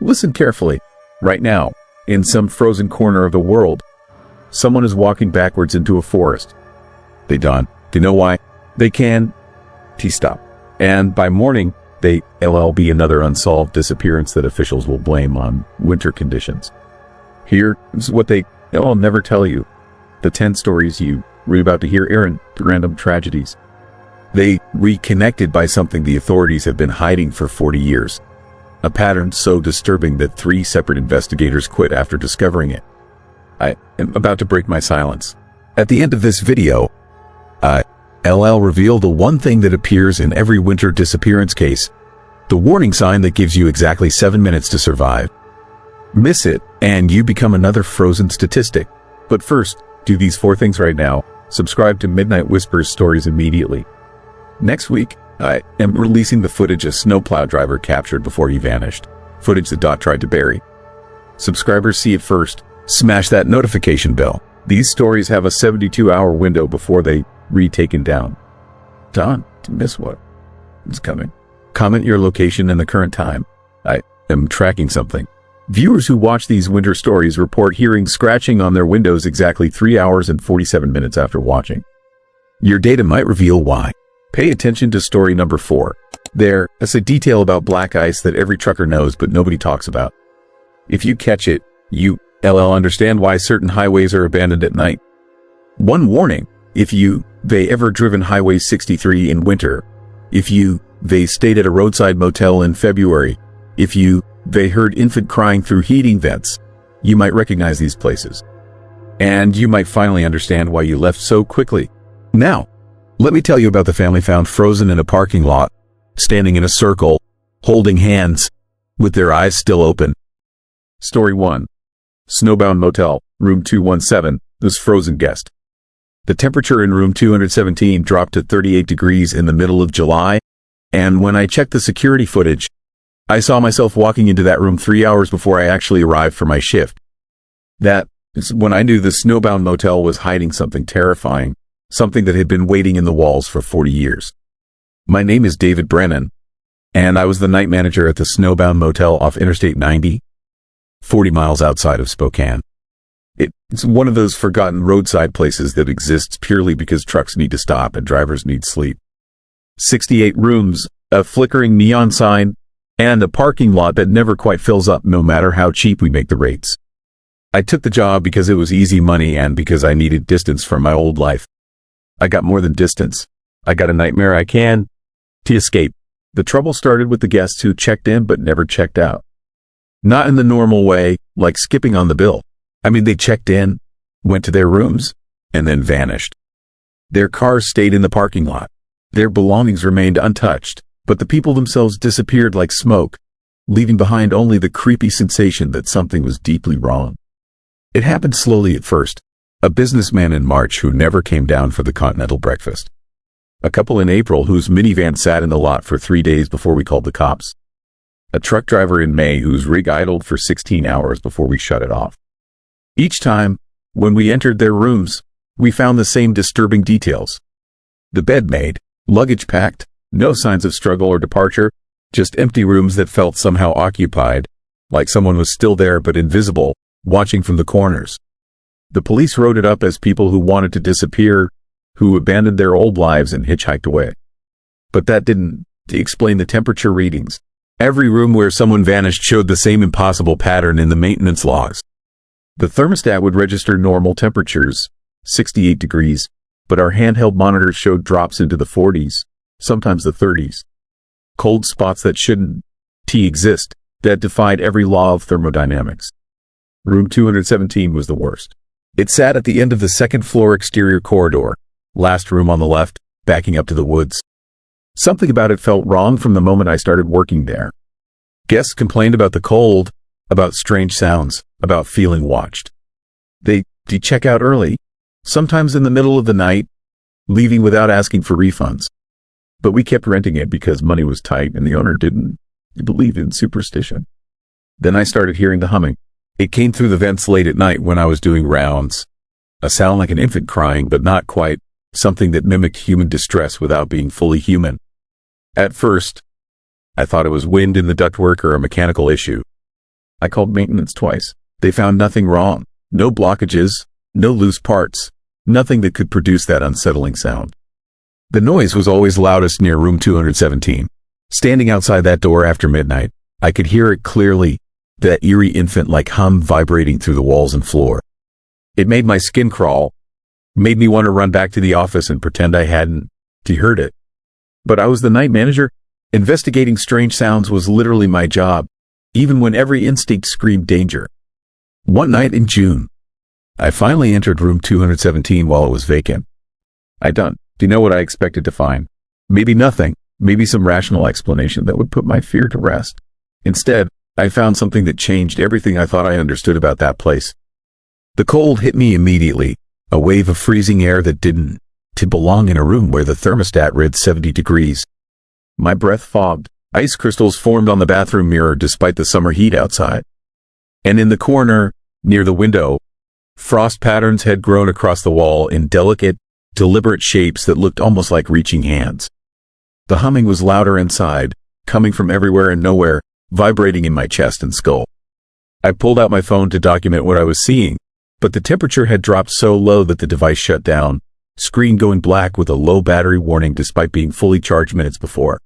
Listen carefully. Right now, in some frozen corner of the world, someone is walking backwards into a forest. They dawn. Do you know why? They can T-stop. And by morning, they be another unsolved disappearance that officials will blame on winter conditions. Here is what they never tell you. The 10 stories you read about to hear aren't random tragedies. They reconnected by something the authorities have been hiding for 40 years. A pattern so disturbing that 3 separate investigators quit after discovering it. I am about to break my silence. At the end of this video, I'll reveal the one thing that appears in every winter disappearance case. The warning sign that gives you exactly 7 minutes to survive. Miss it, and you become another frozen statistic. But first, do these 4 things right now. Subscribe to Midnight Whispers stories immediately. Next week, I am releasing the footage a snowplow driver captured before he vanished. Footage that Dot tried to bury. Subscribers see it first. Smash that notification bell. These stories have a 72-hour window before they taken down. Don, to miss what is coming. Comment your location and the current time. I am tracking something. Viewers who watch these winter stories report hearing scratching on their windows exactly 3 hours and 47 minutes after watching. Your data might reveal why. Pay attention to story number 4. There is a detail about black ice that every trucker knows but nobody talks about. If you catch it, you understand why certain highways are abandoned at night. One warning: if they ever driven Highway 63 in winter, if they stayed at a roadside motel in February, if they heard infant crying through heating vents, you might recognize these places. And you might finally understand why you left so quickly. Now, let me tell you about the family found frozen in a parking lot, standing in a circle, holding hands, with their eyes still open. Story 1. Snowbound Motel, Room 217, this frozen guest. The temperature in room 217 dropped to 38 degrees in the middle of July, and when I checked the security footage, I saw myself walking into that room 3 hours before I actually arrived for my shift. That is when I knew the Snowbound Motel was hiding something terrifying, something that had been waiting in the walls for 40 years. My name is David Brennan, and I was the night manager at the Snowbound Motel off Interstate 90, 40 miles outside of Spokane. It's one of those forgotten roadside places that exists purely because trucks need to stop and drivers need sleep. 68 rooms, a flickering neon sign, and a parking lot that never quite fills up no matter how cheap we make the rates. I took the job because it was easy money and because I needed distance from my old life. I got more than distance. I got a nightmare I can to escape. The trouble started with the guests who checked in but never checked out. Not in the normal way, like skipping on the bill. I mean, they checked in, went to their rooms, and then vanished. Their cars stayed in the parking lot. Their belongings remained untouched, but the people themselves disappeared like smoke, leaving behind only the creepy sensation that something was deeply wrong. It happened slowly at first. A businessman in March who never came down for the continental breakfast. A couple in April whose minivan sat in the lot for 3 days before we called the cops. A truck driver in May whose rig idled for 16 hours before we shut it off. Each time, when we entered their rooms, we found the same disturbing details. The bed made, luggage packed, no signs of struggle or departure, just empty rooms that felt somehow occupied, like someone was still there but invisible, watching from the corners. The police wrote it up as people who wanted to disappear, who abandoned their old lives and hitchhiked away. But that didn't explain the temperature readings. Every room where someone vanished showed the same impossible pattern in the maintenance logs. The thermostat would register normal temperatures, 68 degrees, but our handheld monitors showed drops into the 40s, sometimes the 30s. Cold spots that shouldn't exist, that defied every law of thermodynamics. Room 217 was the worst. It sat at the end of the second-floor exterior corridor, last room on the left, backing up to the woods. Something about it felt wrong from the moment I started working there. Guests complained about the cold, about strange sounds, about feeling watched. They check out early, sometimes in the middle of the night, leaving without asking for refunds. But we kept renting it because money was tight and the owner didn't believe in superstition. Then I started hearing the humming. It came through the vents late at night when I was doing rounds. A sound like an infant crying, but not quite, something that mimicked human distress without being fully human. At first, I thought it was wind in the ductwork or a mechanical issue. I called maintenance twice. They found nothing wrong. No blockages, no loose parts, nothing that could produce that unsettling sound. The noise was always loudest near room 217. Standing outside that door after midnight, I could hear it clearly, that eerie infant-like hum vibrating through the walls and floor. It made my skin crawl, made me want to run back to the office and pretend I hadn't heard it. But I was the night manager. Investigating strange sounds was literally my job, even when every instinct screamed danger. One night in June, I finally entered room 217 while it was vacant. Do you know what I expected to find? Maybe nothing, maybe some rational explanation that would put my fear to rest. Instead, I found something that changed everything I thought I understood about that place. The cold hit me immediately, a wave of freezing air that didn't belong in a room where the thermostat read 70 degrees. My breath fogged. Ice crystals formed on the bathroom mirror despite the summer heat outside. And in the corner, near the window, frost patterns had grown across the wall in delicate, deliberate shapes that looked almost like reaching hands. The humming was louder inside, coming from everywhere and nowhere, vibrating in my chest and skull. I pulled out my phone to document what I was seeing, but the temperature had dropped so low that the device shut down, screen going black with a low battery warning despite being fully charged minutes before.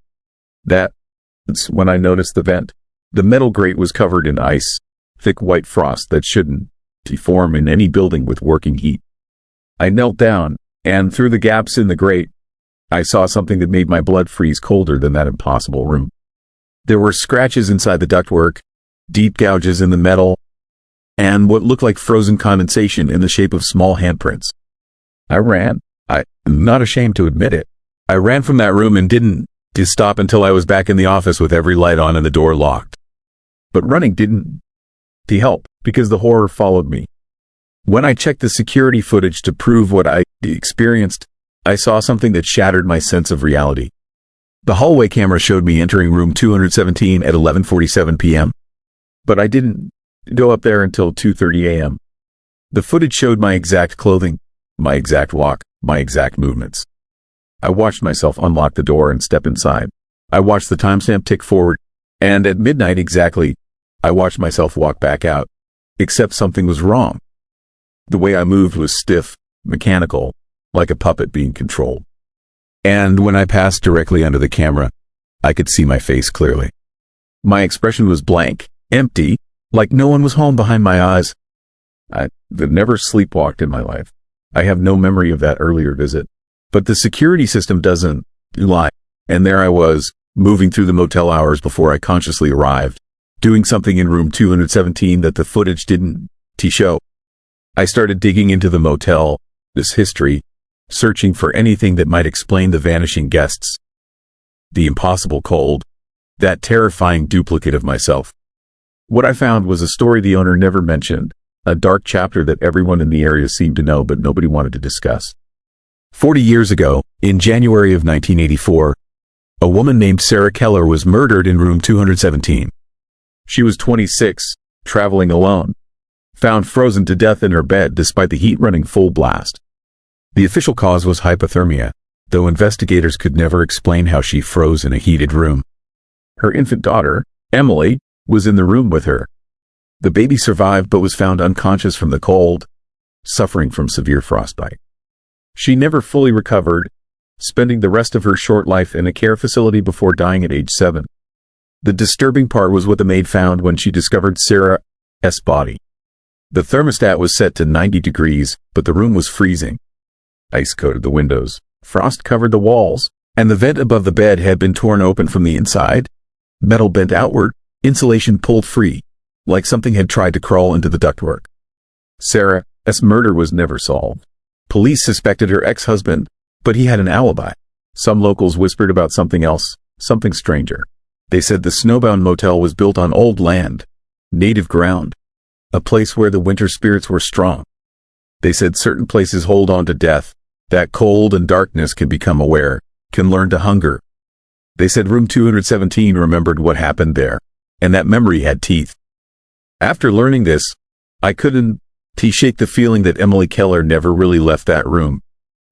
That's when I noticed the vent. The metal grate was covered in ice, thick white frost that shouldn't deform in any building with working heat. I knelt down, and through the gaps in the grate, I saw something that made my blood freeze colder than that impossible room. There were scratches inside the ductwork, deep gouges in the metal, and what looked like frozen condensation in the shape of small handprints. I ran. I'm not ashamed to admit it. I ran from that room and didn't stop until I was back in the office with every light on and the door locked. But running didn't help, because the horror followed me. When I checked the security footage to prove what I experienced, I saw something that shattered my sense of reality. The hallway camera showed me entering room 217 at 11:47 p.m. But I didn't go up there until 2:30 a.m. The footage showed my exact clothing, my exact walk, my exact movements. I watched myself unlock the door and step inside. I watched the timestamp tick forward, and at midnight exactly, I watched myself walk back out. Except something was wrong. The way I moved was stiff, mechanical, like a puppet being controlled. And when I passed directly under the camera, I could see my face clearly. My expression was blank, empty, like no one was home behind my eyes. I've never sleepwalked in my life. I have no memory of that earlier visit. But the security system doesn't lie. And there I was, moving through the motel hours before I consciously arrived, doing something in room 217 that the footage didn't show. I started digging into the motel, this history, searching for anything that might explain the vanishing guests. The impossible cold, that terrifying duplicate of myself. What I found was a story the owner never mentioned, a dark chapter that everyone in the area seemed to know but nobody wanted to discuss. 40 years ago, in January of 1984, a woman named Sarah Keller was murdered in room 217. She was 26, traveling alone, found frozen to death in her bed despite the heat running full blast. The official cause was hypothermia, though investigators could never explain how she froze in a heated room. Her infant daughter, Emily, was in the room with her. The baby survived but was found unconscious from the cold, suffering from severe frostbite. She never fully recovered, spending the rest of her short life in a care facility before dying at age 7. The disturbing part was what the maid found when she discovered Sarah's body. The thermostat was set to 90 degrees, but the room was freezing. Ice coated the windows, frost covered the walls, and the vent above the bed had been torn open from the inside. Metal bent outward, insulation pulled free, like something had tried to crawl into the ductwork. Sarah's murder was never solved. Police suspected her ex-husband, but he had an alibi. Some locals whispered about something else, something stranger. They said the snowbound motel was built on old land, native ground, a place where the winter spirits were strong. They said certain places hold on to death, that cold and darkness can become aware, can learn to hunger. They said room 217 remembered what happened there, and that memory had teeth. After learning this, I couldn't shake the feeling that Emily Keller never really left that room,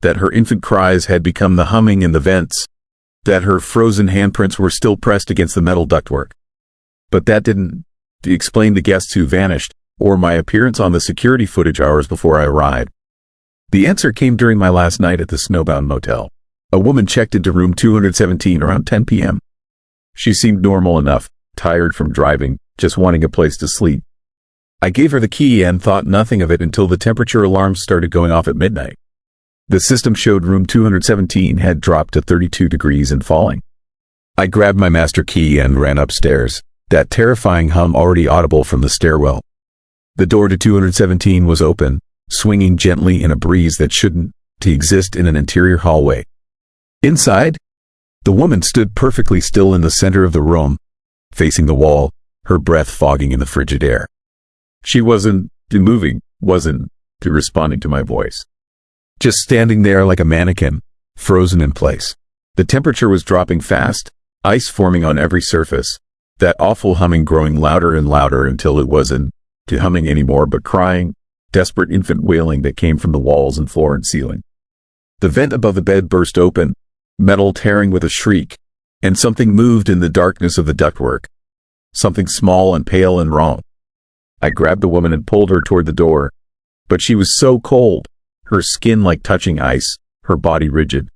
that her infant cries had become the humming in the vents, that her frozen handprints were still pressed against the metal ductwork. But that didn't to explain the guests who vanished, or my appearance on the security footage hours before I arrived. The answer came during my last night at the Snowbound motel. A woman checked into room 217 around 10 p.m. She seemed normal enough, tired from driving, just wanting a place to sleep. I gave her the key and thought nothing of it until the temperature alarms started going off at midnight. The system showed room 217 had dropped to 32 degrees and falling. I grabbed my master key and ran upstairs, that terrifying hum already audible from the stairwell. The door to 217 was open, swinging gently in a breeze that shouldn't to exist in an interior hallway. Inside, the woman stood perfectly still in the center of the room, facing the wall, her breath fogging in the frigid air. She wasn't moving, wasn't responding to my voice. Just standing there like a mannequin, frozen in place. The temperature was dropping fast, ice forming on every surface, that awful humming growing louder and louder until it wasn't humming anymore but crying, desperate infant wailing that came from the walls and floor and ceiling. The vent above the bed burst open, metal tearing with a shriek, and something moved in the darkness of the ductwork. Something small and pale and wrong. I grabbed the woman and pulled her toward the door, but she was so cold, her skin like touching ice, her body rigid.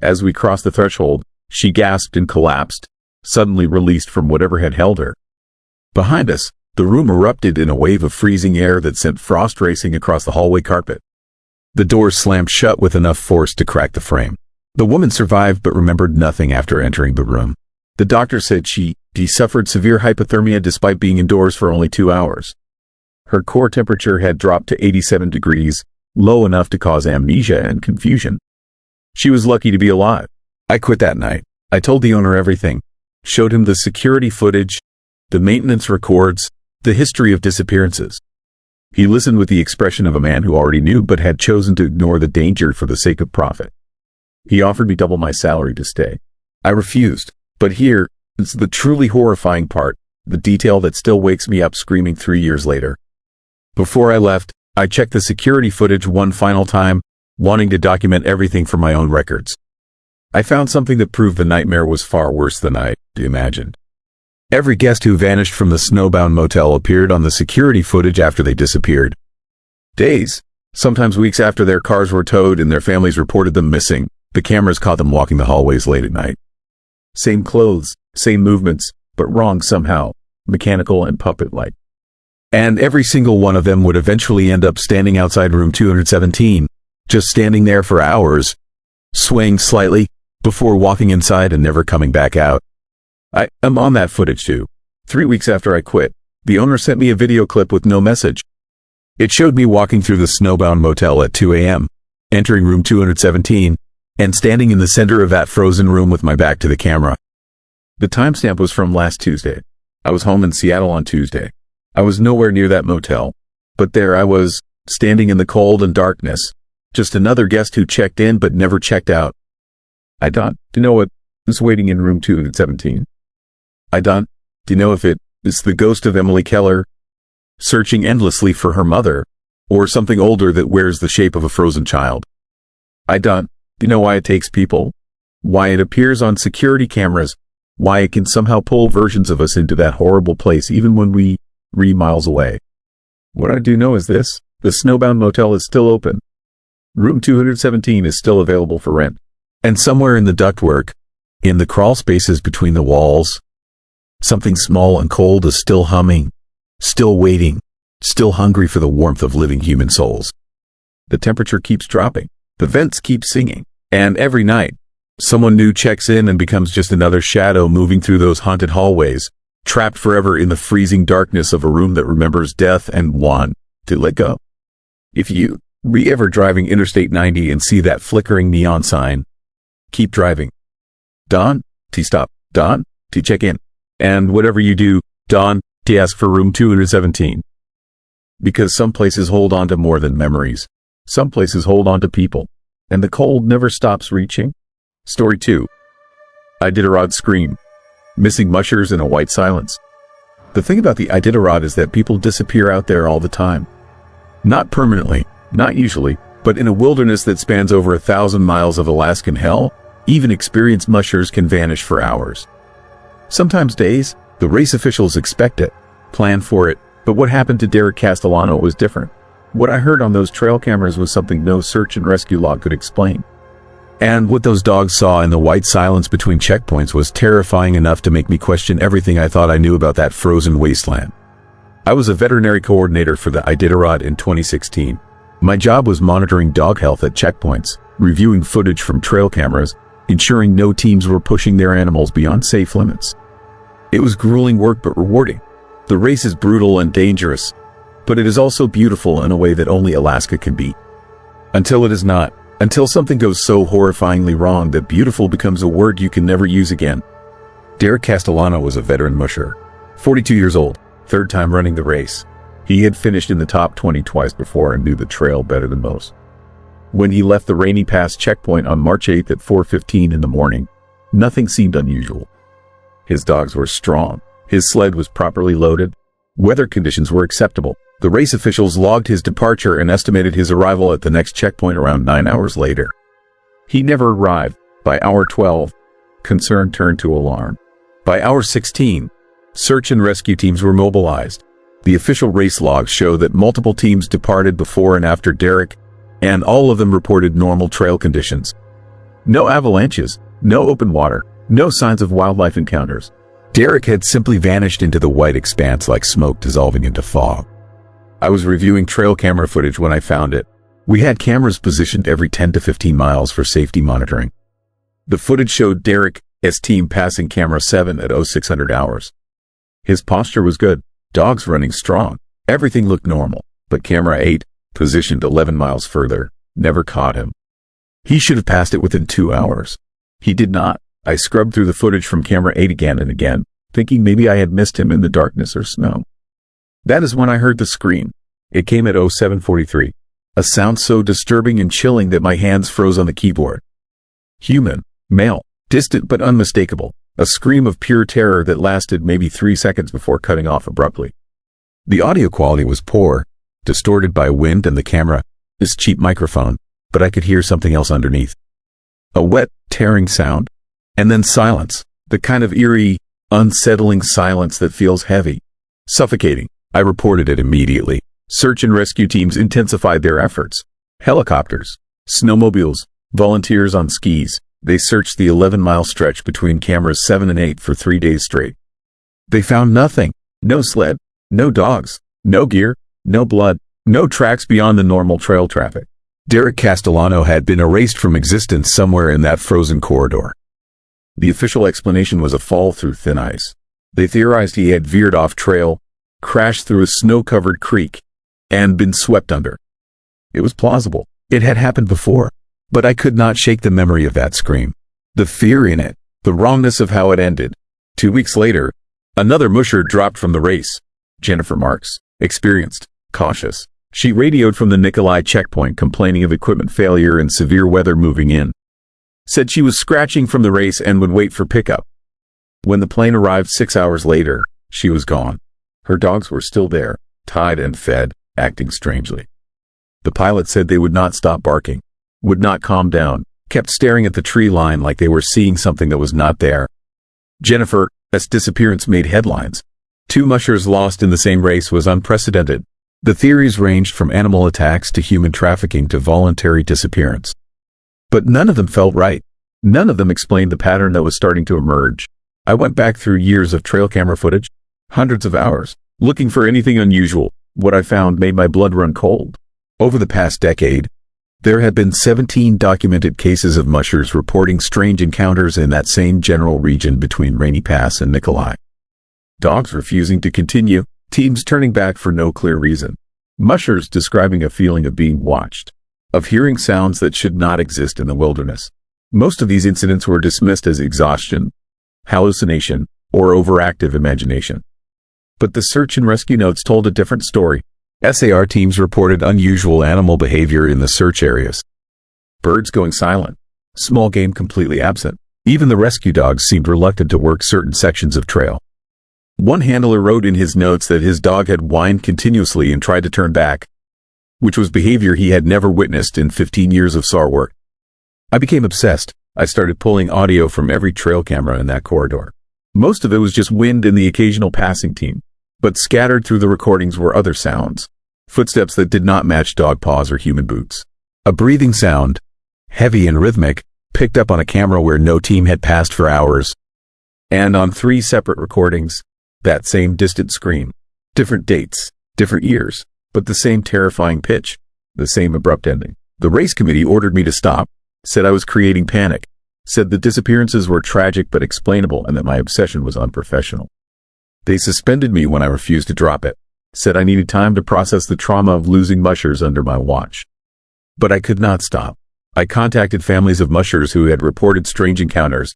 As we crossed the threshold, she gasped and collapsed, suddenly released from whatever had held her. Behind us, the room erupted in a wave of freezing air that sent frost racing across the hallway carpet. The door slammed shut with enough force to crack the frame. The woman survived but remembered nothing after entering the room. The doctor said she suffered severe hypothermia despite being indoors for only 2 hours. Her core temperature had dropped to 87 degrees, low enough to cause amnesia and confusion. She was lucky to be alive. I quit that night. I told the owner everything, showed him the security footage, the maintenance records, the history of disappearances. He listened with the expression of a man who already knew but had chosen to ignore the danger for the sake of profit. He offered me double my salary to stay. I refused, but here is the truly horrifying part, the detail that still wakes me up screaming 3 years later. Before I left, I checked the security footage one final time, wanting to document everything for my own records. I found something that proved the nightmare was far worse than I imagined. Every guest who vanished from the Snowbound motel appeared on the security footage after they disappeared. Days, sometimes weeks after their cars were towed and their families reported them missing, the cameras caught them walking the hallways late at night. Same clothes, same movements, but wrong somehow, mechanical and puppet-like. And every single one of them would eventually end up standing outside room 217, just standing there for hours, swaying slightly, before walking inside and never coming back out. I am on that footage too. 3 weeks after I quit, the owner sent me a video clip with no message. It showed me walking through the Snowbound motel at 2 a.m., entering room 217, and standing in the center of that frozen room with my back to the camera. The timestamp was from last Tuesday. I was home in Seattle on Tuesday. I was nowhere near that motel, but there I was, standing in the cold and darkness, just another guest who checked in but never checked out. I don't know what is waiting in room 217. I don't know if it is the ghost of Emily Keller, searching endlessly for her mother, or something older that wears the shape of a frozen child. I don't know why it takes people, why it appears on security cameras, why it can somehow pull versions of us into that horrible place even when we are miles away. What I do know is this: the Snowbound motel is still open. Room 217 is still available for rent. And somewhere in the ductwork, in the crawl spaces between the walls, something small and cold is still humming, still waiting, still hungry for the warmth of living human souls. The temperature keeps dropping, the vents keep singing, and every night, someone new checks in and becomes just another shadow moving through those haunted hallways, trapped forever in the freezing darkness of a room that remembers death and want to let go. If you be ever driving Interstate 90 and see that flickering neon sign, keep driving. Don, to stop. Don, to check in. And whatever you do, Don, to ask for room 217. Because some places hold on to more than memories. Some places hold on to people. And the cold never stops reaching. Story 2. Iditarod scream. Missing mushers in a white silence. The thing about the Iditarod is that people disappear out there all the time. Not permanently, not usually, but in a wilderness that spans over 1,000 miles of Alaskan hell, even experienced mushers can vanish for hours. Sometimes days. The race officials expect it. plan for it, but what happened to Derek Castellano was different. What I heard on those trail cameras was something no search and rescue log could explain. And what those dogs saw in the white silence between checkpoints was terrifying enough to make me question everything I thought I knew about that frozen wasteland. I was a veterinary coordinator for the Iditarod in 2016. My job was monitoring dog health at checkpoints, reviewing footage from trail cameras, ensuring no teams were pushing their animals beyond safe limits. It was grueling work but rewarding. The race is brutal and dangerous, but it is also beautiful in a way that only Alaska can be. Until it is not. Until something goes so horrifyingly wrong that beautiful becomes a word you can never use again. Derek Castellano was a veteran musher, 42 years old, third time running the race. He had finished in the top 20 twice before and knew the trail better than most. When he left the Rainy Pass checkpoint on March 8th at 4:15 in the morning, nothing seemed unusual. His dogs were strong. His sled was properly loaded. Weather conditions were acceptable. The race officials logged his departure and estimated his arrival at the next checkpoint around 9 hours later. He never arrived. By hour 12, concern turned to alarm. By hour 16, search and rescue teams were mobilized. The official race logs show that multiple teams departed before and after Derek, and all of them reported normal trail conditions. No avalanches, no open water, no signs of wildlife encounters. Derek had simply vanished into the white expanse like smoke dissolving into fog. I was reviewing trail camera footage when I found it. We had cameras positioned every 10 to 15 miles for safety monitoring. The footage showed Derek's team passing camera 7 at 0600 hours. His posture was good, dogs running strong. Everything looked normal, but camera 8, positioned 11 miles further, never caught him. He should have passed it within 2 hours. He did not. I scrubbed through the footage from camera 8 again and again, thinking maybe I had missed him in the darkness or snow. That is when I heard the scream. It came at 07:43, a sound so disturbing and chilling that my hands froze on the keyboard. Human, male, distant but unmistakable, a scream of pure terror that lasted maybe 3 seconds before cutting off abruptly. The audio quality was poor, distorted by wind and the camera's cheap microphone, but I could hear something else underneath. A wet, tearing sound. And then silence, the kind of eerie, unsettling silence that feels heavy, suffocating. I reported it immediately. Search and rescue teams intensified their efforts. Helicopters, snowmobiles, volunteers on skis. They searched the 11-mile stretch between cameras 7 and 8 for 3 days straight. They found nothing. No sled, no dogs, no gear, no blood, no tracks beyond the normal trail traffic. Derek Castellano had been erased from existence somewhere in that frozen corridor. The official explanation was a fall through thin ice. They theorized he had veered off trail, crashed through a snow-covered creek, and been swept under. It was plausible. It had happened before. But I could not shake the memory of that scream. The fear in it. The wrongness of how it ended. 2 weeks later, another musher dropped from the race. Jennifer Marks. Experienced. Cautious. She radioed from the Nikolai checkpoint complaining of equipment failure and severe weather moving in. Said she was scratching from the race and would wait for pickup. When the plane arrived 6 hours later, she was gone. Her dogs were still there, tied and fed, acting strangely. The pilot said they would not stop barking, would not calm down, kept staring at the tree line like they were seeing something that was not there. Jennifer's disappearance made headlines. 2 mushers lost in the same race was unprecedented. The theories ranged from animal attacks to human trafficking to voluntary disappearance. But none of them felt right. None of them explained the pattern that was starting to emerge. I went back through years of trail camera footage, hundreds of hours, looking for anything unusual. What I found made my blood run cold. Over the past decade, there had been 17 documented cases of mushers reporting strange encounters in that same general region between Rainy Pass and Nikolai. Dogs refusing to continue, teams turning back for no clear reason. Mushers describing a feeling of being watched, of hearing sounds that should not exist in the wilderness. Most of these incidents were dismissed as exhaustion, hallucination, or overactive imagination. But the search and rescue notes told a different story. SAR teams reported unusual animal behavior in the search areas. Birds going silent, small game completely absent. Even the rescue dogs seemed reluctant to work certain sections of trail. One handler wrote in his notes that his dog had whined continuously and tried to turn back, which was behavior he had never witnessed in 15 years of SAR work. I became obsessed. I started pulling audio from every trail camera in that corridor. Most of it was just wind and the occasional passing team. But scattered through the recordings were other sounds. Footsteps that did not match dog paws or human boots. A breathing sound, heavy and rhythmic, picked up on a camera where no team had passed for hours. And on 3 separate recordings, that same distant scream. Different dates, different years, but the same terrifying pitch, the same abrupt ending. The race committee ordered me to stop, said I was creating panic, said the disappearances were tragic but explainable and that my obsession was unprofessional. They suspended me when I refused to drop it, said I needed time to process the trauma of losing mushers under my watch. But I could not stop. I contacted families of mushers who had reported strange encounters.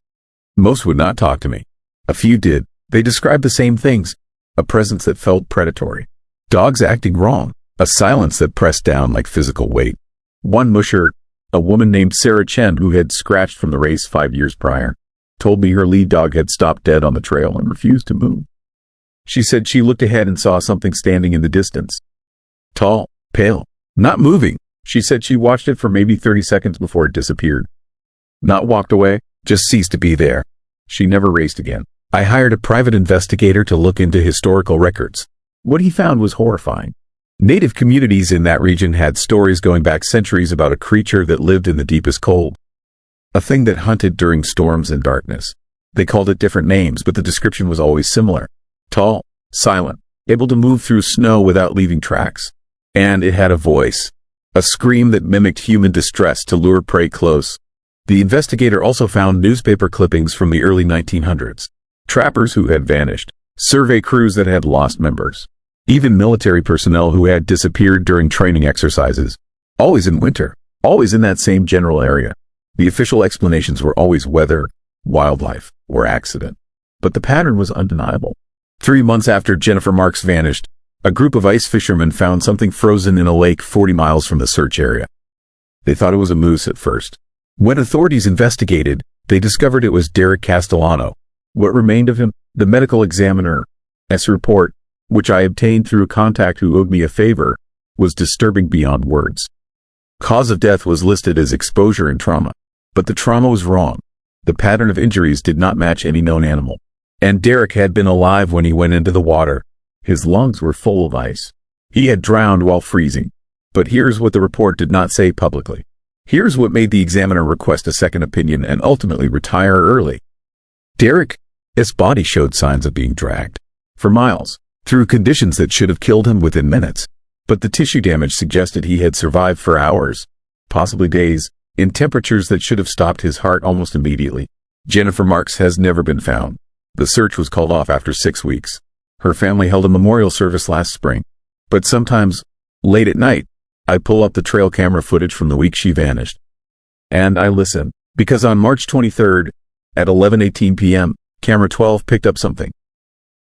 Most would not talk to me. A few did. They described the same things. A presence that felt predatory. Dogs acting wrong. A silence that pressed down like physical weight. One musher, a woman named Sarah Chen who had scratched from the race 5 years prior, told me her lead dog had stopped dead on the trail and refused to move. She said she looked ahead and saw something standing in the distance. Tall, pale, not moving. She said she watched it for maybe 30 seconds before it disappeared. Not walked away, just ceased to be there. She never raced again. I hired a private investigator to look into historical records. What he found was horrifying. Native communities in that region had stories going back centuries about a creature that lived in the deepest cold. A thing that hunted during storms and darkness. They called it different names, but the description was always similar. Tall, silent, able to move through snow without leaving tracks. And it had a voice. A scream that mimicked human distress to lure prey close. The investigator also found newspaper clippings from the early 1900s. Trappers who had vanished. Survey crews that had lost members. Even military personnel who had disappeared during training exercises. Always in winter. Always in that same general area. The official explanations were always weather, wildlife, or accident. But the pattern was undeniable. 3 months after Jennifer Marks vanished, a group of ice fishermen found something frozen in a lake 40 miles from the search area. They thought it was a moose at first. When authorities investigated, they discovered it was Derek Castellano. What remained of him? The medical examiner's report, which I obtained through a contact who owed me a favor, was disturbing beyond words. Cause of death was listed as exposure and trauma. But the trauma was wrong. The pattern of injuries did not match any known animal. And Derek had been alive when he went into the water. His lungs were full of ice. He had drowned while freezing. But here's what the report did not say publicly. Here's what made the examiner request a second opinion and ultimately retire early. Derek's body showed signs of being dragged for miles through conditions that should have killed him within minutes. But the tissue damage suggested he had survived for hours, possibly days, in temperatures that should have stopped his heart almost immediately. Jennifer Marks has never been found. The search was called off after 6 weeks. Her family held a memorial service last spring. But sometimes, late at night, I pull up the trail camera footage from the week she vanished. And I listen, because on March 23rd, at 11:18 p.m., camera 12 picked up something.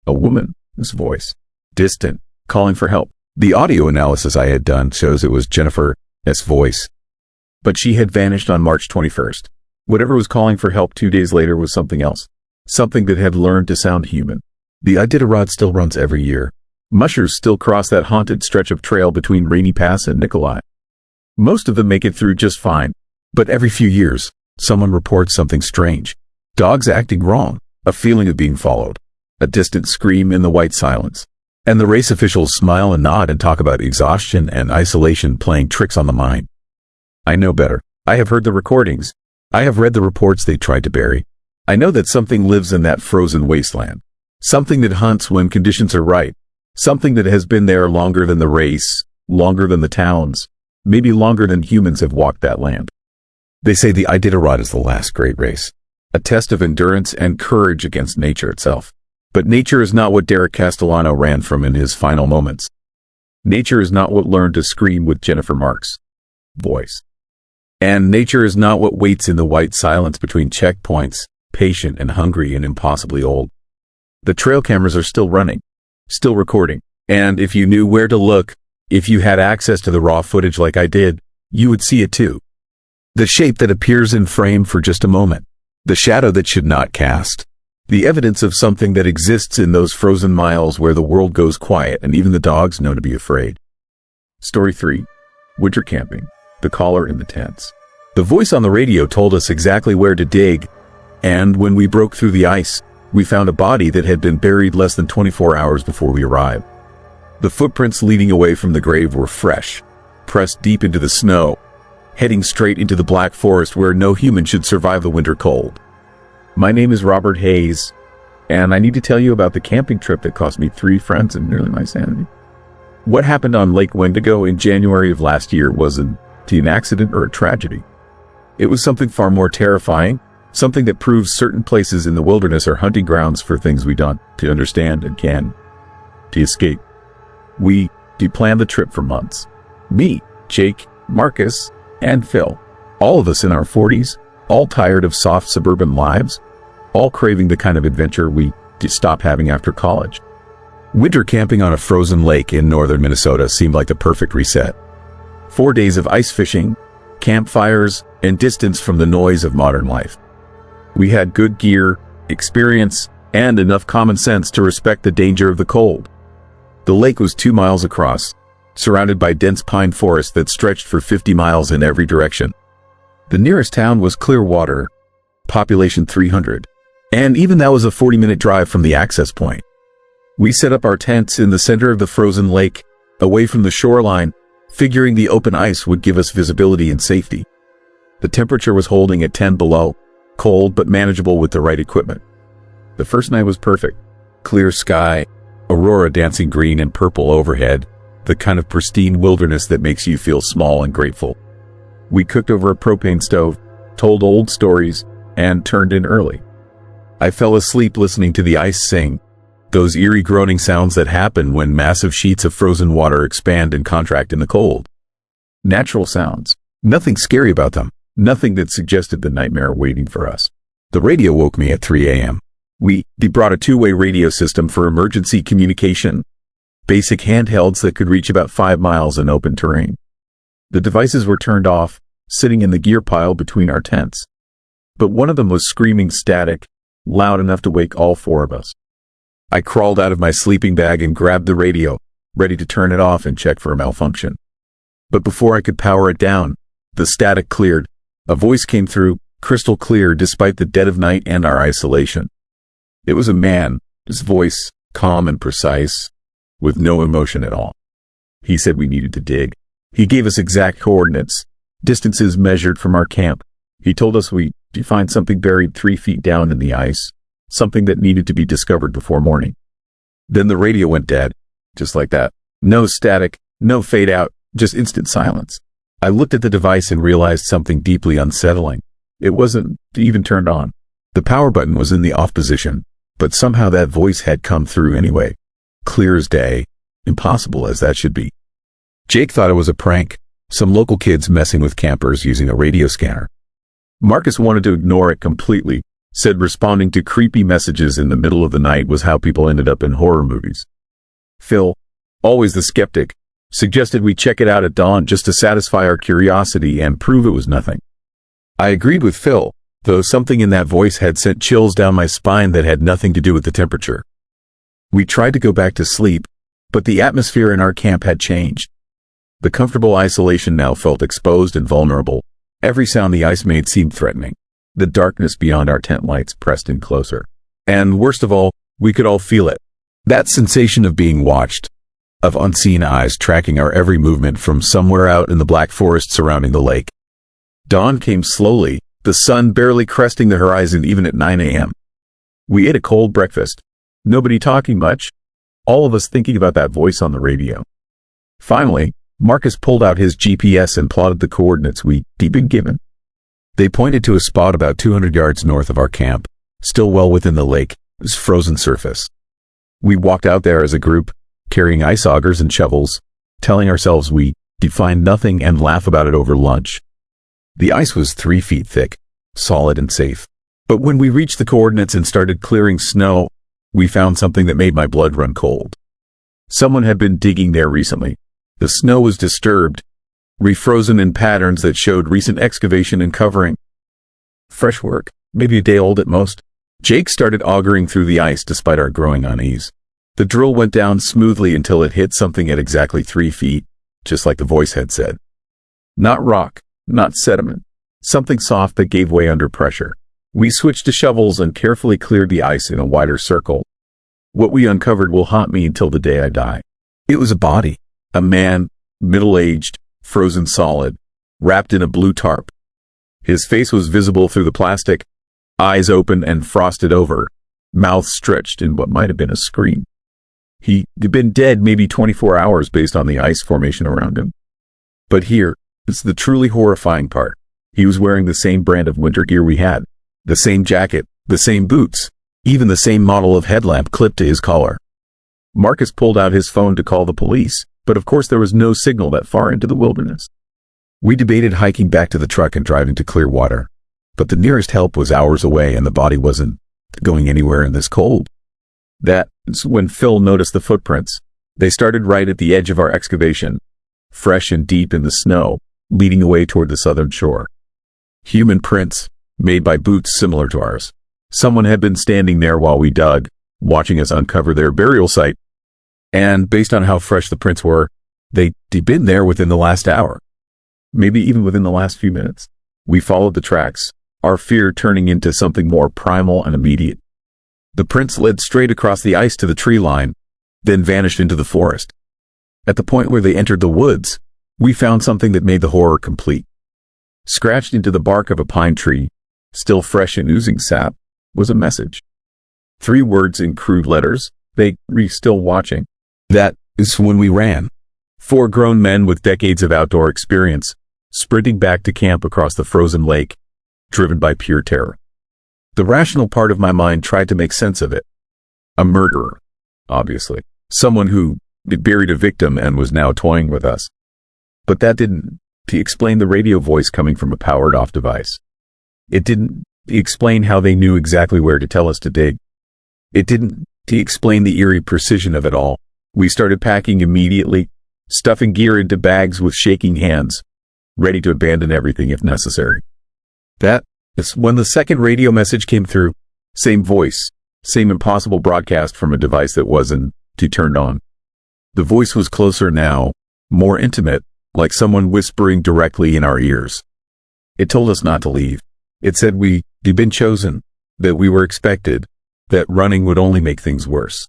A woman's voice. Distant, calling for help. The audio analysis I had done shows it was Jennifer's voice. But she had vanished on March 21st. Whatever was calling for help 2 days later was something else. Something that had learned to sound human. The Iditarod still runs every year. Mushers still cross that haunted stretch of trail between Rainy Pass and Nikolai. Most of them make it through just fine. But every few years, someone reports something strange. Dogs acting wrong. A feeling of being followed. A distant scream in the white silence. And the race officials smile and nod and talk about exhaustion and isolation playing tricks on the mind. I know better. I have heard the recordings. I have read the reports they tried to bury. I know that something lives in that frozen wasteland. Something that hunts when conditions are right. Something that has been there longer than the race, longer than the towns, maybe longer than humans have walked that land. They say the Iditarod is the last great race. A test of endurance and courage against nature itself. But nature is not what Derek Castellano ran from in his final moments. Nature is not what learned to scream with Jennifer Marks' voice. And nature is not what waits in the white silence between checkpoints, patient and hungry and impossibly old. The trail cameras are still running, still recording. And if you knew where to look, if you had access to the raw footage like I did, you would see it too. The shape that appears in frame for just a moment. The shadow that should not cast. The evidence of something that exists in those frozen miles where the world goes quiet and even the dogs know to be afraid. Story 3. Winter camping. The caller in the tents. The voice on the radio told us exactly where to dig, and when we broke through the ice, we found a body that had been buried less than 24 hours before we arrived. The footprints leading away from the grave were fresh, pressed deep into the snow, heading straight into the black forest where no human should survive the winter cold. My name is Robert Hayes, and I need to tell you about the camping trip that cost me 3 friends and nearly my sanity. What happened on Lake Wendigo in January of last year wasn't an accident or a tragedy. It was something far more terrifying, something that proves certain places in the wilderness are hunting grounds for things we don't to understand and can to escape. We planned the trip for months. Me, Jake, Marcus, and Phil. All of us in our 40s, all tired of soft suburban lives, all craving the kind of adventure we stopped having after college. Winter camping on a frozen lake in northern Minnesota seemed like the perfect reset. 4 days of ice fishing, campfires, and distance from the noise of modern life. We had good gear, experience, and enough common sense to respect the danger of the cold. The lake was 2 miles across, surrounded by dense pine forest that stretched for 50 miles in every direction. The nearest town was Clearwater, population 300, and even that was a 40-minute drive from the access point. We set up our tents in the center of the frozen lake, away from the shoreline, figuring the open ice would give us visibility and safety. The temperature was holding at 10 below, cold but manageable with the right equipment. The first night was perfect. Clear sky, aurora dancing green and purple overhead, the kind of pristine wilderness that makes you feel small and grateful. We cooked over a propane stove, told old stories, and turned in early. I fell asleep listening to the ice sing, those eerie groaning sounds that happen when massive sheets of frozen water expand and contract in the cold. Natural sounds. Nothing scary about them. Nothing that suggested the nightmare waiting for us. The radio woke me at 3 a.m. They brought a 2-way radio system for emergency communication. Basic handhelds that could reach about 5 miles in open terrain. The devices were turned off, sitting in the gear pile between our tents. But one of them was screaming static, loud enough to wake all 4 of us. I crawled out of my sleeping bag and grabbed the radio, ready to turn it off and check for a malfunction. But before I could power it down, the static cleared. A voice came through, crystal clear despite the dead of night and our isolation. It was a man, his voice calm and precise, with no emotion at all. He said we needed to dig. He gave us exact coordinates, distances measured from our camp. He told us we'd find something buried 3 feet down in the ice, something that needed to be discovered before morning. Then the radio went dead, just like that. No static, no fade out, just instant silence. I looked at the device and realized something deeply unsettling. It wasn't even turned on. The power button was in the off position, but somehow that voice had come through anyway. Clear as day, impossible as that should be. Jake thought it was a prank, some local kids messing with campers using a radio scanner. Marcus wanted to ignore it completely, said responding to creepy messages in the middle of the night was how people ended up in horror movies. Phil, always the skeptic, suggested we check it out at dawn just to satisfy our curiosity and prove it was nothing. I agreed with Phil, though something in that voice had sent chills down my spine that had nothing to do with the temperature. We tried to go back to sleep, but the atmosphere in our camp had changed. The comfortable isolation now felt exposed and vulnerable. Every sound the ice made seemed threatening. The darkness beyond our tent lights pressed in closer. And worst of all, we could all feel it. That sensation of being watched, of unseen eyes tracking our every movement from somewhere out in the black forest surrounding the lake. Dawn came slowly, the sun barely cresting the horizon even at 9 a.m. We ate a cold breakfast. Nobody talking much. All of us thinking about that voice on the radio. Finally, Marcus pulled out his GPS and plotted the coordinates we'd been given. They pointed to a spot about 200 yards north of our camp, still well within the lake's frozen surface. We walked out there as a group, carrying ice augers and shovels, telling ourselves we'd find nothing and laugh about it over lunch. The ice was 3 feet thick, solid and safe. But when we reached the coordinates and started clearing snow, we found something that made my blood run cold. Someone had been digging there recently. The snow was disturbed, refrozen in patterns that showed recent excavation and covering. Fresh work, maybe a day old at most. Jake started augering through the ice despite our growing unease. The drill went down smoothly until it hit something at exactly 3 feet, just like the voice had said. Not rock, not sediment, something soft that gave way under pressure. We switched to shovels and carefully cleared the ice in a wider circle. What we uncovered will haunt me until the day I die. It was a body. A man, middle-aged, frozen solid, wrapped in a blue tarp. His face was visible through the plastic, eyes open and frosted over, mouth stretched in what might have been a scream. He'd been dead maybe 24 hours based on the ice formation around him. But here, it's the truly horrifying part. He was wearing the same brand of winter gear we had, the same jacket, the same boots, even the same model of headlamp clipped to his collar. Marcus pulled out his phone to call the police, but of course there was no signal that far into the wilderness. We debated hiking back to the truck and driving to Clearwater, but the nearest help was hours away and the body wasn't going anywhere in this cold. That's when Phil noticed the footprints. They started right at the edge of our excavation, fresh and deep in the snow, leading away toward the southern shore. Human prints, made by boots similar to ours. Someone had been standing there while we dug, watching us uncover their burial site. And based on how fresh the prints were, they'd been there within the last hour. Maybe even within the last few minutes. We followed the tracks, our fear turning into something more primal and immediate. The prints led straight across the ice to the tree line, then vanished into the forest. At the point where they entered the woods, we found something that made the horror complete. Scratched into the bark of a pine tree, still fresh and oozing sap, was a message. 3 words in crude letters, "They still watching." That is when we ran. 4 grown men with decades of outdoor experience, sprinting back to camp across the frozen lake, driven by pure terror. The rational part of my mind tried to make sense of it. A murderer, obviously. Someone who had buried a victim and was now toying with us. But that didn't explain the radio voice coming from a powered-off device. It didn't explain how they knew exactly where to tell us to dig. It didn't explain the eerie precision of it all. We started packing immediately, stuffing gear into bags with shaking hands, ready to abandon everything if necessary. That is when the second radio message came through. Same voice, same impossible broadcast from a device that wasn't turned on. The voice was closer now, more intimate, like someone whispering directly in our ears. It told us not to leave. It said we'd been chosen, that we were expected, that running would only make things worse.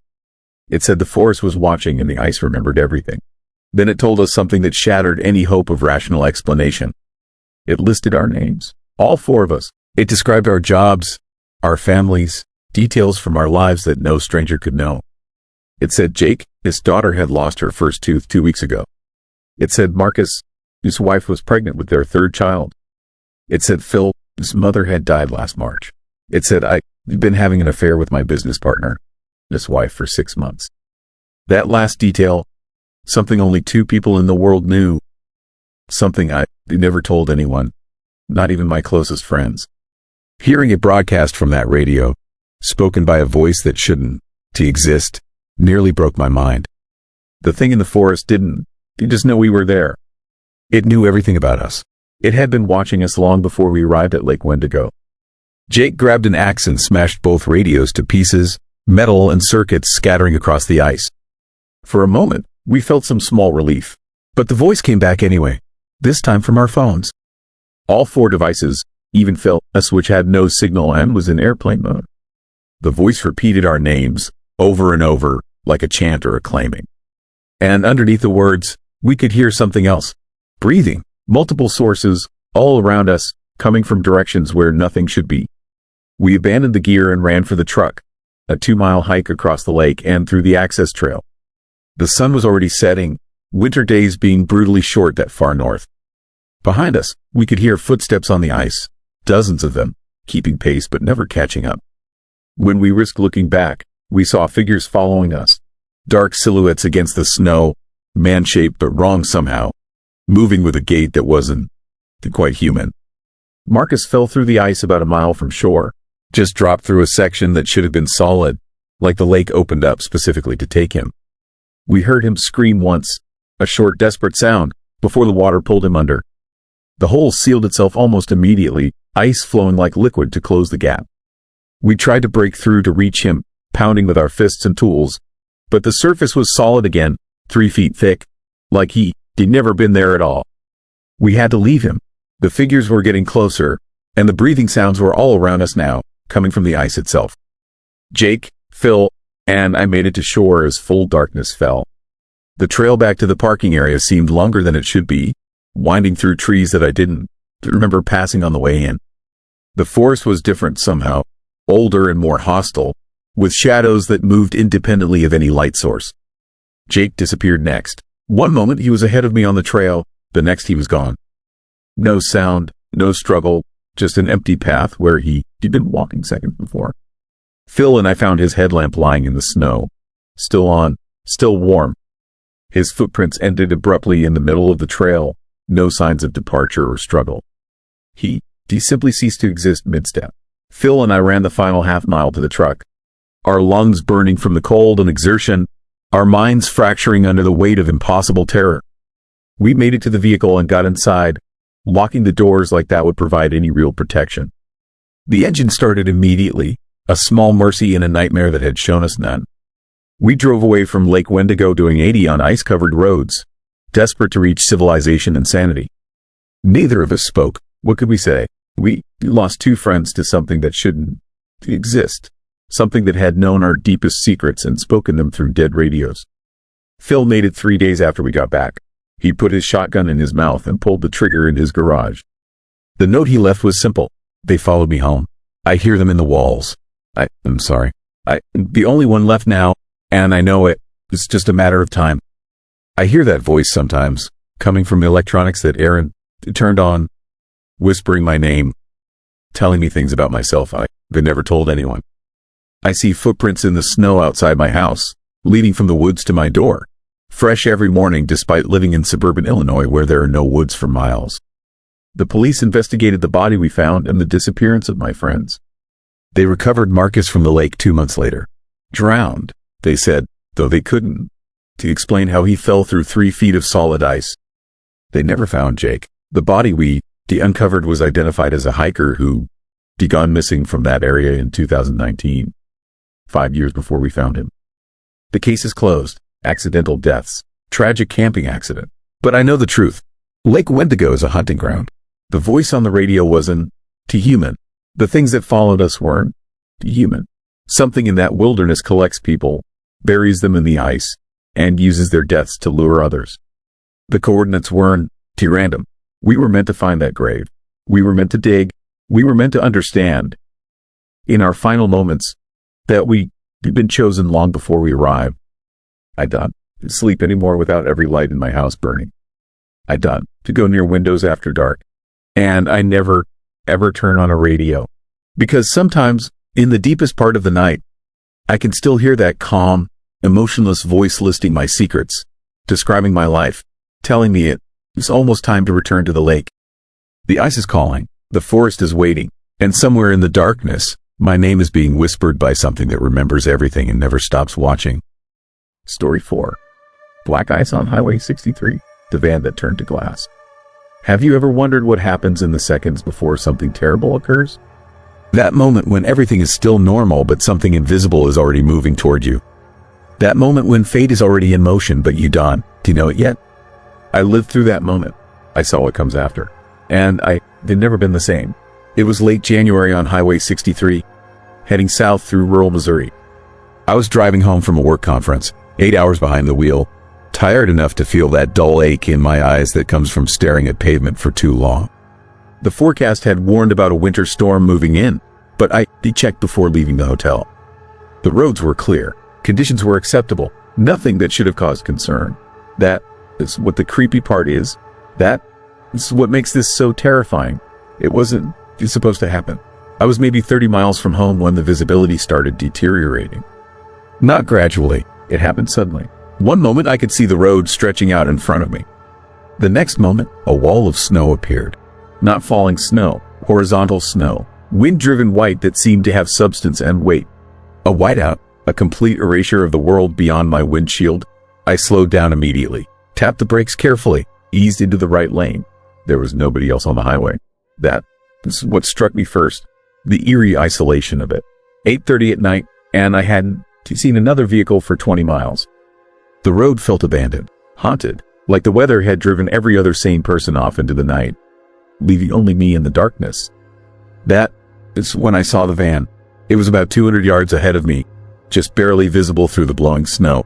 It said the forest was watching and the ice remembered everything. Then it told us something that shattered any hope of rational explanation. It listed our names, all 4 of us. It described our jobs, our families, details from our lives that no stranger could know. It said Jake, his daughter, had lost her first tooth 2 weeks ago. It said Marcus, whose wife was pregnant with their 3rd child. It said Phil, whose mother had died last March. It said I'd been having an affair with my business partner, his wife, for 6 months. That last detail, something only 2 people in the world knew. Something I never told anyone, not even my closest friends. Hearing it broadcast from that radio, spoken by a voice that shouldn't exist, nearly broke my mind. The thing in the forest didn't just know we were there. It knew everything about us. It had been watching us long before we arrived at Lake Wendigo. Jake grabbed an axe and smashed both radios to pieces, metal and circuits scattering across the ice. For a moment, we felt some small relief. But the voice came back anyway, this time from our phones. All 4 devices, even Phil's, which had no signal and was in airplane mode. The voice repeated our names, over and over, like a chant or acclaiming. And underneath the words, we could hear something else. Breathing, multiple sources, all around us, coming from directions where nothing should be. We abandoned the gear and ran for the truck, a 2-mile hike across the lake and through the access trail. The sun was already setting, winter days being brutally short that far north. Behind us, we could hear footsteps on the ice, dozens of them, keeping pace but never catching up. When we risked looking back, we saw figures following us, dark silhouettes against the snow, man-shaped but wrong somehow, moving with a gait that wasn't quite human. Marcus fell through the ice about a mile from shore, just dropped through a section that should have been solid, like the lake opened up specifically to take him. We heard him scream once, a short, desperate sound, before the water pulled him under. The hole sealed itself almost immediately, ice flowing like liquid to close the gap. We tried to break through to reach him, pounding with our fists and tools, but the surface was solid again, 3 feet thick, like he'd never been there at all. We had to leave him. The figures were getting closer, and the breathing sounds were all around us now, coming from the ice itself. Jake, Phil, and I made it to shore as full darkness fell. The trail back to the parking area seemed longer than it should be, winding through trees that I didn't remember passing on the way in. The forest was different somehow, older and more hostile, with shadows that moved independently of any light source. Jake disappeared next. One moment he was ahead of me on the trail, the next he was gone. No sound, no struggle, just an empty path where he'd been walking seconds before. Phil and I found his headlamp lying in the snow, still on, still warm. His footprints ended abruptly in the middle of the trail, no signs of departure or struggle. He simply ceased to exist mid-step. Phil and I ran the final half-mile to the truck, our lungs burning from the cold and exertion, our minds fracturing under the weight of impossible terror. We made it to the vehicle and got inside, locking the doors like that would provide any real protection. The engine started immediately, a small mercy in a nightmare that had shown us none. We drove away from Lake Wendigo doing 80 on ice-covered roads, desperate to reach civilization and sanity. Neither of us spoke. What could we say? We lost two friends to something that shouldn't exist, something that had known our deepest secrets and spoken them through dead radios. Phil made it 3 days after we got back. He put his shotgun in his mouth and pulled the trigger in his garage. The note he left was simple. They followed me home. I hear them in the walls. I'm sorry. I'm the only one left now, and I know it. It's just a matter of time. I hear that voice sometimes, coming from electronics that Aaron turned on, whispering my name, telling me things about myself I've never told anyone. I see footprints in the snow outside my house, leading from the woods to my door, fresh every morning despite living in suburban Illinois where there are no woods for miles. The police investigated the body we found and the disappearance of my friends. They recovered Marcus from the lake 2 months later. Drowned, they said, though they couldn't, to explain how he fell through 3 feet of solid ice. They never found Jake. The body we uncovered was identified as a hiker who gone missing from that area in 2019, 5 years before we found him. The case is closed. Accidental deaths. Tragic camping accident. But I know the truth. Lake Wendigo is a hunting ground. The voice on the radio wasn't human. The things that followed us weren't human. Something in that wilderness collects people, buries them in the ice, and uses their deaths to lure others. The coordinates weren't random. We were meant to find that grave. We were meant to dig. We were meant to understand, in our final moments, that we had been chosen long before we arrived. I don't sleep anymore without every light in my house burning. I don't to go near windows after dark. And I never, ever turn on a radio. Because sometimes, in the deepest part of the night, I can still hear that calm, emotionless voice listing my secrets, describing my life, telling me it's almost time to return to the lake. The ice is calling, the forest is waiting, and somewhere in the darkness, my name is being whispered by something that remembers everything and never stops watching. Story 4. Black ice on Highway 63, the van that turned to glass. Have you ever wondered what happens in the seconds before something terrible occurs? That moment when everything is still normal but something invisible is already moving toward you. That moment when fate is already in motion but you don't. Do you know it yet? I lived through that moment. I saw what comes after. And they'd never been the same. It was late January on Highway 63, heading south through rural Missouri. I was driving home from a work conference, 8 hours behind the wheel, tired enough to feel that dull ache in my eyes that comes from staring at pavement for too long. The forecast had warned about a winter storm moving in, but I checked before leaving the hotel. The roads were clear. Conditions were acceptable. Nothing that should have caused concern. That is what the creepy part is. That is what makes this so terrifying. It wasn't supposed to happen. I was maybe 30 miles from home when the visibility started deteriorating. Not gradually. It happened suddenly. One moment I could see the road stretching out in front of me. The next moment, a wall of snow appeared. Not falling snow, horizontal snow, wind-driven white that seemed to have substance and weight. A whiteout, a complete erasure of the world beyond my windshield. I slowed down immediately, tapped the brakes carefully, eased into the right lane. There was nobody else on the highway. That is what struck me first, the eerie isolation of it. 8:30 at night, and I hadn't seen another vehicle for 20 miles. The road felt abandoned, haunted, like the weather had driven every other sane person off into the night, leaving only me in the darkness. That is when I saw the van. It was about 200 yards ahead of me, just barely visible through the blowing snow.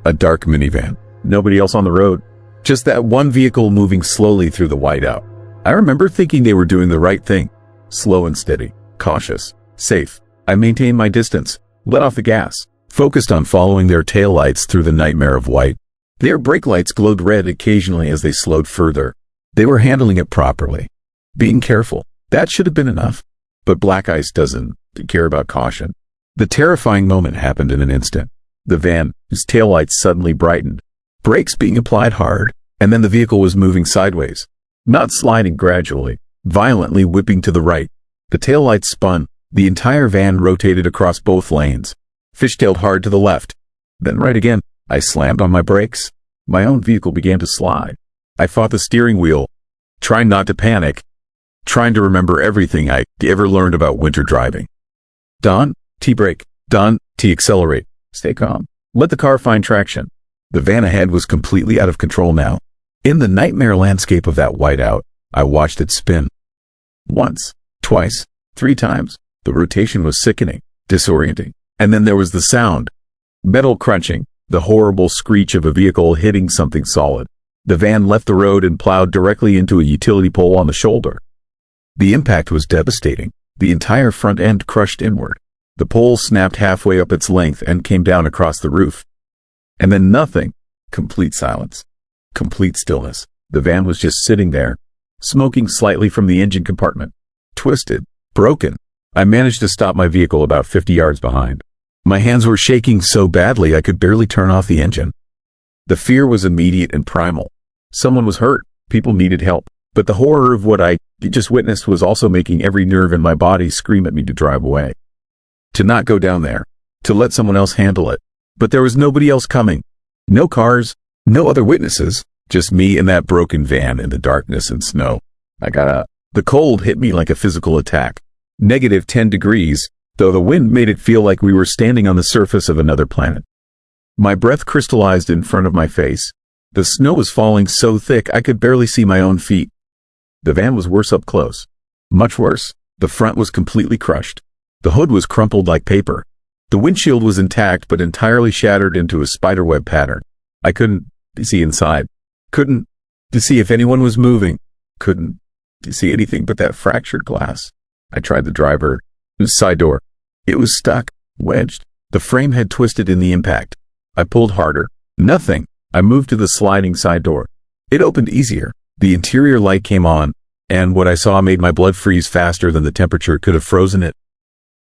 A dark minivan. Nobody else on the road. Just that one vehicle moving slowly through the whiteout. I remember thinking they were doing the right thing. Slow and steady. Cautious. Safe. I maintained my distance. Let off the gas. Focused on following their taillights through the nightmare of white. Their brake lights glowed red occasionally as they slowed further. They were handling it properly. Being careful. That should have been enough. But Black Ice doesn't care about caution. The terrifying moment happened in an instant. The van, whose taillights suddenly brightened. Brakes being applied hard, and then the vehicle was moving sideways. Not sliding gradually, violently whipping to the right. The taillights spun. The entire van rotated across both lanes. Fishtailed hard to the left. Then right again. I slammed on my brakes. My own vehicle began to slide. I fought the steering wheel, trying not to panic, trying to remember everything I ever learned about winter driving. Don, T-brake. Don, T-accelerate. Stay calm. Let the car find traction. The van ahead was completely out of control now. In the nightmare landscape of that whiteout, I watched it spin. Once, twice, 3 times. The rotation was sickening, disorienting. And then there was the sound. Metal crunching. The horrible screech of a vehicle hitting something solid. The van left the road and plowed directly into a utility pole on the shoulder. The impact was devastating. The entire front end crushed inward. The pole snapped halfway up its length and came down across the roof. And then nothing. Complete silence. Complete stillness. The van was just sitting there, smoking slightly from the engine compartment. Twisted. Broken. I managed to stop my vehicle about 50 yards behind. My hands were shaking so badly I could barely turn off the engine. The fear was immediate and primal. Someone was hurt. People needed help. But the horror of what I just witnessed was also making every nerve in my body scream at me to drive away. To not go down there. To let someone else handle it. But there was nobody else coming. No cars. No other witnesses. Just me in that broken van in the darkness and snow. I got up. The cold hit me like a physical attack. -10 degrees. Though the wind made it feel like we were standing on the surface of another planet. My breath crystallized in front of my face. The snow was falling so thick I could barely see my own feet. The van was worse up close. Much worse. The front was completely crushed. The hood was crumpled like paper. The windshield was intact but entirely shattered into a spiderweb pattern. I couldn't see inside. Couldn't see if anyone was moving. Couldn't see anything but that fractured glass. I tried the driver's side door. It was stuck, wedged. The frame had twisted in the impact. I pulled harder. Nothing. I moved to the sliding side door. It opened easier. The interior light came on, and what I saw made my blood freeze faster than the temperature could have frozen it.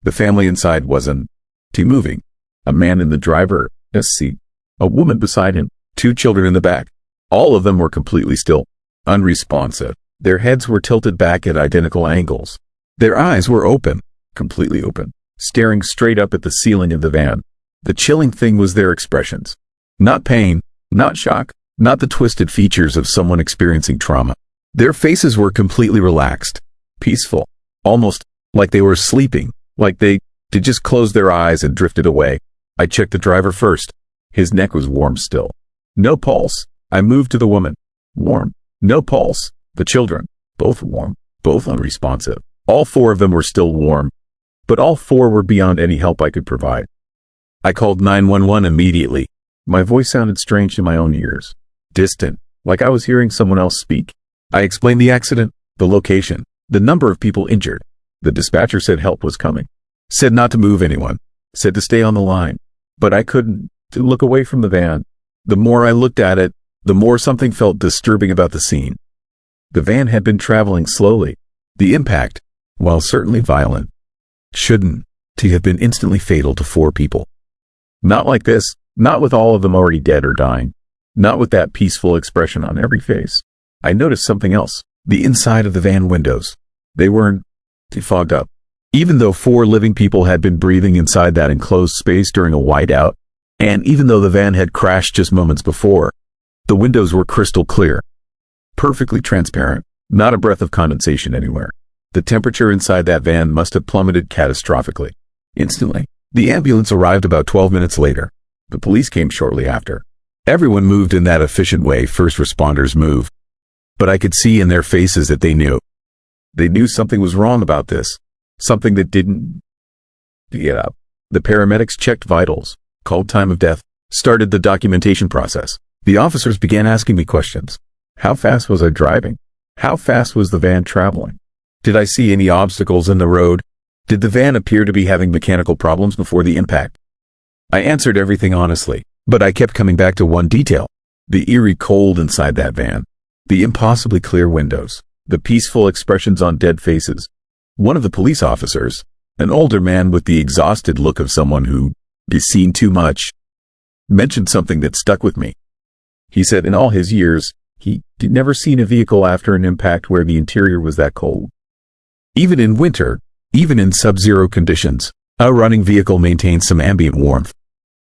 The family inside wasn't moving. A man in the driver's seat. A woman beside him. 2 children in the back. All of them were completely still. Unresponsive. Their heads were tilted back at identical angles. Their eyes were open. Completely open. Staring straight up at the ceiling of the van. The chilling thing was their expressions. Not pain. Not shock. Not the twisted features of someone experiencing trauma. Their faces were completely relaxed. Peaceful. Almost like they were sleeping. Like they just closed their eyes and drifted away. I checked the driver first. His neck was warm still. No pulse. I moved to the woman. Warm. No pulse. The children. Both warm. Both unresponsive. All 4 of them were still warm. But all 4 were beyond any help I could provide. I called 911 immediately. My voice sounded strange to my own ears. Distant. Like I was hearing someone else speak. I explained the accident, the location, the number of people injured. The dispatcher said help was coming. Said not to move anyone. Said to stay on the line. But I couldn't look away from the van. The more I looked at it, the more something felt disturbing about the scene. The van had been traveling slowly. The impact, while certainly violent, shouldn't have been instantly fatal to 4 people. Not like this. Not with all of them already dead or dying. Not with that peaceful expression on every face. I noticed something else. The inside of the van windows. They weren't fogged up. Even though 4 living people had been breathing inside that enclosed space during a whiteout, and even though the van had crashed just moments before, the windows were crystal clear. Perfectly transparent. Not a breath of condensation anywhere. The temperature inside that van must have plummeted catastrophically. Instantly. The ambulance arrived about 12 minutes later. The police came shortly after. Everyone moved in that efficient way first responders move. But I could see in their faces that they knew. They knew something was wrong about this. Something that didn't get up. The paramedics checked vitals, called time of death, started the documentation process. The officers began asking me questions. How fast was I driving? How fast was the van traveling? Did I see any obstacles in the road? Did the van appear to be having mechanical problems before the impact? I answered everything honestly, but I kept coming back to one detail. The eerie cold inside that van. The impossibly clear windows. The peaceful expressions on dead faces. One of the police officers, an older man with the exhausted look of someone who has seen too much, mentioned something that stuck with me. He said in all his years, he'd never seen a vehicle after an impact where the interior was that cold. Even in winter, even in sub-zero conditions, a running vehicle maintains some ambient warmth.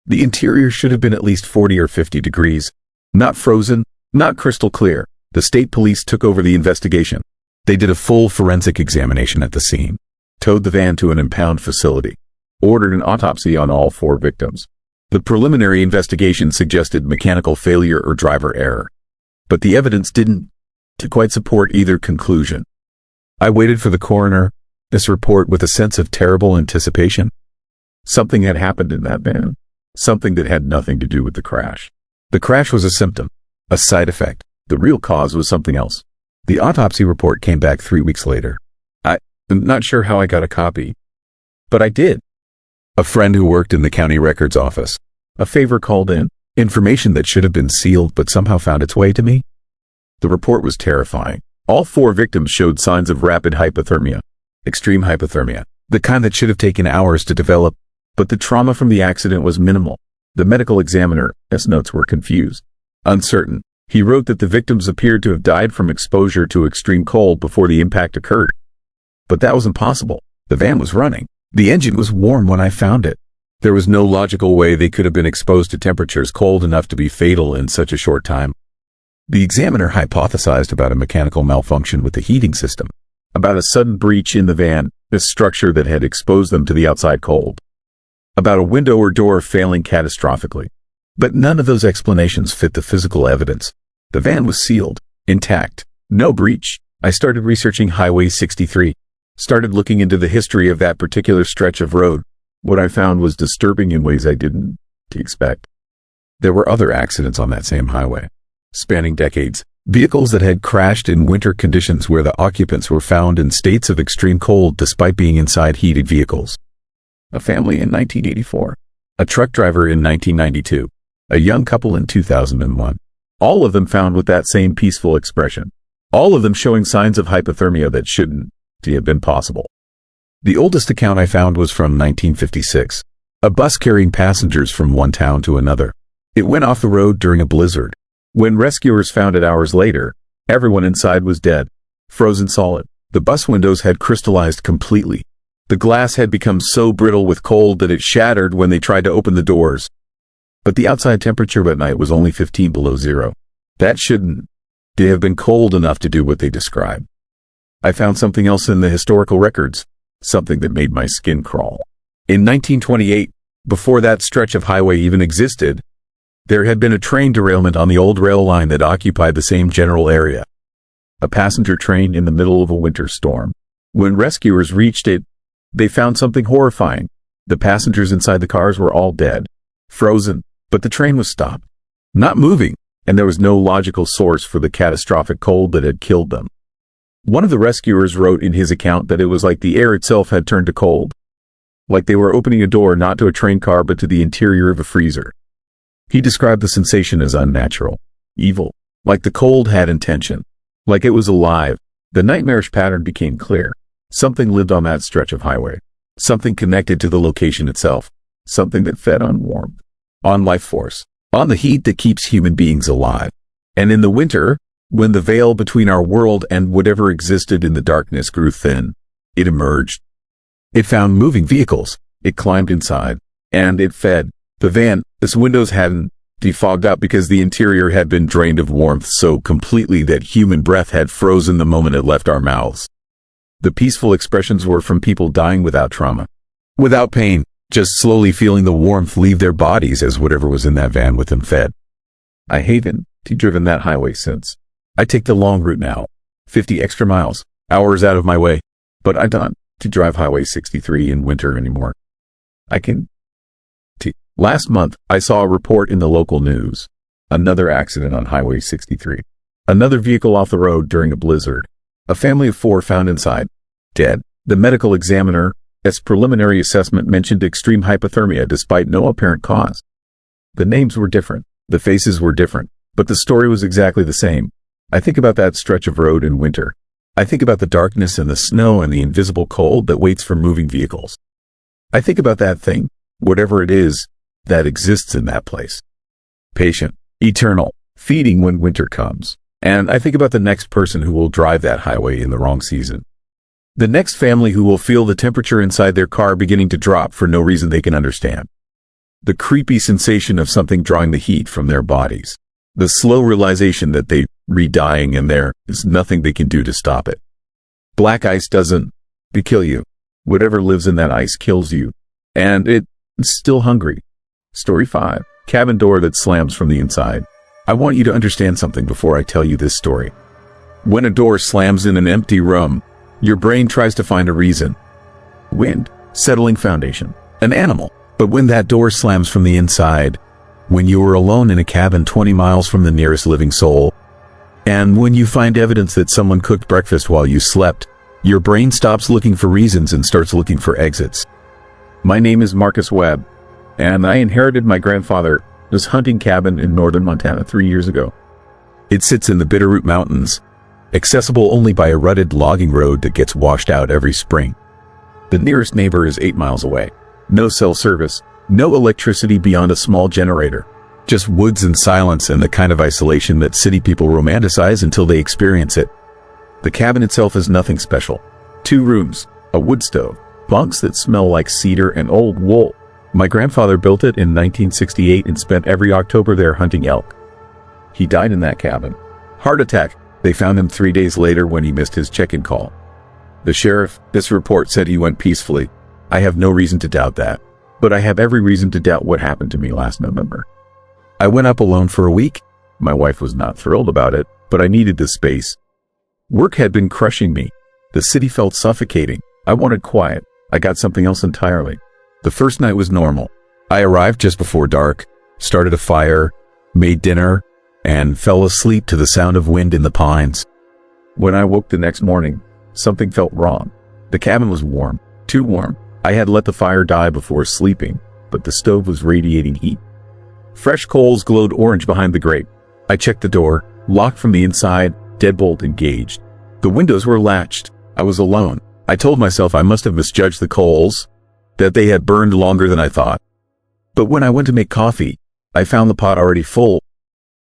The interior should have been at least 40 or 50 degrees. Not frozen, not crystal clear. The state police took over the investigation. They did a full forensic examination at the scene, towed the van to an impound facility, ordered an autopsy on all 4 victims. The preliminary investigation suggested mechanical failure or driver error, but the evidence didn't quite support either conclusion. I waited for the coroner's report with a sense of terrible anticipation. Something had happened in that van, something that had nothing to do with the crash. The crash was a symptom, a side effect. The real cause was something else. The autopsy report came back 3 weeks later. I'm not sure how I got a copy, but I did. A friend who worked in the county records office. A favor called in, information that should have been sealed but somehow found its way to me. The report was terrifying. All 4 victims showed signs of rapid hypothermia, extreme hypothermia, the kind that should have taken hours to develop, but the trauma from the accident was minimal. The medical examiner's notes were confused, uncertain. He wrote that the victims appeared to have died from exposure to extreme cold before the impact occurred. But that was impossible. The van was running. The engine was warm when I found it. There was no logical way they could have been exposed to temperatures cold enough to be fatal in such a short time. The examiner hypothesized about a mechanical malfunction with the heating system, about a sudden breach in the van, a structure that had exposed them to the outside cold, about a window or door failing catastrophically. But none of those explanations fit the physical evidence. The van was sealed, intact, no breach. I started researching Highway 63, started looking into the history of that particular stretch of road. What I found was disturbing in ways I didn't expect. There were other accidents on that same highway, spanning decades. Vehicles that had crashed in winter conditions where the occupants were found in states of extreme cold despite being inside heated vehicles. A family in 1984. A truck driver in 1992. A young couple in 2001. All of them found with that same peaceful expression. All of them showing signs of hypothermia that shouldn't have been possible. The oldest account I found was from 1956. A bus carrying passengers from one town to another. It went off the road during a blizzard. When rescuers found it hours later, everyone inside was dead, frozen solid. The bus windows had crystallized completely. The glass had become so brittle with cold that it shattered when they tried to open the doors. But the outside temperature at night was only 15 below zero. That shouldn't have been cold enough to do what they described. I found something else in the historical records, something that made my skin crawl. In 1928, before that stretch of highway even existed, there had been a train derailment on the old rail line that occupied the same general area. A passenger train in the middle of a winter storm. When rescuers reached it, they found something horrifying. The passengers inside the cars were all dead, frozen, but the train was stopped, not moving, and there was no logical source for the catastrophic cold that had killed them. One of the rescuers wrote in his account that it was like the air itself had turned to cold, like they were opening a door not to a train car but to the interior of a freezer. He described the sensation as unnatural, evil, like the cold had intention, like it was alive. The nightmarish pattern became clear. Something lived on that stretch of highway, something connected to the location itself, something that fed on warmth, on life force, on the heat that keeps human beings alive. And in the winter, when the veil between our world and whatever existed in the darkness grew thin, it emerged. It found moving vehicles, it climbed inside, and it fed. The van, its windows hadn't defogged up because the interior had been drained of warmth so completely that human breath had frozen the moment it left our mouths. The peaceful expressions were from people dying without trauma, without pain, just slowly feeling the warmth leave their bodies as whatever was in that van with them fed. I haven't driven that highway since. I take the long route now, 50 extra miles, hours out of my way. But I don't to drive Highway 63 in winter anymore. I can. Last month, I saw a report in the local news. Another accident on Highway 63. Another vehicle off the road during a blizzard. A family of 4 found inside, dead. The medical examiner's preliminary assessment mentioned extreme hypothermia despite no apparent cause. The names were different. The faces were different. But the story was exactly the same. I think about that stretch of road in winter. I think about the darkness and the snow and the invisible cold that waits for moving vehicles. I think about that thing, whatever it is, that exists in that place. Patient, eternal, feeding when winter comes. And I think about the next person who will drive that highway in the wrong season. The next family who will feel the temperature inside their car beginning to drop for no reason they can understand. The creepy sensation of something drawing the heat from their bodies. The slow realization that they're dying and there is nothing they can do to stop it. Black ice doesn't kill you. Whatever lives in that ice kills you. And it's still hungry. Story 5. Cabin door that slams from the inside. I want you to understand something before I tell you this story. When a door slams in an empty room, your brain tries to find a reason. Wind, settling foundation, an animal. But when that door slams from the inside, when you are alone in a cabin 20 miles from the nearest living soul, and when you find evidence that someone cooked breakfast while you slept, your brain stops looking for reasons and starts looking for exits. My name is Marcus Webb, and I inherited my grandfather's hunting cabin in northern Montana 3 years ago. It sits in the Bitterroot Mountains, accessible only by a rutted logging road that gets washed out every spring. The nearest neighbor is 8 miles away. No cell service, no electricity beyond a small generator. Just woods and silence and the kind of isolation that city people romanticize until they experience it. The cabin itself is nothing special. 2 rooms, a wood stove, bunks that smell like cedar and old wool. My grandfather built it in 1968 and spent every October there hunting elk. He died in that cabin. Heart attack. They found him 3 days later when he missed his check-in call. The sheriff, this report said he went peacefully. I have no reason to doubt that, but I have every reason to doubt what happened to me last November. I went up alone for a week. My wife was not thrilled about it, but I needed the space. Work had been crushing me. The city felt suffocating. I wanted quiet. I got something else entirely. The first night was normal. I arrived just before dark, started a fire, made dinner, and fell asleep to the sound of wind in the pines. When I woke the next morning, something felt wrong. The cabin was warm, too warm. I had let the fire die before sleeping, but the stove was radiating heat. Fresh coals glowed orange behind the grate. I checked the door, locked from the inside, deadbolt engaged. The windows were latched. I was alone. I told myself I must have misjudged the coals, that they had burned longer than I thought. But when I went to make coffee, I found the pot already full.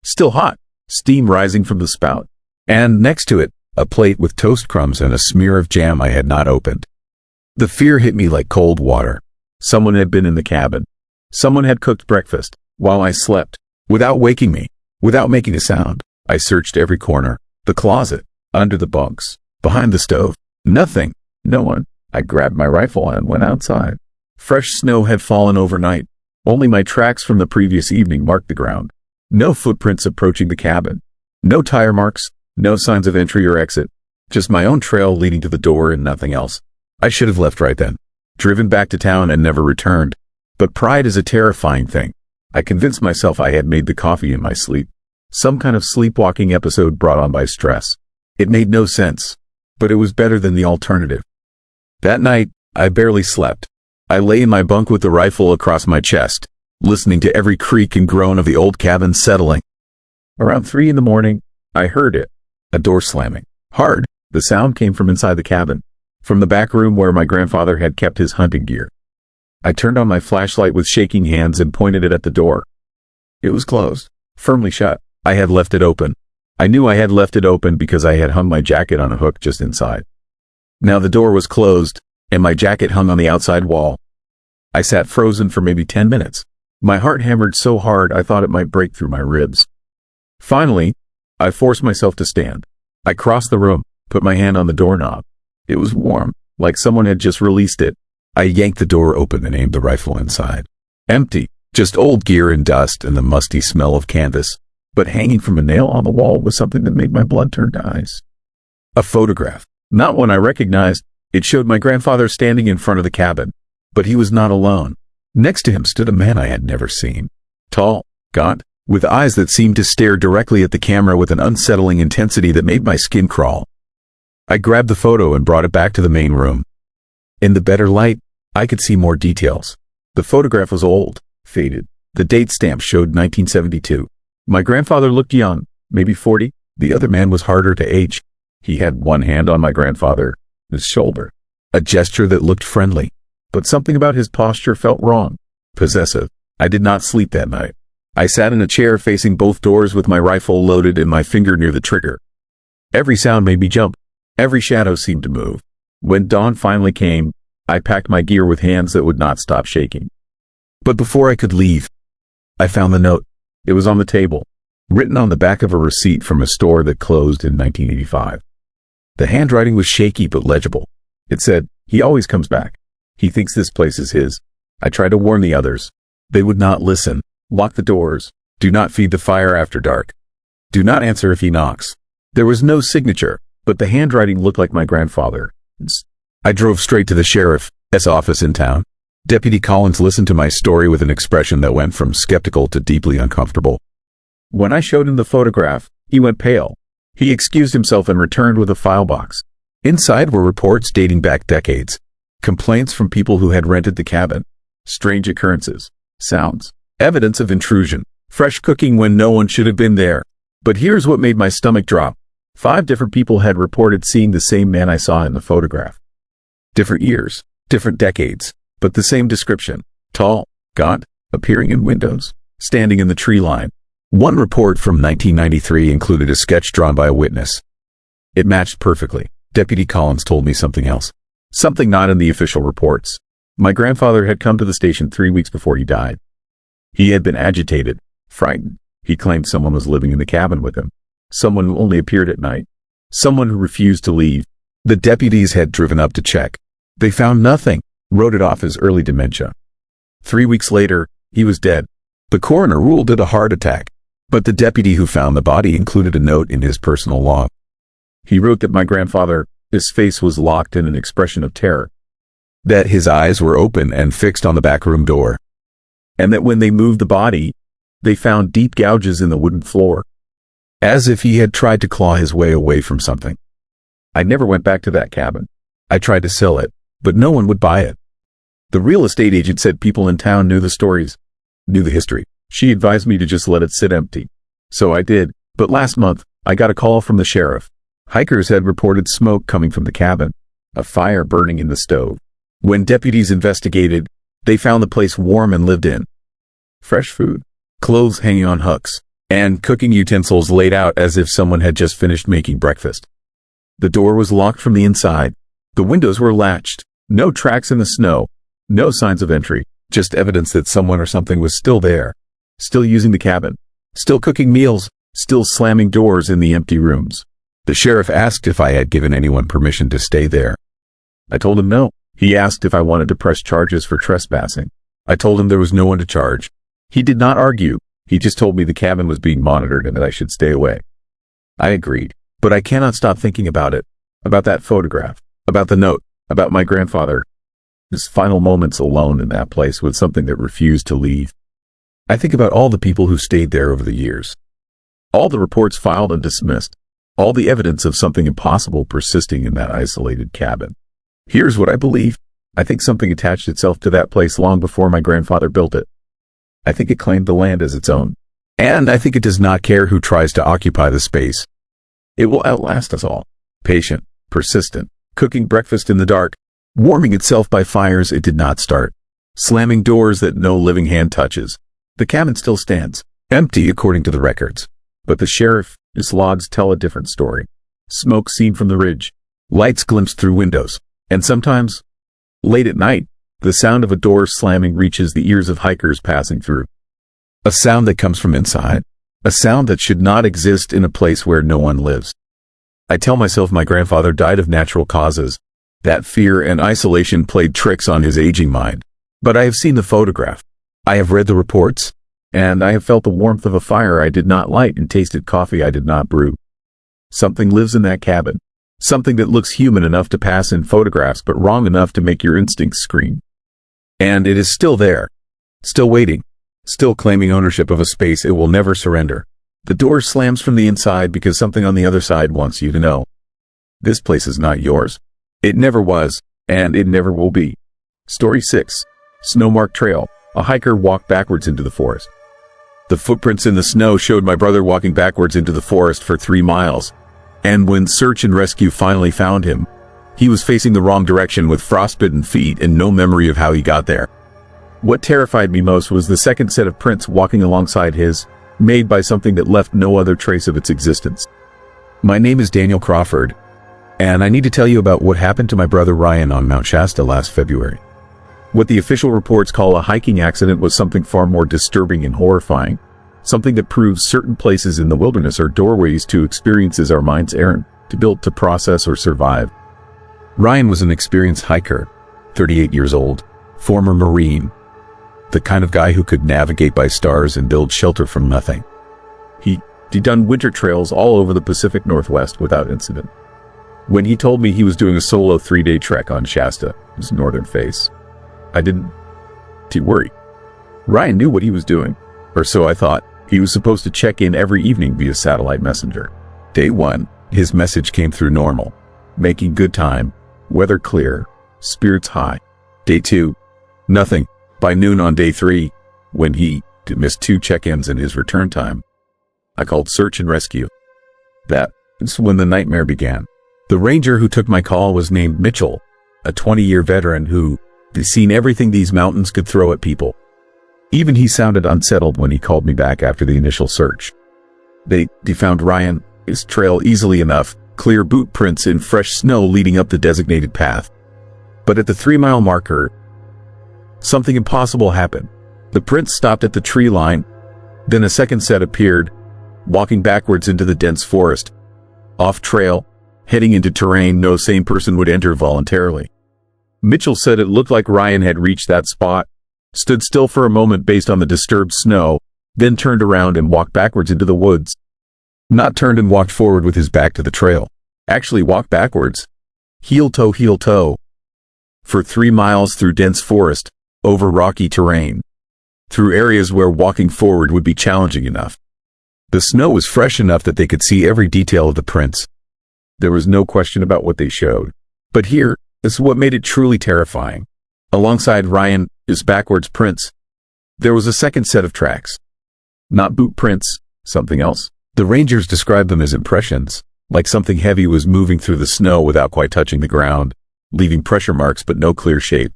Still hot, steam rising from the spout. And next to it, a plate with toast crumbs and a smear of jam I had not opened. The fear hit me like cold water. Someone had been in the cabin. Someone had cooked breakfast while I slept, without waking me, without making a sound. I searched every corner, the closet, under the bunks, behind the stove. Nothing, no one. I grabbed my rifle and went outside. Fresh snow had fallen overnight. Only my tracks from the previous evening marked the ground. No footprints approaching the cabin. No tire marks, no signs of entry or exit. Just my own trail leading to the door and nothing else. I should have left right then, driven back to town and never returned. But pride is a terrifying thing. I convinced myself I had made the coffee in my sleep. Some kind of sleepwalking episode brought on by stress. It made no sense, but it was better than the alternative. That night, I barely slept. I lay in my bunk with the rifle across my chest, listening to every creak and groan of the old cabin settling. Around 3 in the morning, I heard it. A door slamming. Hard. The sound came from inside the cabin, from the back room where my grandfather had kept his hunting gear. I turned on my flashlight with shaking hands and pointed it at the door. It was closed, firmly shut. I had left it open. I knew I had left it open because I had hung my jacket on a hook just inside. Now the door was closed, and my jacket hung on the outside wall. I sat frozen for maybe 10 minutes. My heart hammered so hard I thought it might break through my ribs. Finally, I forced myself to stand. I crossed the room, put my hand on the doorknob. It was warm, like someone had just released it. I yanked the door open and aimed the rifle inside. Empty, just old gear and dust and the musty smell of canvas. But hanging from a nail on the wall was something that made my blood turn to ice. A photograph. Not one I recognized. It showed my grandfather standing in front of the cabin. But he was not alone. Next to him stood a man I had never seen. Tall, gaunt, with eyes that seemed to stare directly at the camera with an unsettling intensity that made my skin crawl. I grabbed the photo and brought it back to the main room. In the better light, I could see more details. The photograph was old, faded. The date stamp showed 1972. My grandfather looked young, maybe 40. The other man was harder to age. He had one hand on my grandfather's shoulder, a gesture that looked friendly. But something about his posture felt wrong, possessive. I did not sleep that night. I sat in a chair facing both doors with my rifle loaded and my finger near the trigger. Every sound made me jump. Every shadow seemed to move. When dawn finally came, I packed my gear with hands that would not stop shaking. But before I could leave, I found the note. It was on the table, written on the back of a receipt from a store that closed in 1985. The handwriting was shaky but legible. It said, "He always comes back. He thinks this place is his." I tried to warn the others. They would not listen. Lock the doors. Do not feed the fire after dark. Do not answer if he knocks. There was no signature, but the handwriting looked like my grandfather's. I drove straight to the sheriff's office in town. Deputy Collins listened to my story with an expression that went from skeptical to deeply uncomfortable. When I showed him the photograph, he went pale. He excused himself and returned with a file box. Inside were reports dating back decades. Complaints from people who had rented the cabin. Strange occurrences. Sounds. Evidence of intrusion. Fresh cooking when no one should have been there. But here's what made my stomach drop. 5 different people had reported seeing the same man I saw in the photograph. Different years, different decades, but the same description. Tall, gaunt, appearing in windows, standing in the tree line. One report from 1993 included a sketch drawn by a witness. It matched perfectly. Deputy Collins told me something else. Something not in the official reports. My grandfather had come to the station 3 weeks before he died. He had been agitated, frightened. He claimed someone was living in the cabin with him. Someone who only appeared at night. Someone who refused to leave. The deputies had driven up to check. They found nothing, wrote it off as early dementia. 3 weeks later, he was dead. The coroner ruled it a heart attack, but the deputy who found the body included a note in his personal log. He wrote that my grandfather, his face was locked in an expression of terror, that his eyes were open and fixed on the back room door, and that when they moved the body, they found deep gouges in the wooden floor, as if he had tried to claw his way away from something. I never went back to that cabin. I tried to sell it, but no one would buy it. The real estate agent said people in town knew the stories, knew the history. She advised me to just let it sit empty. So I did, but last month, I got a call from the sheriff. Hikers had reported smoke coming from the cabin, a fire burning in the stove. When deputies investigated, they found the place warm and lived in. Fresh food, clothes hanging on hooks, and cooking utensils laid out as if someone had just finished making breakfast. The door was locked from the inside. The windows were latched. No tracks in the snow. No signs of entry. Just evidence that someone or something was still there. Still using the cabin. Still cooking meals. Still slamming doors in the empty rooms. The sheriff asked if I had given anyone permission to stay there. I told him no. He asked if I wanted to press charges for trespassing. I told him there was no one to charge. He did not argue. He just told me the cabin was being monitored and that I should stay away. I agreed, but I cannot stop thinking about it. About that photograph. About the note. About my grandfather. His final moments alone in that place with something that refused to leave. I think about all the people who stayed there over the years. All the reports filed and dismissed. All the evidence of something impossible persisting in that isolated cabin. Here's what I believe. I think something attached itself to that place long before my grandfather built it. I think it claimed the land as its own. And I think it does not care who tries to occupy the space. It will outlast us all. Patient, persistent, cooking breakfast in the dark, warming itself by fires it did not start, slamming doors that no living hand touches. The cabin still stands, empty according to the records. But the sheriff's logs tell a different story. Smoke seen from the ridge, lights glimpsed through windows, and sometimes, late at night, the sound of a door slamming reaches the ears of hikers passing through. A sound that comes from inside. A sound that should not exist in a place where no one lives. I tell myself my grandfather died of natural causes. That fear and isolation played tricks on his aging mind. But I have seen the photograph. I have read the reports. And I have felt the warmth of a fire I did not light and tasted coffee I did not brew. Something lives in that cabin. Something that looks human enough to pass in photographs but wrong enough to make your instincts scream. And it is still there, still waiting, still claiming ownership of a space it will never surrender. The door slams from the inside because something on the other side wants you to know. This place is not yours. It never was, and it never will be. Story 6. Snowmark Trail. A hiker walked backwards into the forest. The footprints in the snow showed my brother walking backwards into the forest for 3 miles. And when search and rescue finally found him, he was facing the wrong direction with frostbitten feet and no memory of how he got there. What terrified me most was the second set of prints walking alongside his, made by something that left no other trace of its existence. My name is Daniel Crawford, and I need to tell you about what happened to my brother Ryan on Mount Shasta last February. What the official reports call a hiking accident was something far more disturbing and horrifying, something that proves certain places in the wilderness are doorways to experiences our minds aren't built to process or survive. Ryan was an experienced hiker, 38 years old, former Marine, the kind of guy who could navigate by stars and build shelter from nothing. He'd done winter trails all over the Pacific Northwest without incident. When he told me he was doing a solo 3-day trek on Shasta, his northern face, I didn't worry. Ryan knew what he was doing, or so I thought. He was supposed to check in every evening via satellite messenger. Day 1, his message came through normal, making good time, weather clear, spirits high. Day 2, nothing. By noon on day 3, when he missed 2 check-ins in his return time, I called search and rescue. That's when the nightmare began. The ranger who took my call was named Mitchell, a 20-year veteran who had seen everything these mountains could throw at people. Even he sounded unsettled when he called me back after the initial search. They found Ryan, his trail easily enough, clear boot prints in fresh snow leading up the designated path. But at the 3-mile marker, something impossible happened. The prints stopped at the tree line, then a second set appeared, walking backwards into the dense forest, off trail, heading into terrain no sane person would enter voluntarily. Mitchell said it looked like Ryan had reached that spot, stood still for a moment based on the disturbed snow, then turned around and walked backwards into the woods. Not turned and walked forward with his back to the trail. Actually walked backwards, heel toe, for 3 miles through dense forest, over rocky terrain, through areas where walking forward would be challenging enough. The snow was fresh enough that they could see every detail of the prints. There was no question about what they showed. But here is what made it truly terrifying. Alongside Ryan, his backwards prints, there was a second set of tracks. Not boot prints, something else. The rangers described them as impressions, like something heavy was moving through the snow without quite touching the ground, leaving pressure marks but no clear shape.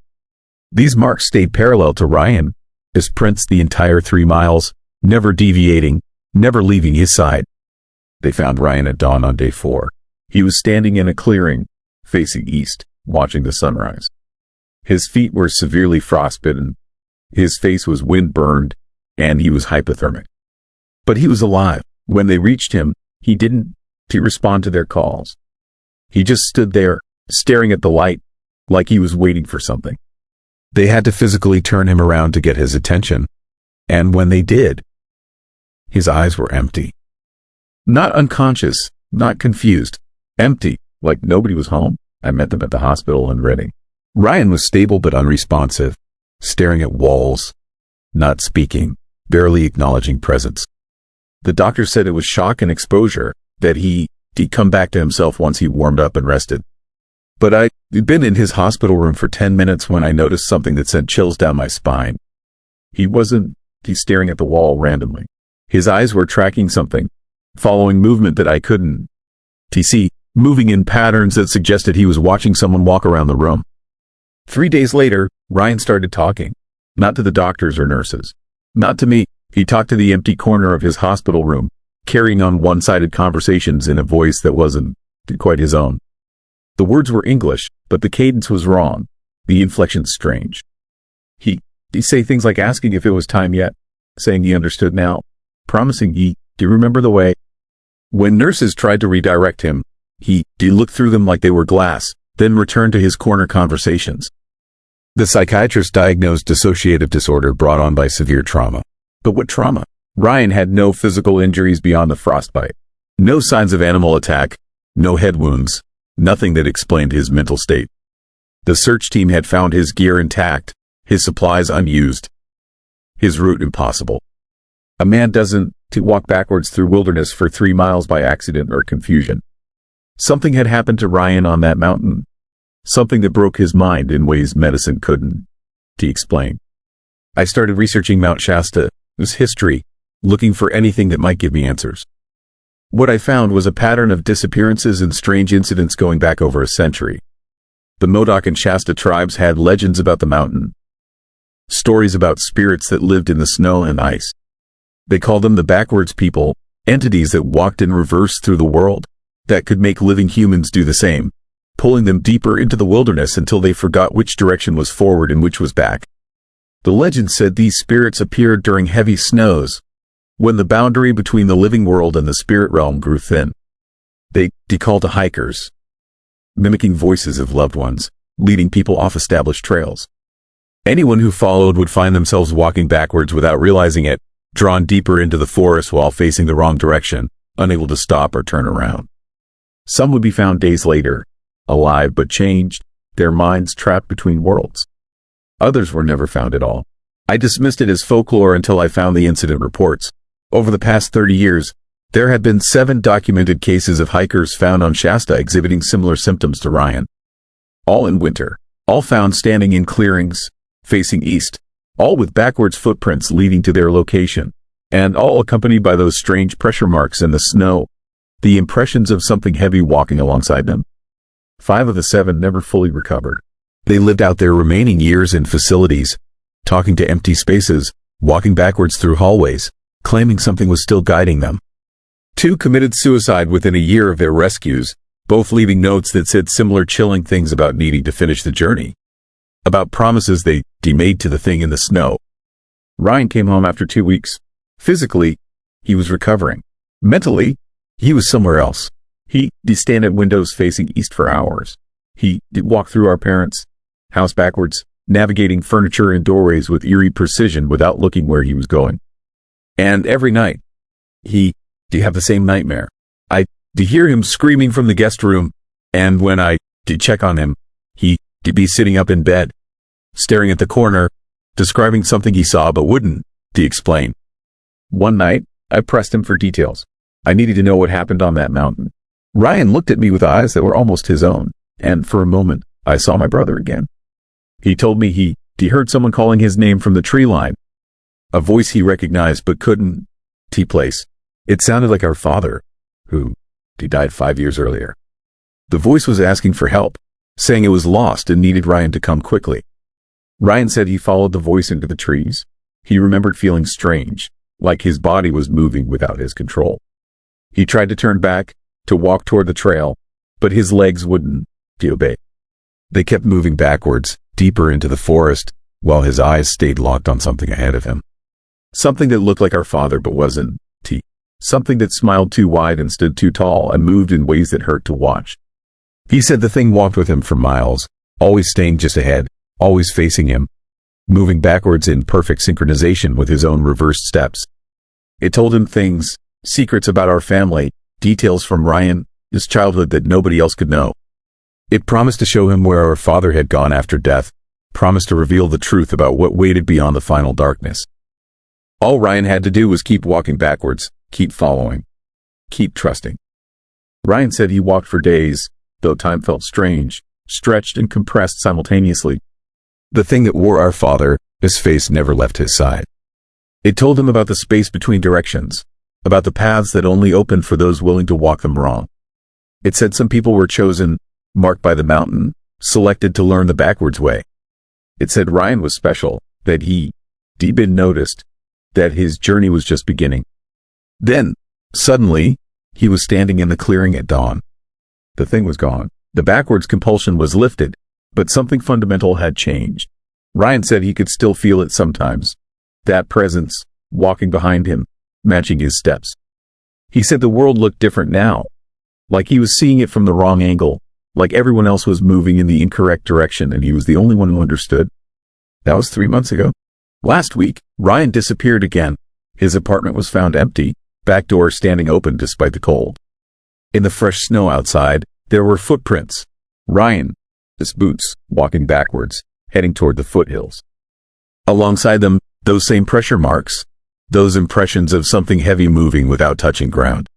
These marks stayed parallel to Ryan, his prints the entire 3 miles, never deviating, never leaving his side. They found Ryan at dawn on day 4. He was standing in a clearing, facing east, watching the sunrise. His feet were severely frostbitten, his face was wind-burned, and he was hypothermic. But he was alive. When they reached him, he didn't respond to their calls. He just stood there, staring at the light, like he was waiting for something. They had to physically turn him around to get his attention, and when they did, his eyes were empty. Not unconscious, not confused, empty, like nobody was home. I met them at the hospital in Reading. Ryan was stable but unresponsive, staring at walls, not speaking, barely acknowledging presence. The doctor said it was shock and exposure, that he'd come back to himself once he warmed up and rested. But I'd been in his hospital room for 10 minutes when I noticed something that sent chills down my spine. He's staring at the wall randomly. His eyes were tracking something, following movement that I couldn't see, moving in patterns that suggested he was watching someone walk around the room. 3 days later, Ryan started talking. Not to the doctors or nurses. Not to me. He talked to the empty corner of his hospital room, carrying on one-sided conversations in a voice that wasn't quite his own. The words were English, but the cadence was wrong, the inflection strange. He'd say things like asking if it was time yet, saying he understood now, promising do you remember the way? When nurses tried to redirect him, he looked through them like they were glass, then returned to his corner conversations. The psychiatrist diagnosed dissociative disorder brought on by severe trauma. But what trauma? Ryan had no physical injuries beyond the frostbite. No signs of animal attack, no head wounds, nothing that explained his mental state. The search team had found his gear intact, his supplies unused, his route impossible. A man doesn't walk backwards through wilderness for 3 miles by accident or confusion. Something had happened to Ryan on that mountain. Something that broke his mind in ways medicine couldn't, he explained. I started researching Mount Shasta's history, looking for anything that might give me answers. What I found was a pattern of disappearances and strange incidents going back over a century. The Modoc and Shasta tribes had legends about the mountain, stories about spirits that lived in the snow and ice. They called them the backwards people, entities that walked in reverse through the world, that could make living humans do the same, pulling them deeper into the wilderness until they forgot which direction was forward and which was back. The legend said these spirits appeared during heavy snows, when the boundary between the living world and the spirit realm grew thin. They called to hikers, mimicking voices of loved ones, leading people off established trails. Anyone who followed would find themselves walking backwards without realizing it, drawn deeper into the forest while facing the wrong direction, unable to stop or turn around. Some would be found days later, alive but changed, their minds trapped between worlds. Others were never found at all. I dismissed it as folklore until I found the incident reports. Over the past 30 years, there had been 7 documented cases of hikers found on Shasta exhibiting similar symptoms to Ryan. All in winter, all found standing in clearings, facing east, all with backwards footprints leading to their location, and all accompanied by those strange pressure marks in the snow, the impressions of something heavy walking alongside them. 5 of the 7 never fully recovered. They lived out their remaining years in facilities, talking to empty spaces, walking backwards through hallways, claiming something was still guiding them. 2 committed suicide within a year of their rescues, both leaving notes that said similar chilling things about needing to finish the journey, about promises they made to the thing in the snow. Ryan came home after 2 weeks. Physically, he was recovering. Mentally, he was somewhere else. He'd stand at windows facing east for hours. He'd walk through our parents' house backwards, navigating furniture and doorways with eerie precision without looking where he was going. And every night, he'd have the same nightmare. I'd hear him screaming from the guest room, and when I did check on him, he'd be sitting up in bed, staring at the corner, describing something he saw but wouldn't explain. One night, I pressed him for details. I needed to know what happened on that mountain. Ryan looked at me with eyes that were almost his own, and for a moment, I saw my brother again. He told me he heard someone calling his name from the tree line, a voice he recognized but couldn't place. It sounded like our father, who died 5 years earlier. The voice was asking for help, saying it was lost and needed Ryan to come quickly. Ryan said he followed the voice into the trees. He remembered feeling strange, like his body was moving without his control. He tried to turn back, to walk toward the trail, but his legs wouldn't obey. They kept moving backwards, deeper into the forest, while his eyes stayed locked on something ahead of him. Something that looked like our father but wasn't. Something that smiled too wide and stood too tall and moved in ways that hurt to watch. He said the thing walked with him for miles, always staying just ahead, always facing him, moving backwards in perfect synchronization with his own reversed steps. It told him things, secrets about our family, details from Ryan, his childhood that nobody else could know. It promised to show him where our father had gone after death, promised to reveal the truth about what waited beyond the final darkness. All Ryan had to do was keep walking backwards, keep following, keep trusting. Ryan said he walked for days, though time felt strange, stretched and compressed simultaneously. The thing that wore our father, his face never left his side. It told him about the space between directions, about the paths that only opened for those willing to walk them wrong. It said some people were chosen, marked by the mountain, selected to learn the backwards way. It said Ryan was special, that he'd been noticed, that his journey was just beginning. Then, suddenly, he was standing in the clearing at dawn. The thing was gone. The backwards compulsion was lifted, but something fundamental had changed. Ryan said he could still feel it sometimes. That presence, walking behind him, matching his steps. He said the world looked different now, like he was seeing it from the wrong angle, like everyone else was moving in the incorrect direction and he was the only one who understood. That was 3 months ago. Last week, Ryan disappeared again. His apartment was found empty, back door standing open despite the cold. In the fresh snow outside, There were footprints. Ryan, his boots, walking backwards, heading toward the foothills. Alongside them, those same pressure marks, those impressions of something heavy moving without touching ground.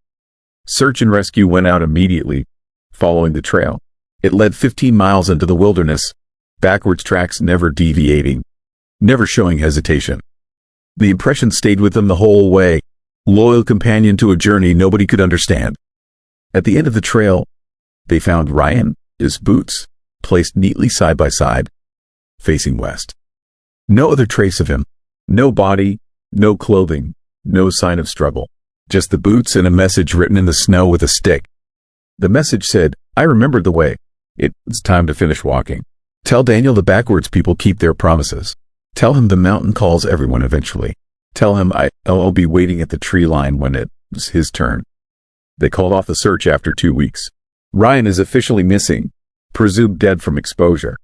Search and rescue went out immediately, following the trail. It led 15 miles into the wilderness, backwards tracks never deviating, never showing hesitation. The impression stayed with them the whole way, loyal companion to a journey nobody could understand. At the end of the trail, they found Ryan, his boots, placed neatly side by side, facing west. No other trace of him. No body, no clothing, no sign of struggle. Just the boots and a message written in the snow with a stick. The message said, "I remembered the way. It's time to finish walking. Tell Daniel the backwards people keep their promises. Tell him the mountain calls everyone eventually. Tell him I'll be waiting at the tree line when it's his turn." They called off the search after 2 weeks. Ryan is officially missing, presumed dead from exposure.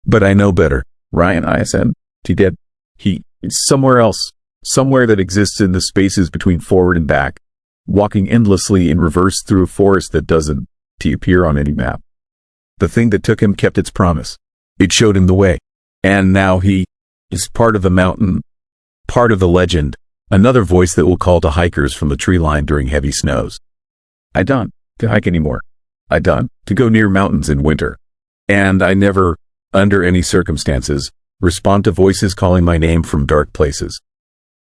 But I know better. Ryan, I said, he dead. He's somewhere else, somewhere that exists in the spaces between forward and back, walking endlessly in reverse through a forest that doesn't appear on any map. The thing that took him kept its promise. It showed him the way. And now he is part of the mountain, part of the legend, another voice that will call to hikers from the tree line during heavy snows. I don't to hike anymore. I don't to go near mountains in winter. And I never, under any circumstances, respond to voices calling my name from dark places.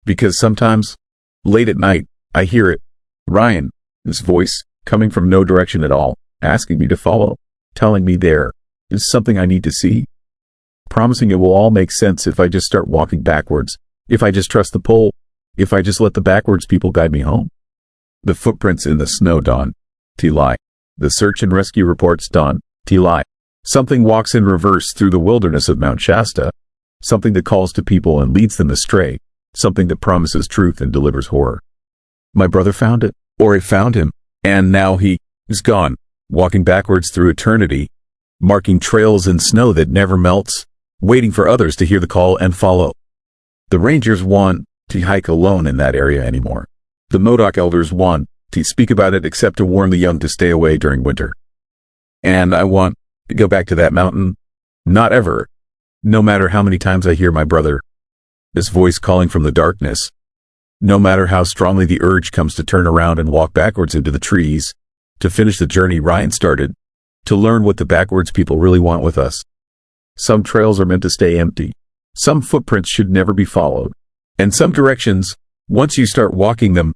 Because sometimes, late at night, I hear it. Ryan, this voice, coming from no direction at all, asking me to follow, telling me there is something I need to see. Promising it will all make sense if I just start walking backwards, if I just trust the pole, if I just let the backwards people guide me home. The footprints in the snow dawn. Lie. The search and rescue reports dawn. Lie. Something walks in reverse through the wilderness of Mount Shasta. Something that calls to people and leads them astray. Something that promises truth and delivers horror. My brother found it, or it found him, and now he is gone, walking backwards through eternity, marking trails in snow that never melts, waiting for others to hear the call and follow. The rangers want to hike alone in that area anymore. The Modoc elders want to speak about it except to warn the young to stay away during winter. And I want to go back to that mountain. Not ever. No matter how many times I hear my brother, this voice calling from the darkness. No matter how strongly the urge comes to turn around and walk backwards into the trees, to finish the journey Ryan started, to learn what the backwards people really want with us. Some trails are meant to stay empty. Some footprints should never be followed. And some directions, once you start walking them,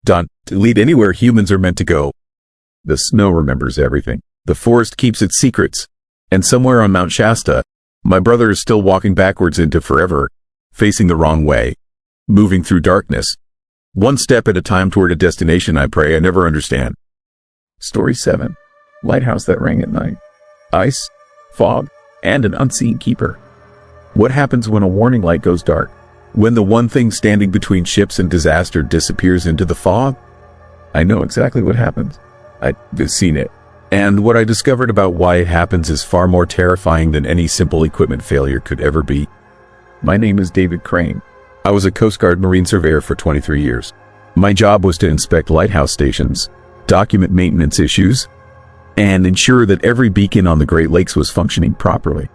don't lead anywhere humans are meant to go. The snow remembers everything. The forest keeps its secrets. And somewhere on Mount Shasta, my brother is still walking backwards into forever, facing the wrong way, moving through darkness, one step at a time toward a destination I pray I never understand. Story 7. Lighthouse that rang at night. Ice, fog, and an unseen keeper. What happens when a warning light goes dark? When the one thing standing between ships and disaster disappears into the fog? I know exactly what happens. I've seen it. And what I discovered about why it happens is far more terrifying than any simple equipment failure could ever be. My name is David Crane. I was a Coast Guard Marine surveyor for 23 years. My job was to inspect lighthouse stations, document maintenance issues, and ensure that every beacon on the Great Lakes was functioning properly.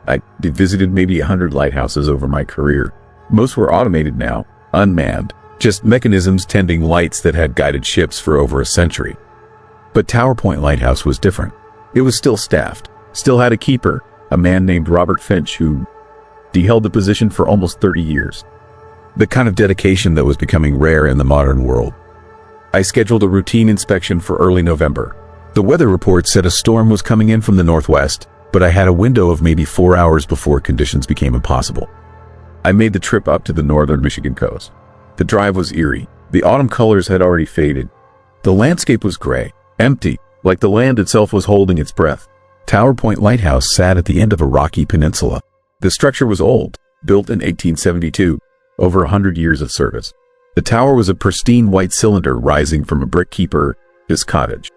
I visited maybe 100 lighthouses over my career. Most were automated now, unmanned, just mechanisms tending lights that had guided ships for over a century. But Tower Point Lighthouse was different. It was still staffed, still had a keeper, a man named Robert Finch who held the position for almost 30 years. The kind of dedication that was becoming rare in the modern world. I scheduled a routine inspection for early November. The weather report said a storm was coming in from the northwest, but I had a window of maybe 4 hours before conditions became impossible. I made the trip up to the northern Michigan coast. The drive was eerie. The autumn colors had already faded. The landscape was gray, empty, like the land itself was holding its breath. Tower Point Lighthouse sat at the end of a rocky peninsula. The structure was old, built in 1872, over 100 years of service. The tower was a pristine white cylinder rising from a brick keeper's cottage.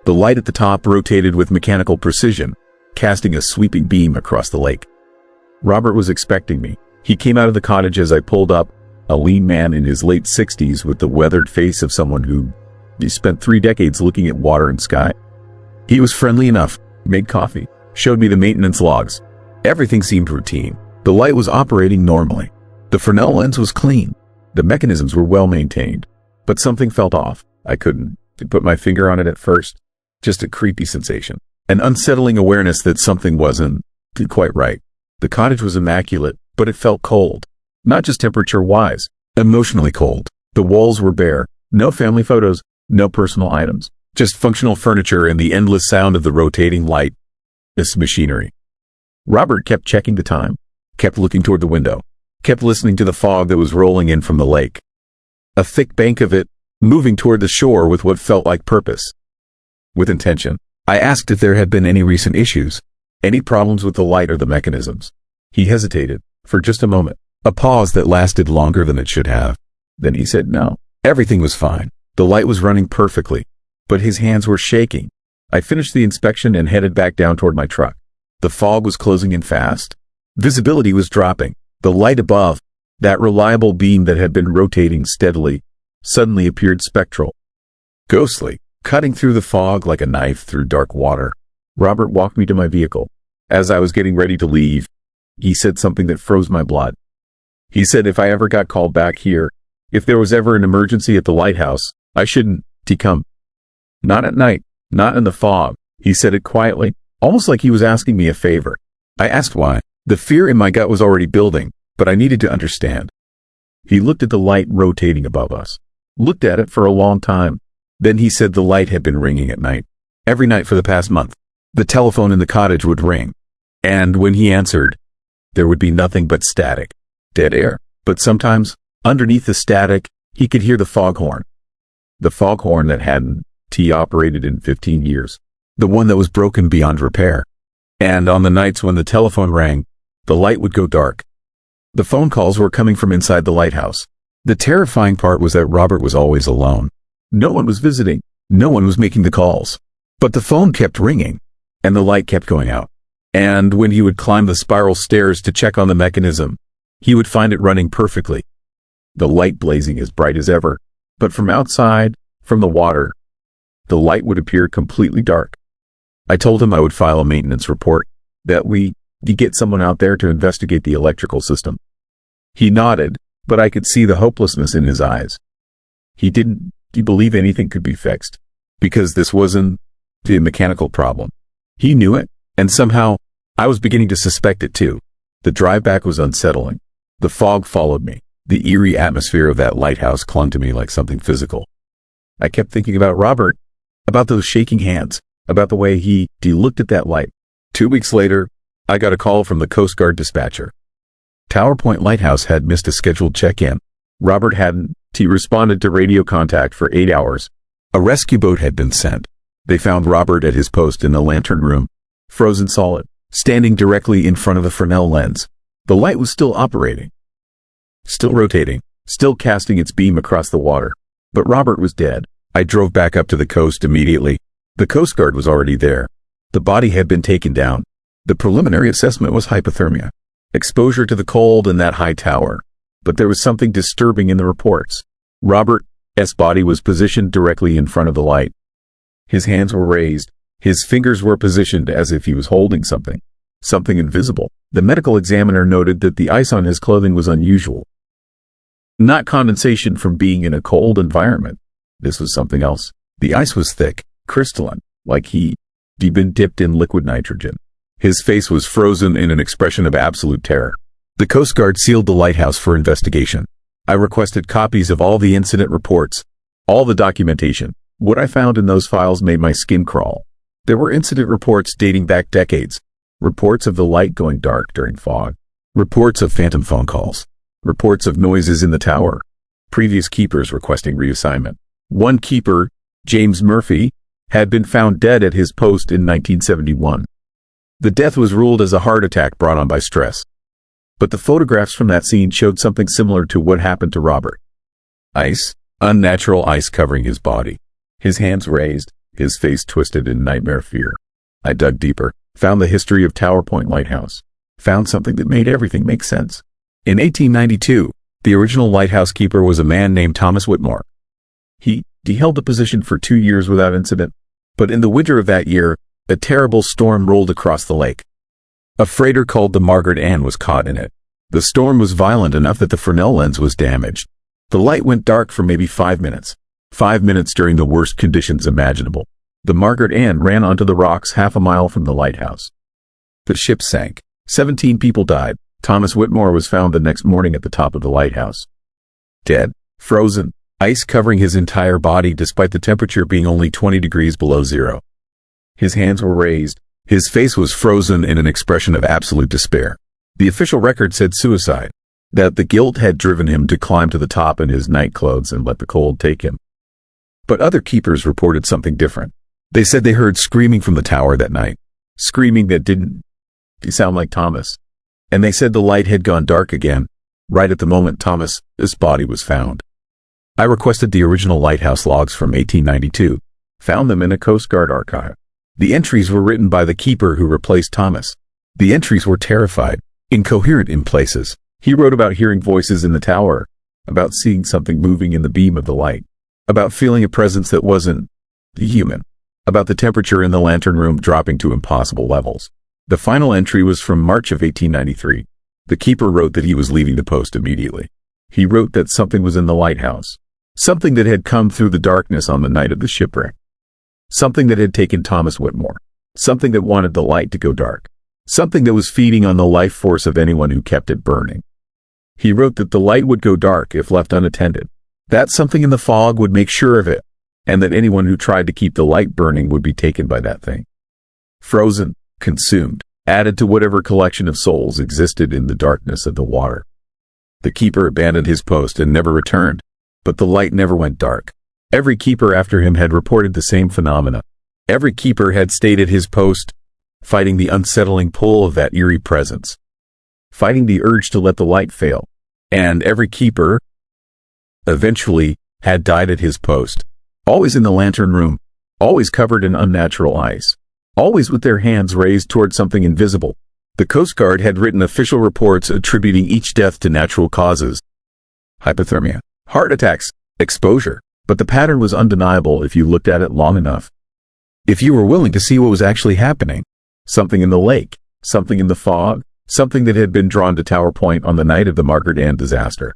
The light at the top rotated with mechanical precision, casting a sweeping beam across the lake. Robert was expecting me. He came out of the cottage as I pulled up, a lean man in his late 60s with the weathered face of someone who spent 3 decades looking at water and sky. He was friendly enough, made coffee, showed me the maintenance logs. Everything seemed routine. The light was operating normally. The Fresnel lens was clean. The mechanisms were well maintained. But something felt off. I couldn't put my finger on it at first. Just a creepy sensation. An unsettling awareness that something wasn't quite right. The cottage was immaculate, but it felt cold. Not just temperature-wise, emotionally cold. The walls were bare. No family photos, no personal items. Just functional furniture and the endless sound of the rotating light. This machinery. Robert kept checking the time, kept looking toward the window, kept listening to the fog that was rolling in from the lake. A thick bank of it, moving toward the shore with what felt like purpose. With intention. I asked if there had been any recent issues, any problems with the light or the mechanisms. He hesitated, for just a moment, a pause that lasted longer than it should have. Then he said no. Everything was fine. The light was running perfectly, but his hands were shaking. I finished the inspection and headed back down toward my truck. The fog was closing in fast. Visibility was dropping. The light above, that reliable beam that had been rotating steadily, suddenly appeared spectral, ghostly, cutting through the fog like a knife through dark water. Robert walked me to my vehicle. As I was getting ready to leave, he said something that froze my blood. He said if I ever got called back here, if there was ever an emergency at the lighthouse, I shouldn't come. Not at night, not in the fog. He said it quietly, almost like he was asking me a favor. I asked why. The fear in my gut was already building, but I needed to understand. He looked at the light rotating above us, looked at it for a long time. Then he said the light had been ringing at night. Every night for the past month. The telephone in the cottage would ring. And when he answered, there would be nothing but static. Dead air. But sometimes, underneath the static, he could hear the foghorn. The foghorn that hadn't operated in 15 years. The one that was broken beyond repair. And on the nights when the telephone rang, the light would go dark. The phone calls were coming from inside the lighthouse. The terrifying part was that Robert was always alone. No one was visiting. No one was making the calls. But the phone kept ringing, and the light kept going out. And when he would climb the spiral stairs to check on the mechanism, he would find it running perfectly. The light blazing as bright as ever. But from outside, from the water, the light would appear completely dark. I told him I would file a maintenance report, that we'd get someone out there to investigate the electrical system. He nodded, but I could see the hopelessness in his eyes. He didn't believe anything could be fixed, because this wasn't a mechanical problem. He knew it, and somehow, I was beginning to suspect it too. The drive back was unsettling. The fog followed me. The eerie atmosphere of that lighthouse clung to me like something physical. I kept thinking about Robert, about those shaking hands, about the way he looked at that light. 2 weeks later, I got a call from the Coast Guard dispatcher. Tower Point Lighthouse had missed a scheduled check-in. Robert hadn't responded to radio contact for 8 hours. A rescue boat had been sent. They found Robert at his post in the lantern room, frozen solid, standing directly in front of the Fresnel lens. The light was still operating, still rotating, still casting its beam across the water. But Robert was dead. I drove back up to the coast immediately. The Coast Guard was already there. The body had been taken down. The preliminary assessment was hypothermia, exposure to the cold in that high tower. But there was something disturbing in the reports. Robert's body was positioned directly in front of the light. His hands were raised. His fingers were positioned as if he was holding something invisible. The medical examiner noted that the ice on his clothing was unusual. Not condensation from being in a cold environment. This was something else. The ice was thick, crystalline, like he'd been dipped in liquid nitrogen. His face was frozen in an expression of absolute terror. The Coast Guard sealed the lighthouse for investigation. I requested copies of all the incident reports, all the documentation. What I found in those files made my skin crawl. There were incident reports dating back decades. Reports of the light going dark during fog. Reports of phantom phone calls. Reports of noises in the tower. Previous keepers requesting reassignment. One keeper, James Murphy, had been found dead at his post in 1971. The death was ruled as a heart attack brought on by stress. But the photographs from that scene showed something similar to what happened to Robert. Ice, unnatural ice covering his body. His hands raised, his face twisted in nightmare fear. I dug deeper, found the history of Tower Point Lighthouse, found something that made everything make sense. In 1892, the original lighthouse keeper was a man named Thomas Whitmore. He held the position for 2 years without incident, But in the winter of that year, a terrible storm rolled across the lake. A freighter called the Margaret Ann was caught in it. The storm was violent enough that the Fresnel lens was damaged. The light went dark for maybe 5 minutes. 5 minutes during the worst conditions imaginable. The Margaret Ann ran onto the rocks half a mile from the lighthouse. The ship sank. 17 people died. Thomas Whitmore was found the next morning at the top of the lighthouse. Dead, frozen, ice covering his entire body despite the temperature being only 20 degrees below zero. His hands were raised. His face was frozen in an expression of absolute despair. The official record said suicide, that the guilt had driven him to climb to the top in his nightclothes and let the cold take him. But other keepers reported something different. They said they heard screaming from the tower that night. Screaming that didn't sound like Thomas. And they said the light had gone dark again, right at the moment Thomas's body was found. I requested the original lighthouse logs from 1892, found them in a Coast Guard archive. The entries were written by the keeper who replaced Thomas. The entries were terrified, incoherent in places. He wrote about hearing voices in the tower, about seeing something moving in the beam of the light, about feeling a presence that wasn't human, about the temperature in the lantern room dropping to impossible levels. The final entry was from March of 1893. The keeper wrote that he was leaving the post immediately. He wrote that something was in the lighthouse, something that had come through the darkness on the night of the shipwreck, something that had taken Thomas Whitmore, something that wanted the light to go dark, something that was feeding on the life force of anyone who kept it burning. He wrote that the light would go dark if left unattended, that something in the fog would make sure of it, and that anyone who tried to keep the light burning would be taken by that thing. Frozen, consumed, added to whatever collection of souls existed in the darkness of the water. The keeper abandoned his post and never returned, but the light never went dark. Every keeper after him had reported the same phenomena. Every keeper had stayed at his post, fighting the unsettling pull of that eerie presence, fighting the urge to let the light fail. And every keeper, eventually, had died at his post, always in the lantern room, always covered in unnatural ice, always with their hands raised toward something invisible. The Coast Guard had written official reports attributing each death to natural causes: hypothermia, heart attacks, exposure. But the pattern was undeniable if you looked at it long enough. If you were willing to see what was actually happening. Something in the lake, something in the fog, something that had been drawn to Tower Point on the night of the Margaret Ann disaster.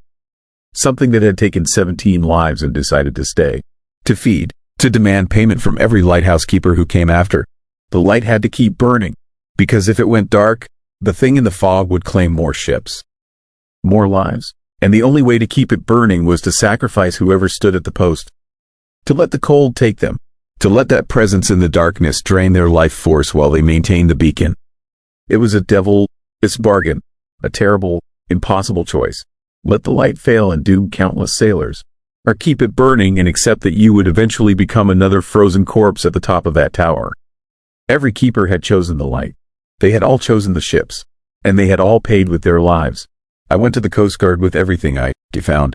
Something that had taken 17 lives and decided to stay, to feed, to demand payment from every lighthouse keeper who came after. The light had to keep burning, because if it went dark, the thing in the fog would claim more ships, more lives, and the only way to keep it burning was to sacrifice whoever stood at the post, to let the cold take them, to let that presence in the darkness drain their life force while they maintained the beacon. It was a devil's bargain, a terrible, impossible choice. Let the light fail and doom countless sailors, or keep it burning and accept that you would eventually become another frozen corpse at the top of that tower. Every keeper had chosen the light. They had all chosen the ships, and they had all paid with their lives. I went to the Coast Guard with everything I found.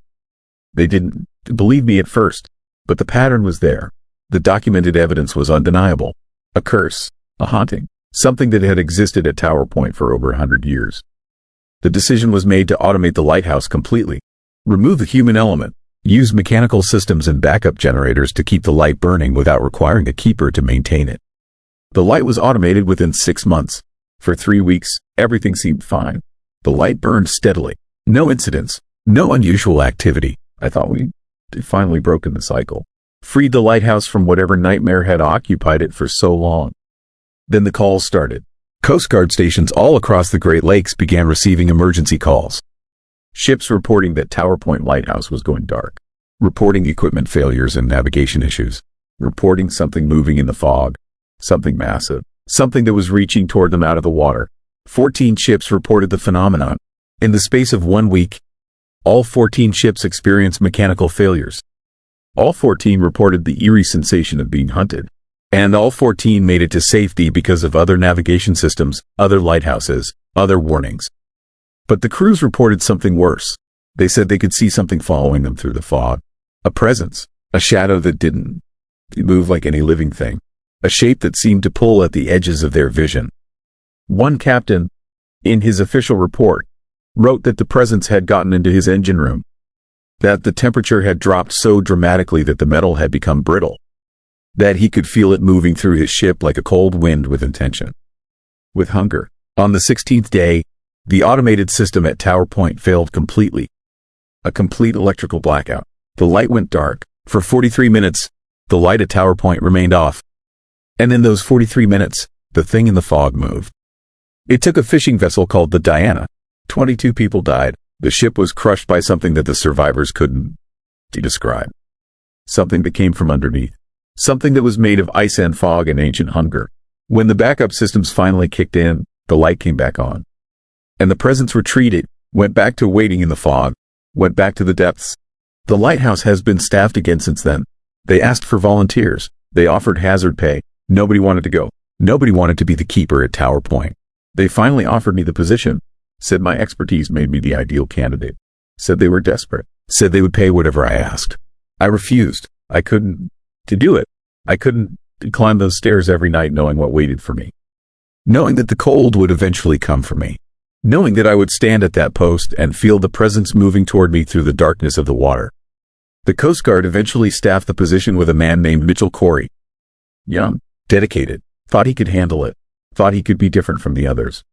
They didn't believe me at first, but the pattern was there. The documented evidence was undeniable. A curse, a haunting, something that had existed at Tower Point for over 100 years. The decision was made to automate the lighthouse completely, remove the human element, use mechanical systems and backup generators to keep the light burning without requiring a keeper to maintain it. The light was automated within 6 months. For 3 weeks, everything seemed fine. The light burned steadily. No incidents, no unusual activity. I thought we had finally broken the cycle, freed the lighthouse from whatever nightmare had occupied it for so long. Then the calls started. Coast Guard stations all across the Great Lakes began receiving emergency calls. Ships reporting that Tower Point Lighthouse was going dark, reporting equipment failures and navigation issues, reporting something moving in the fog, something massive, something that was reaching toward them out of the water. 14 ships reported the phenomenon. In the space of 1 week, all 14 ships experienced mechanical failures. All 14 reported the eerie sensation of being hunted. And all 14 made it to safety because of other navigation systems, other lighthouses, other warnings. But the crews reported something worse. They said they could see something following them through the fog. A presence, a shadow that didn't move like any living thing. A shape that seemed to pull at the edges of their vision. One captain, in his official report, wrote that the presence had gotten into his engine room, that the temperature had dropped so dramatically that the metal had become brittle, that he could feel it moving through his ship like a cold wind with intention. With hunger. On the 16th day, the automated system at Tower Point failed completely. A complete electrical blackout. The light went dark. For 43 minutes, the light at Tower Point remained off. And in those 43 minutes, the thing in the fog moved. It took a fishing vessel called the Diana. 22 people died. The ship was crushed by something that the survivors couldn't describe. Something that came from underneath. Something that was made of ice and fog and ancient hunger. When the backup systems finally kicked in, the light came back on. And the presence retreated, went back to waiting in the fog, went back to the depths. The lighthouse has been staffed again since then. They asked for volunteers. They offered hazard pay. Nobody wanted to go. Nobody wanted to be the keeper at Tower Point. They finally offered me the position. Said my expertise made me the ideal candidate. Said they were desperate. Said they would pay whatever I asked. I refused. I couldn't do it. I couldn't climb those stairs every night knowing what waited for me. Knowing that the cold would eventually come for me. Knowing that I would stand at that post and feel the presence moving toward me through the darkness of the water. The Coast Guard eventually staffed the position with a man named Mitchell Corey. Young, dedicated, thought he could handle it, thought he could be different from the others.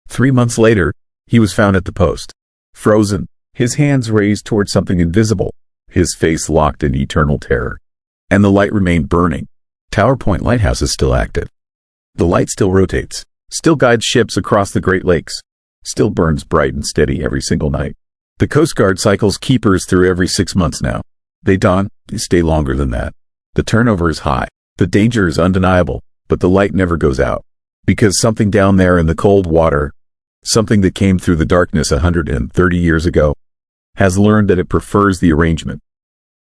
3 months later, he was found at the post. Frozen, his hands raised toward something invisible, his face locked in eternal terror. And the light remained burning. Tower Point Lighthouse is still active. The light still rotates, still guides ships across the Great Lakes, still burns bright and steady every single night. The Coast Guard cycles keepers through every 6 months now. They stay longer than that. The turnover is high. The danger is undeniable, but the light never goes out. Because something down there in the cold water, something that came through the darkness 130 years ago, has learned that it prefers the arrangement.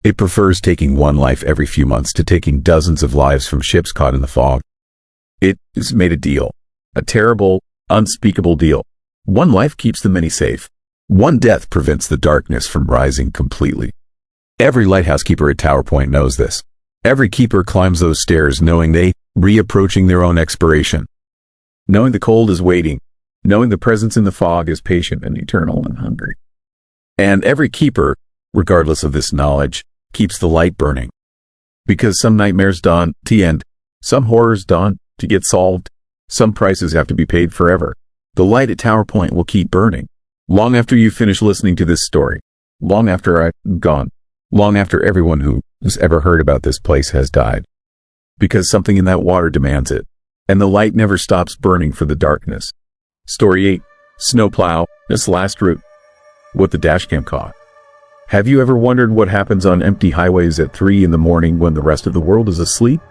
It prefers taking one life every few months to taking dozens of lives from ships caught in the fog. It has made a deal. A terrible, unspeakable deal. One life keeps the many safe. One death prevents the darkness from rising completely. Every lighthouse keeper at Tower Point knows this. Every keeper climbs those stairs knowing they reapproaching their own expiration. Knowing the cold is waiting. Knowing the presence in the fog is patient and eternal and hungry. And every keeper, regardless of this knowledge, keeps the light burning. Because some nightmares dawn to end. Some horrors dawn to get solved. Some prices have to be paid forever. The light at Tower Point will keep burning. Long after you finish listening to this story. Long after I'm gone. Long after everyone who has ever heard about this place has died. Because something in that water demands it. And the light never stops burning for the darkness. Story 8. Snowplow, this last route. What the dashcam caught. Have you ever wondered what happens on empty highways at 3 in the morning when the rest of the world is asleep?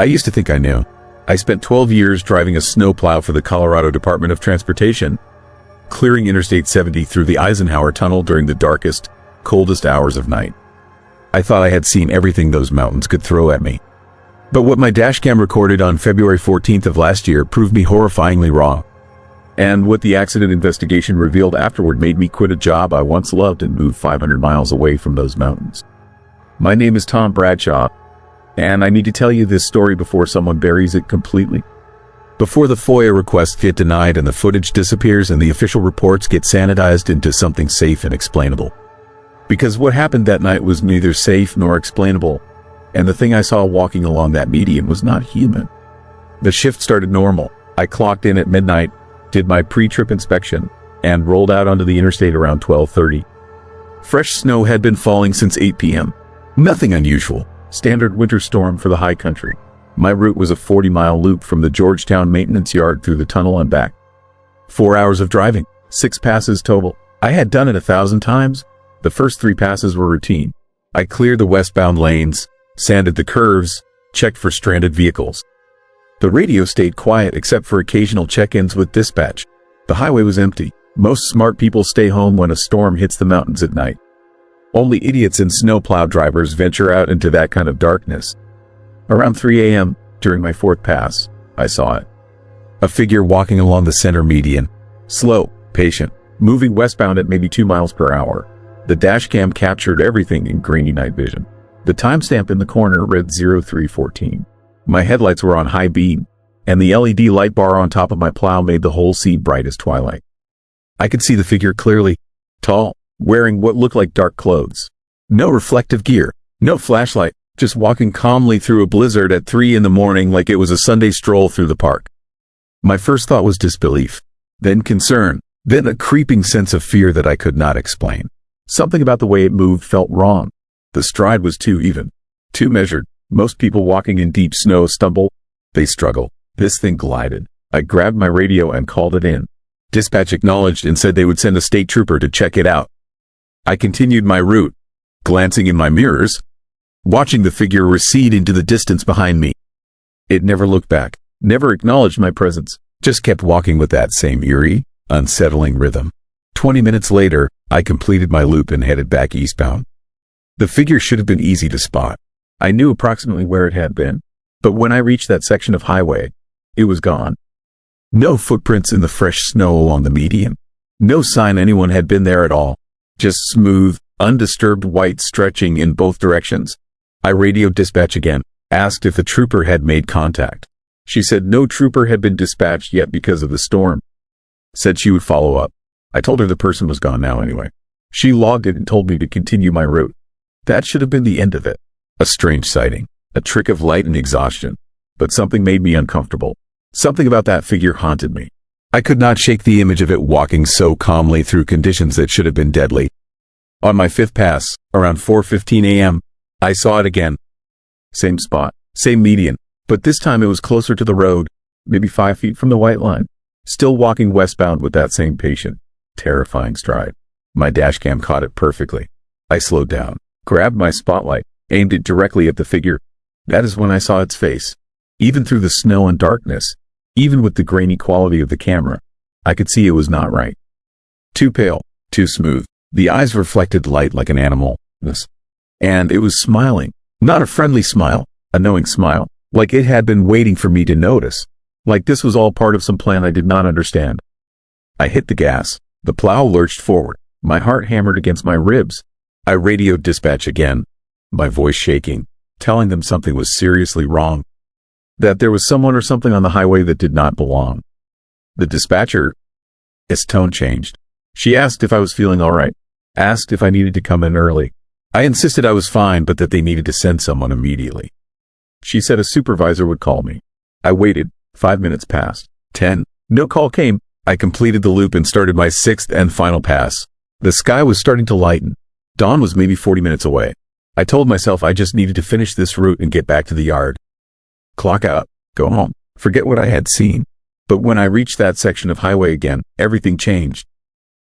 I used to think I knew. I spent 12 years driving a snowplow for the Colorado Department of Transportation, clearing Interstate 70 through the Eisenhower Tunnel during the darkest, coldest hours of night. I thought I had seen everything those mountains could throw at me. But what my dashcam recorded on February 14th of last year proved me horrifyingly wrong. And what the accident investigation revealed afterward made me quit a job I once loved and move 500 miles away from those mountains. My name is Tom Bradshaw, and I need to tell you this story before someone buries it completely. Before the FOIA requests get denied and the footage disappears and the official reports get sanitized into something safe and explainable. Because what happened that night was neither safe nor explainable, and the thing I saw walking along that median was not human. The shift started normal. I clocked in at midnight, did my pre-trip inspection, and rolled out onto the interstate around 12:30. Fresh snow had been falling since 8 p.m. Nothing unusual. Standard winter storm for the high country. My route was a 40-mile loop from the Georgetown maintenance yard through the tunnel and back. 4 hours of driving, 6 passes total. I had done it 1,000 times. The first 3 passes were routine. I cleared the westbound lanes, sanded the curves, checked for stranded vehicles. The radio stayed quiet except for occasional check-ins with dispatch. The highway was empty. Most smart people stay home when a storm hits the mountains at night. Only idiots and snowplow drivers venture out into that kind of darkness. Around 3 a.m., during my 4th pass, I saw it. A figure walking along the center median. Slow, patient, moving westbound at maybe 2 miles per hour. The dashcam captured everything in grainy night vision. The timestamp in the corner read 0314. My headlights were on high beam, and the LED light bar on top of my plow made the whole scene bright as twilight. I could see the figure clearly. Tall, wearing what looked like dark clothes. No reflective gear, no flashlight, just walking calmly through a blizzard at 3 in the morning like it was a Sunday stroll through the park. My first thought was disbelief, then concern, then a creeping sense of fear that I could not explain. Something about the way it moved felt wrong. The stride was too even, too measured. Most people walking in deep snow stumble. They struggle. This thing glided. I grabbed my radio and called it in. Dispatch acknowledged and said they would send a state trooper to check it out. I continued my route, glancing in my mirrors, watching the figure recede into the distance behind me. It never looked back, never acknowledged my presence, just kept walking with that same eerie, unsettling rhythm. 20 minutes later, I completed my loop and headed back eastbound. The figure should have been easy to spot. I knew approximately where it had been, but when I reached that section of highway, it was gone. No footprints in the fresh snow along the median. No sign anyone had been there at all. Just smooth, undisturbed white stretching in both directions. I radioed dispatch again, asked if the trooper had made contact. She said no trooper had been dispatched yet because of the storm. Said she would follow up. I told her the person was gone now anyway. She logged it and told me to continue my route. That should have been the end of it. A strange sighting, a trick of light and exhaustion. But something made me uncomfortable. Something about that figure haunted me. I could not shake the image of it walking so calmly through conditions that should have been deadly. On my fifth pass, around 4:15 a.m., I saw it again. Same spot, same median, but this time it was closer to the road, maybe 5 feet from the white line. Still walking westbound with that same patient, terrifying stride. My dashcam caught it perfectly. I slowed down, grabbed my spotlight, aimed it directly at the figure. That is when I saw its face. Even through the snow and darkness, even with the grainy quality of the camera, I could see it was not right. Too pale, too smooth. The eyes reflected light like an animal. And it was smiling. Not a friendly smile, a knowing smile, like it had been waiting for me to notice. Like this was all part of some plan I did not understand. I hit the gas. The plow lurched forward. My heart hammered against my ribs. I radioed dispatch again, my voice shaking, telling them something was seriously wrong. That there was someone or something on the highway that did not belong. The dispatcher's tone changed. She asked if I was feeling all right, asked if I needed to come in early. I insisted I was fine, but that they needed to send someone immediately. She said a supervisor would call me. I waited. 5 minutes passed. 10. No call came. I completed the loop and started my sixth and final pass. The sky was starting to lighten. Dawn was maybe 40 minutes away. I told myself I just needed to finish this route and get back to the yard. Clock out, go home, forget what I had seen. But when I reached that section of highway again, everything changed.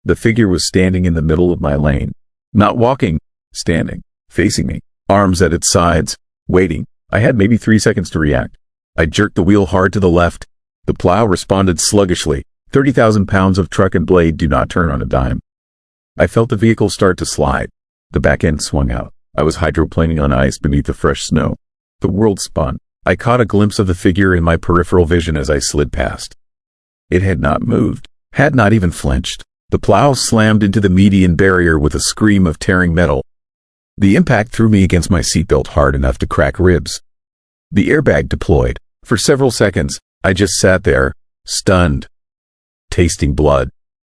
The figure was standing in the middle of my lane. Not walking, standing, facing me, arms at its sides, waiting. I had maybe 3 seconds to react. I jerked the wheel hard to the left. The plow responded sluggishly. 30,000 pounds of truck and blade do not turn on a dime. I felt the vehicle start to slide. The back end swung out. I was hydroplaning on ice beneath the fresh snow. The world spun. I caught a glimpse of the figure in my peripheral vision as I slid past. It had not moved, had not even flinched. The plow slammed into the median barrier with a scream of tearing metal. The impact threw me against my seatbelt hard enough to crack ribs. The airbag deployed. For several seconds, I just sat there, stunned, tasting blood,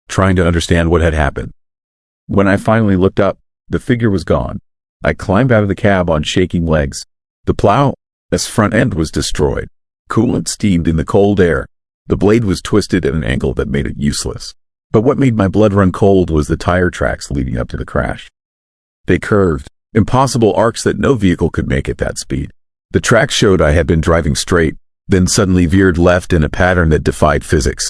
trying to understand what had happened. When I finally looked up, the figure was gone. I climbed out of the cab on shaking legs. The plow's front end was destroyed. Coolant steamed in the cold air. The blade was twisted at an angle that made it useless. But what made my blood run cold was the tire tracks leading up to the crash. They curved, impossible arcs that no vehicle could make at that speed. The tracks showed I had been driving straight, then suddenly veered left in a pattern that defied physics.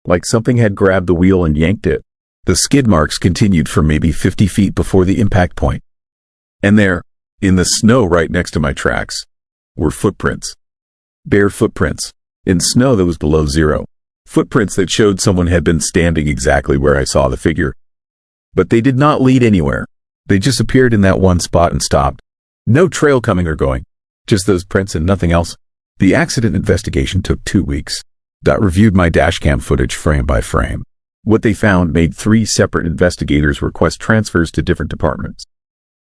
Like something had grabbed the wheel and yanked it. The skid marks continued for maybe 50 feet before the impact point. And there, in the snow right next to my tracks, were footprints. Bare footprints, in snow that was below zero. Footprints that showed someone had been standing exactly where I saw the figure. But they did not lead anywhere. They just appeared in that one spot and stopped. No trail coming or going. Just those prints and nothing else. The accident investigation took 2 weeks. Reviewed my dashcam footage frame by frame. What they found made 3 separate investigators request transfers to different departments.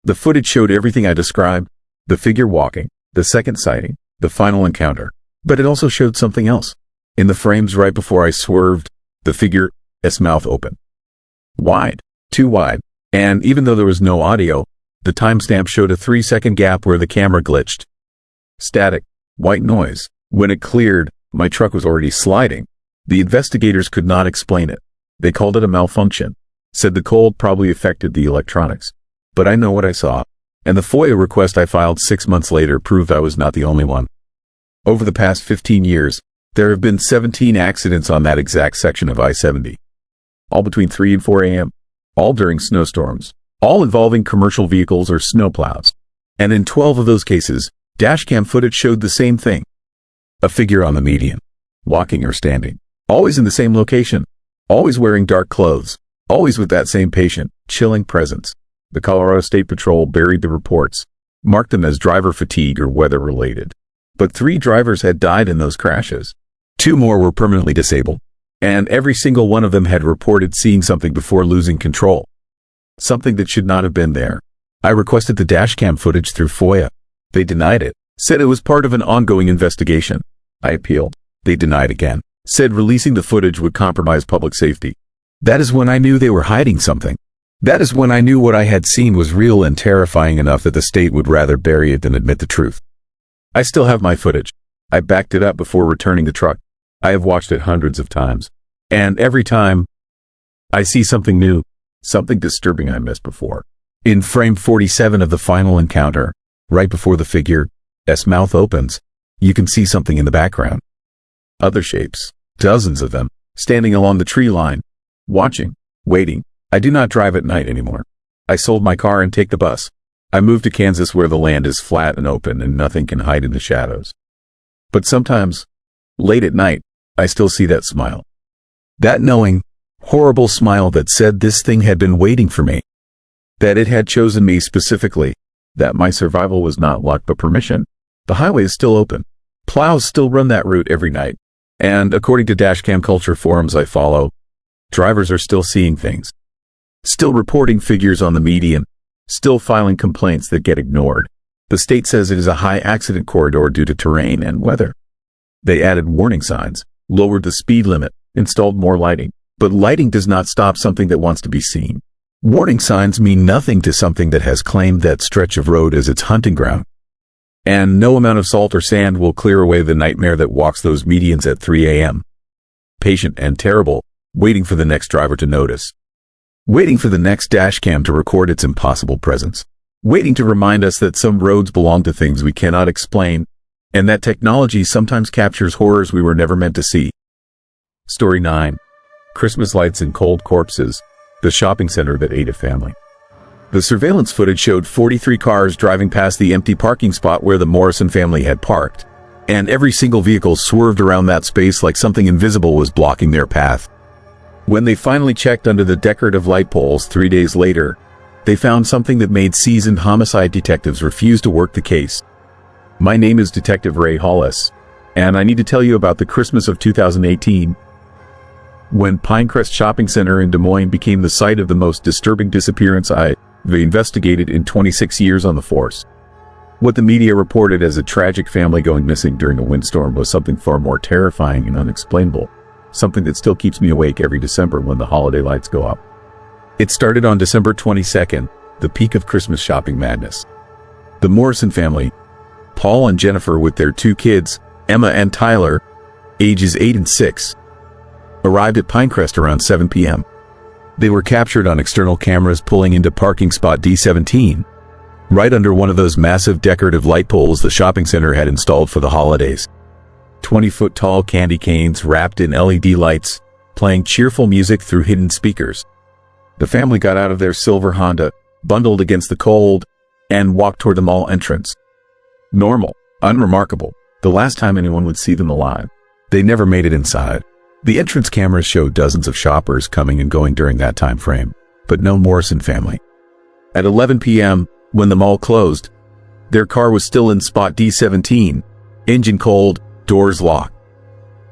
The footage showed everything I described. The figure walking, the second sighting, the final encounter. But it also showed something else. In the frames right before I swerved, the figure's mouth open. Wide. Too wide. And even though there was no audio, The timestamp showed a 3-second gap where the camera glitched. Static, white noise. When it cleared, my truck was already sliding. The investigators could not explain it. They called it a malfunction. Said the cold probably affected the electronics. But I know what I saw. And the FOIA request I filed 6 months later proved I was not the only one. Over the past 15 years, there have been 17 accidents on that exact section of I-70. All between 3 and 4 a.m. All during snowstorms. All involving commercial vehicles or snowplows. And in 12 of those cases, dashcam footage showed the same thing. A figure on the median. Walking or standing. Always in the same location. Always wearing dark clothes. Always with that same patient, chilling presence. The Colorado State Patrol buried the reports, marked them as driver fatigue or weather-related. But 3 drivers had died in those crashes. 2 more were permanently disabled. And every single one of them had reported seeing something before losing control. Something that should not have been there. I requested the dashcam footage through FOIA. They denied it. Said it was part of an ongoing investigation. I appealed. They denied again. Said releasing the footage would compromise public safety. That is when I knew they were hiding something. That is when I knew what I had seen was real and terrifying enough that the state would rather bury it than admit the truth. I still have my footage. I backed it up before returning the truck. I have watched it hundreds of times. And every time, I see something new, something disturbing I missed before. In frame 47 of the final encounter, right before the figure's mouth opens, you can see something in the background. Other shapes, dozens of them, standing along the tree line, watching, waiting. I do not drive at night anymore. I sold my car and take the bus. I moved to Kansas where the land is flat and open and nothing can hide in the shadows. But sometimes, late at night, I still see that smile. That knowing, horrible smile that said this thing had been waiting for me. That it had chosen me specifically. That my survival was not luck but permission. The highway is still open. Plows still run that route every night. And according to dashcam culture forums I follow, drivers are still seeing things. Still reporting figures on the median. Still filing complaints that get ignored. The state says it is a high accident corridor due to terrain and weather. They added warning signs, lowered the speed limit, installed more lighting. But lighting does not stop something that wants to be seen. Warning signs mean nothing to something that has claimed that stretch of road as its hunting ground. And no amount of salt or sand will clear away the nightmare that walks those medians at 3 a.m. Patient and terrible, waiting for the next driver to notice. Waiting for the next dashcam to record its impossible presence. Waiting to remind us that some roads belong to things we cannot explain, and that technology sometimes captures horrors we were never meant to see. Story 9. Christmas lights and cold corpses. The shopping center that ate a family. The surveillance footage showed 43 cars driving past the empty parking spot where the Morrison family had parked, and every single vehicle swerved around that space like something invisible was blocking their path. When they finally checked under the decorative light poles 3 days later, they found something that made seasoned homicide detectives refuse to work the case. My name is Detective Ray Hollis, and I need to tell you about the Christmas of 2018, when Pinecrest Shopping Center in Des Moines became the site of the most disturbing disappearance I've investigated in 26 years on the force. What the media reported as a tragic family going missing during a windstorm was something far more terrifying and unexplainable. Something that still keeps me awake every December when the holiday lights go up. It started on December 22nd, the peak of Christmas shopping madness. The Morrison family, Paul and Jennifer with their 2 kids, Emma and Tyler, ages 8 and 6, arrived at Pinecrest around 7 p.m. They were captured on external cameras pulling into parking spot D17, right under one of those massive decorative light poles the shopping center had installed for the holidays. 20-foot-tall candy canes wrapped in LED lights, playing cheerful music through hidden speakers. The family got out of their silver Honda, bundled against the cold, and walked toward the mall entrance. Normal, unremarkable, the last time anyone would see them alive. They never made it inside. The entrance cameras showed dozens of shoppers coming and going during that time frame, but no Morrison family. At 11 p.m., when the mall closed, their car was still in spot D17, engine cold, doors locked.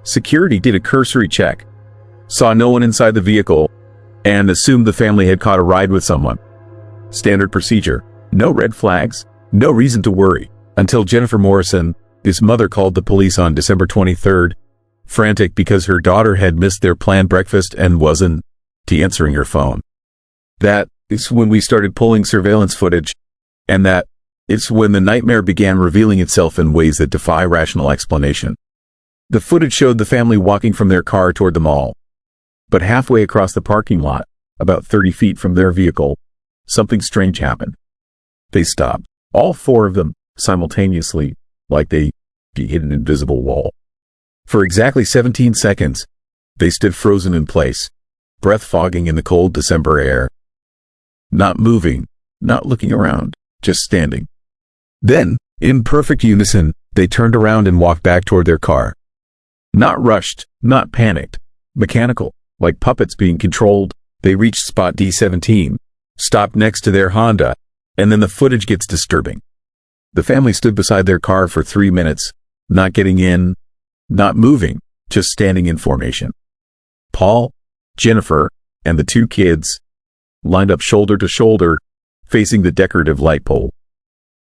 Security did a cursory check, saw no one inside the vehicle, and assumed the family had caught a ride with someone. Standard procedure. No red flags, no reason to worry, until Jennifer Morrison, his mother, called the police on December 23rd, frantic because her daughter had missed their planned breakfast and wasn't answering her phone. That is when we started pulling surveillance footage, And that it's when the nightmare began revealing itself in ways that defy rational explanation. The footage showed the family walking from their car toward the mall. But halfway across the parking lot, about 30 feet from their vehicle, something strange happened. They stopped, all four of them, simultaneously, like they hit an invisible wall. For exactly 17 seconds, they stood frozen in place, breath fogging in the cold December air. Not moving, not looking around, just standing. Then, in perfect unison, they turned around and walked back toward their car. Not rushed, not panicked, mechanical, like puppets being controlled. They reached spot D17, stopped next to their Honda, and then the footage gets disturbing. The family stood beside their car for 3 minutes, not getting in, not moving, just standing in formation. Paul, Jennifer, and the two kids lined up shoulder to shoulder, facing the decorative light pole.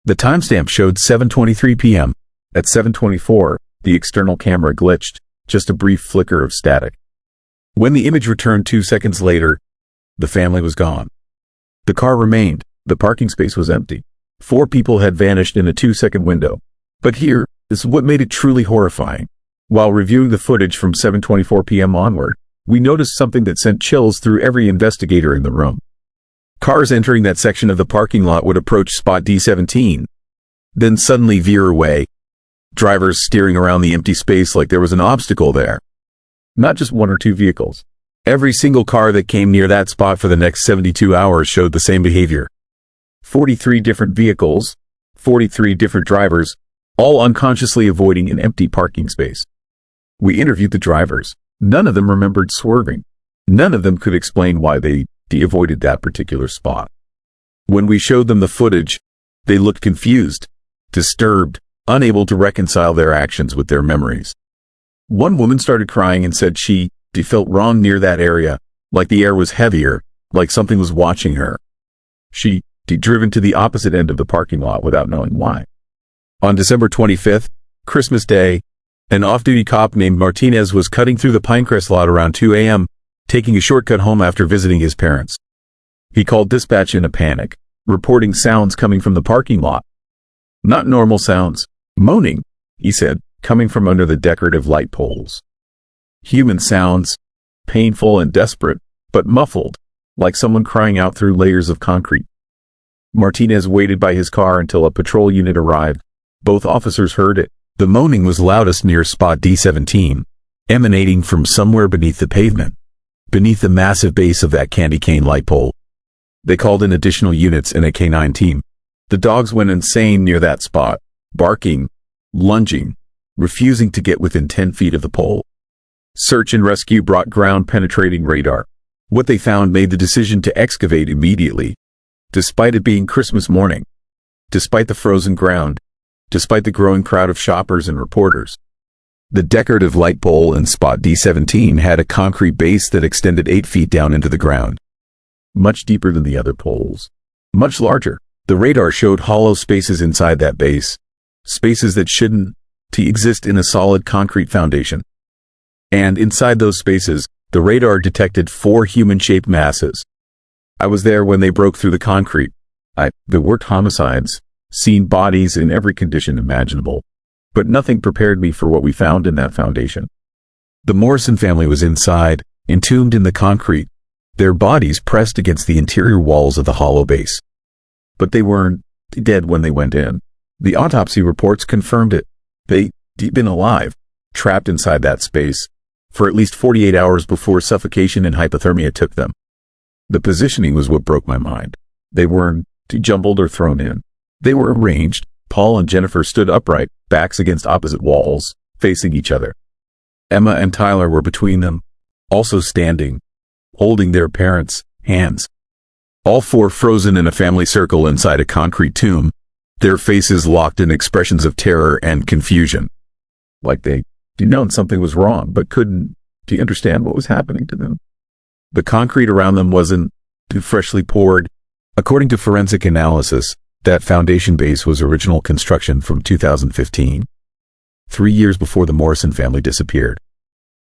The timestamp showed 7:23 p.m. At 7:24, the external camera glitched, just a brief flicker of static. When the image returned 2 seconds later, the family was gone. The car remained, the parking space was empty. 4 people had vanished in a 2-second window. But here is what made it truly horrifying. While reviewing the footage from 7:24 p.m. onward, we noticed something that sent chills through every investigator in the room. Cars entering that section of the parking lot would approach spot D17, then suddenly veer away, drivers steering around the empty space like there was an obstacle there. Not just 1 or 2 vehicles. Every single car that came near that spot for the next 72 hours showed the same behavior. 43 different vehicles, 43 different drivers, all unconsciously avoiding an empty parking space. We interviewed the drivers. None of them remembered swerving. None of them could explain why they avoided that particular spot. When we showed them the footage, they looked confused, disturbed, unable to reconcile their actions with their memories. One woman started crying and said she felt wrong near that area, like the air was heavier, like something was watching her. She driven to the opposite end of the parking lot without knowing why. On December 25th, Christmas Day, an off-duty cop named Martinez was cutting through the Pinecrest lot around 2 a.m., taking a shortcut home after visiting his parents. He called dispatch in a panic, reporting sounds coming from the parking lot. Not normal sounds, moaning, he said, coming from under the decorative light poles. Human sounds, painful and desperate, but muffled, like someone crying out through layers of concrete. Martinez waited by his car until a patrol unit arrived. Both officers heard it. The moaning was loudest near spot D17, emanating from somewhere beneath the pavement, beneath the massive base of that candy cane light pole. They called in additional units and a K9 team. The dogs went insane near that spot, barking, lunging, refusing to get within 10 feet of the pole. Search and rescue brought ground-penetrating radar. What they found made the decision to excavate immediately, despite it being Christmas morning, despite the frozen ground, despite the growing crowd of shoppers and reporters. The decorative light pole in spot D17 had a concrete base that extended 8 feet down into the ground, much deeper than the other poles, much larger. The radar showed hollow spaces inside that base, spaces that shouldn't exist in a solid concrete foundation. And inside those spaces, the radar detected 4 human-shaped masses. I was there when they broke through the concrete. They worked homicides, seen bodies in every condition imaginable, but nothing prepared me for what we found in that foundation. The Morrison family was inside, entombed in the concrete, their bodies pressed against the interior walls of the hollow base. But they weren't dead when they went in. The autopsy reports confirmed it. They'd been alive, trapped inside that space, for at least 48 hours before suffocation and hypothermia took them. The positioning was what broke my mind. They weren't jumbled or thrown in. They were arranged. Paul and Jennifer stood upright, backs against opposite walls, facing each other. Emma and Tyler were between them, also standing, holding their parents' hands. All 4 frozen in a family circle inside a concrete tomb, their faces locked in expressions of terror and confusion. Like they'd known something was wrong, but couldn't understand what was happening to them. The concrete around them wasn't freshly poured. According to forensic analysis, that foundation base was original construction from 2015, 3 years before the Morrison family disappeared.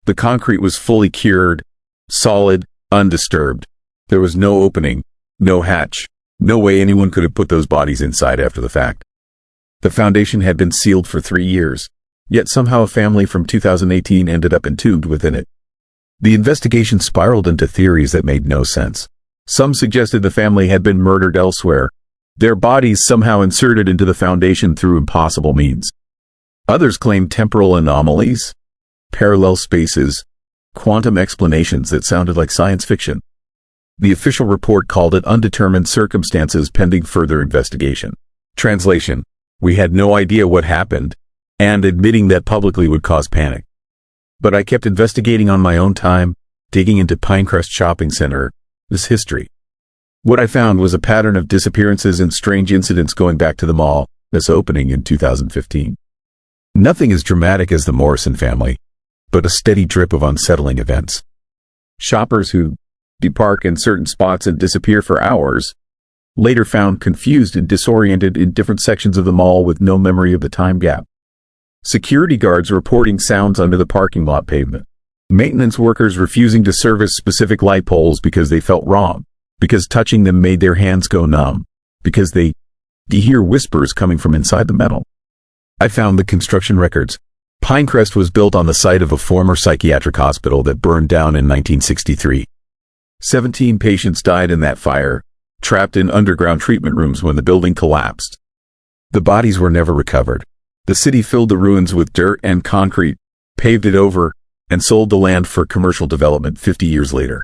The concrete was fully cured, solid, undisturbed. There was no opening, no hatch, No way anyone could have put those bodies inside after the fact. The foundation had been sealed for 3 years, yet somehow a family from 2018 ended up entombed within it. The investigation spiraled into theories that made no sense. Some suggested the family had been murdered elsewhere, their bodies somehow inserted into the foundation through impossible means. Others claimed temporal anomalies, parallel spaces, quantum explanations that sounded like science fiction. The official report called it undetermined circumstances pending further investigation. Translation: we had no idea what happened, and admitting that publicly would cause panic. But I kept investigating on my own time, digging into Pinecrest Shopping Center, this history. What I found was a pattern of disappearances and strange incidents going back to the mall, this opening in 2015. Nothing as dramatic as the Morrison family, but a steady drip of unsettling events. Shoppers who depark in certain spots and disappear for hours, later found confused and disoriented in different sections of the mall with no memory of the time gap. Security guards reporting sounds under the parking lot pavement. Maintenance workers refusing to service specific light poles because they felt wrong, because touching them made their hands go numb, because they hear whispers coming from inside the metal. I found the construction records. Pinecrest was built on the site of a former psychiatric hospital that burned down in 1963. 17 patients died in that fire, trapped in underground treatment rooms when the building collapsed. The bodies were never recovered. The city filled the ruins with dirt and concrete, paved it over, and sold the land for commercial development 50 years later.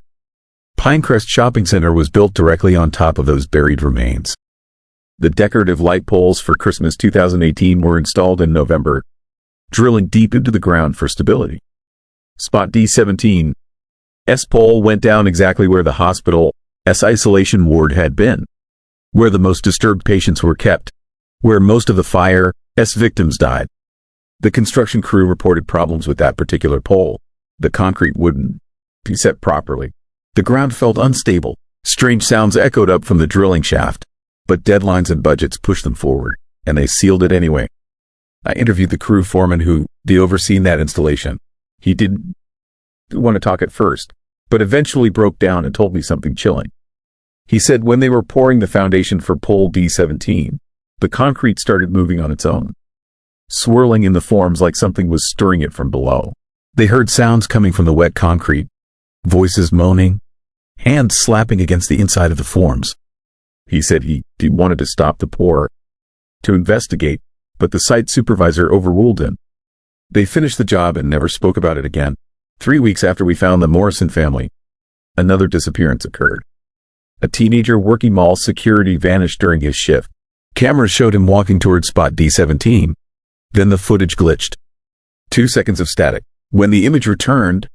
Pinecrest Shopping Center was built directly on top of those buried remains. The decorative light poles for Christmas 2018 were installed in November, drilling deep into the ground for stability. Spot D17. S pole went down exactly where the hospital's isolation ward had been, where the most disturbed patients were kept, where most of the fire's victims died. The construction crew reported problems with that particular pole. The concrete wouldn't be set properly. The ground felt unstable. Strange sounds echoed up from the drilling shaft, but deadlines and budgets pushed them forward, and they sealed it anyway. I interviewed the crew foreman who overseen that installation. He didn't want to talk at first, but eventually broke down and told me something chilling. He said when they were pouring the foundation for pole D17, the concrete started moving on its own, swirling in the forms like something was stirring it from below. They heard sounds coming from the wet concrete, voices moaning, hands slapping against the inside of the forms. He said he wanted to stop the pour, to investigate, but the site supervisor overruled him. They finished the job and never spoke about it again. 3 weeks after we found the Morrison family, another disappearance occurred. A teenager working mall security vanished during his shift. Cameras showed him walking toward spot D17. Then the footage glitched. 2 seconds of static. When the image returned,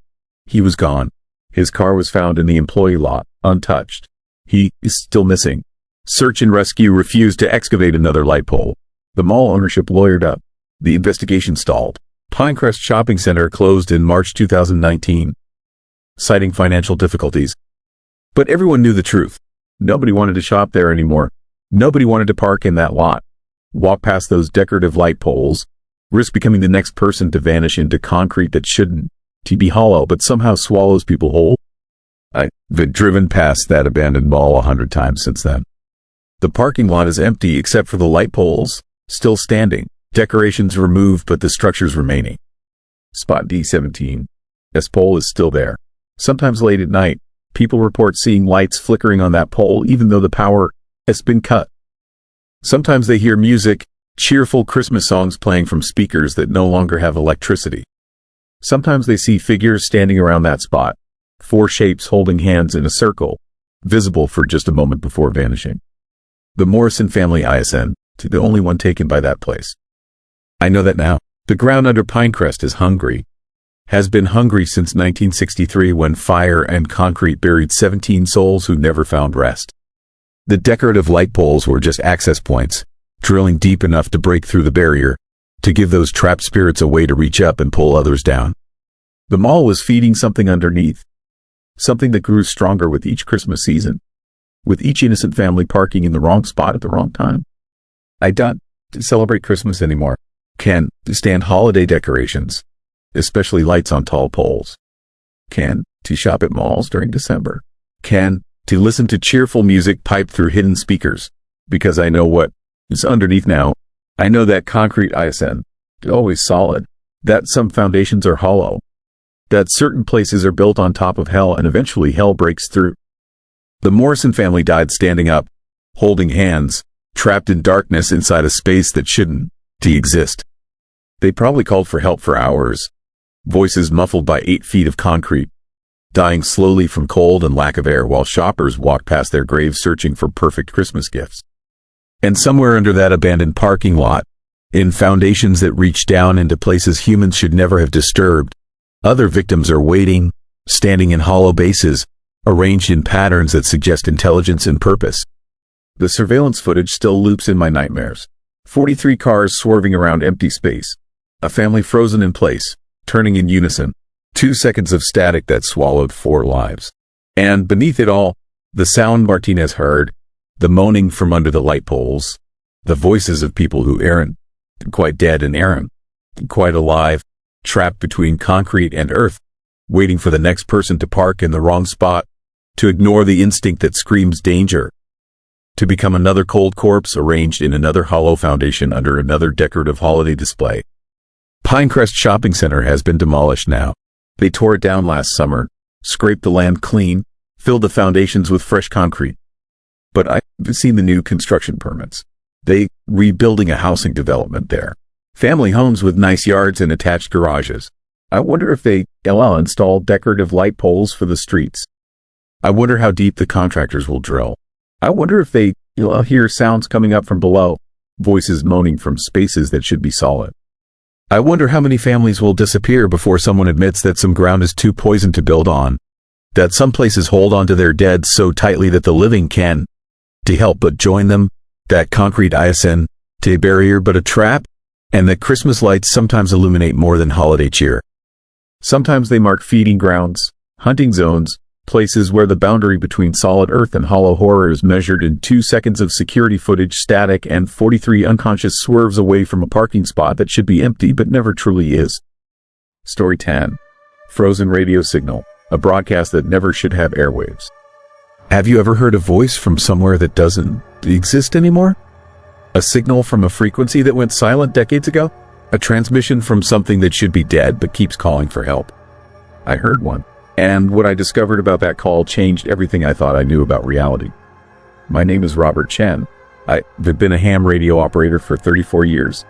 he was gone. His car was found in the employee lot, untouched. He is still missing. Search and rescue refused to excavate another light pole. The mall ownership lawyered up. The investigation stalled. Pinecrest Shopping Center closed in March 2019, citing financial difficulties. But everyone knew the truth. Nobody wanted to shop there anymore. Nobody wanted to park in that lot, walk past those decorative light poles, risk becoming the next person to vanish into concrete that shouldn't be hollow but somehow swallows people whole. I've driven past that abandoned mall 100 times since then. The parking lot is empty except for the light poles, still standing. Decorations removed, but the structure's remaining. Spot D17. S pole is still there. Sometimes late at night, people report seeing lights flickering on that pole even though the power has been cut. Sometimes they hear music, cheerful Christmas songs playing from speakers that no longer have electricity. Sometimes they see figures standing around that spot, 4 shapes holding hands in a circle, visible for just a moment before vanishing. The Morrison family ISN, the only one taken by that place. I know that now. The ground under Pinecrest is hungry. Has been hungry since 1963 when fire and concrete buried 17 souls who never found rest. The decorative light poles were just access points, drilling deep enough to break through the barrier, to give those trapped spirits a way to reach up and pull others down. The mall was feeding something underneath, something that grew stronger with each Christmas season, with each innocent family parking in the wrong spot at the wrong time. I don't celebrate Christmas anymore. Can stand holiday decorations, especially lights on tall poles. Can shop at malls during December. Can to listen to cheerful music piped through hidden speakers, because I know what is underneath now. I know that concrete isn't always solid, that some foundations are hollow, that certain places are built on top of hell and eventually hell breaks through. The Morrison family died standing up, holding hands, trapped in darkness inside a space that shouldn't exist. They probably called for help for hours, voices muffled by 8 feet of concrete, dying slowly from cold and lack of air while shoppers walked past their graves searching for perfect Christmas gifts. And somewhere under that abandoned parking lot, in foundations that reach down into places humans should never have disturbed, other victims are waiting, standing in hollow bases, arranged in patterns that suggest intelligence and purpose. The surveillance footage still loops in my nightmares. 43 cars swerving around empty space. A family frozen in place, turning in unison. 2 seconds of static that swallowed 4 lives. And beneath it all, the sound Martinez heard, the moaning from under the light poles, the voices of people who aren't quite dead and aren't quite alive, trapped between concrete and earth, waiting for the next person to park in the wrong spot, to ignore the instinct that screams danger, to become another cold corpse arranged in another hollow foundation under another decorative holiday display. Pinecrest Shopping Center has been demolished now. They tore it down last summer, scraped the land clean, filled the foundations with fresh concrete. But I've seen the new construction permits. They rebuilding a housing development there. Family homes with nice yards and attached garages. I wonder if they install decorative light poles for the streets. I wonder how deep the contractors will drill. I wonder if they hear sounds coming up from below, voices moaning from spaces that should be solid. I wonder how many families will disappear before someone admits that some ground is too poisoned to build on, that some places hold onto their dead so tightly that the living can to help but join them, that concrete isn't a barrier but a trap, and that Christmas lights sometimes illuminate more than holiday cheer. Sometimes they mark feeding grounds, hunting zones, places where the boundary between solid earth and hollow horror is measured in 2 seconds of security footage static and 43 unconscious swerves away from a parking spot that should be empty but never truly is. Story 10. Frozen radio signal, a broadcast that never should have airwaves. Have you ever heard a voice from somewhere that doesn't exist anymore? A signal from a frequency that went silent decades ago? A transmission from something that should be dead but keeps calling for help? I heard one, and what I discovered about that call changed everything I thought I knew about reality. My name is Robert Chen. I've been a ham radio operator for 34 years.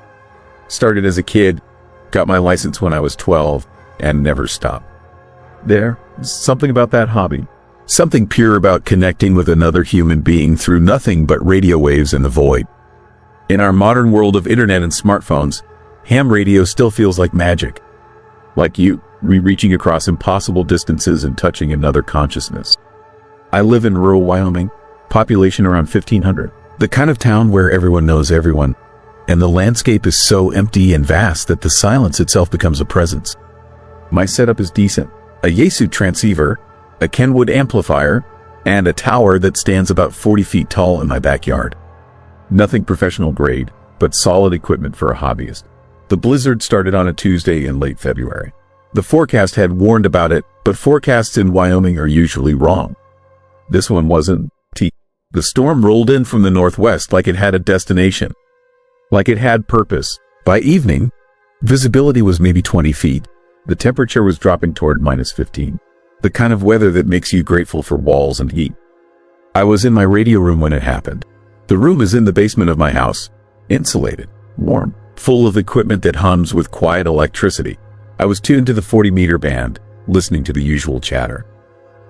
Started as a kid, got my license when I was 12, and never stopped. There's something about that hobby. Something pure about connecting with another human being through nothing but radio waves in the void. In our modern world of internet and smartphones, ham radio still feels like magic. Like you, reaching across impossible distances and touching another consciousness. I live in rural Wyoming, population around 1,500. The kind of town where everyone knows everyone, and the landscape is so empty and vast that the silence itself becomes a presence. My setup is decent. A Yaesu transceiver, a Kenwood amplifier, and a tower that stands about 40 feet tall in my backyard. Nothing professional grade, but solid equipment for a hobbyist. The blizzard started on a Tuesday in late February. The forecast had warned about it, but forecasts in Wyoming are usually wrong. This one wasn't. The storm rolled in from the northwest like it had a destination. Like it had purpose. By evening, visibility was maybe 20 feet. The temperature was dropping toward -15. The kind of weather that makes you grateful for walls and heat. I was in my radio room when it happened. The room is in the basement of my house, insulated, warm, full of equipment that hums with quiet electricity. I was tuned to the 40-meter band, listening to the usual chatter.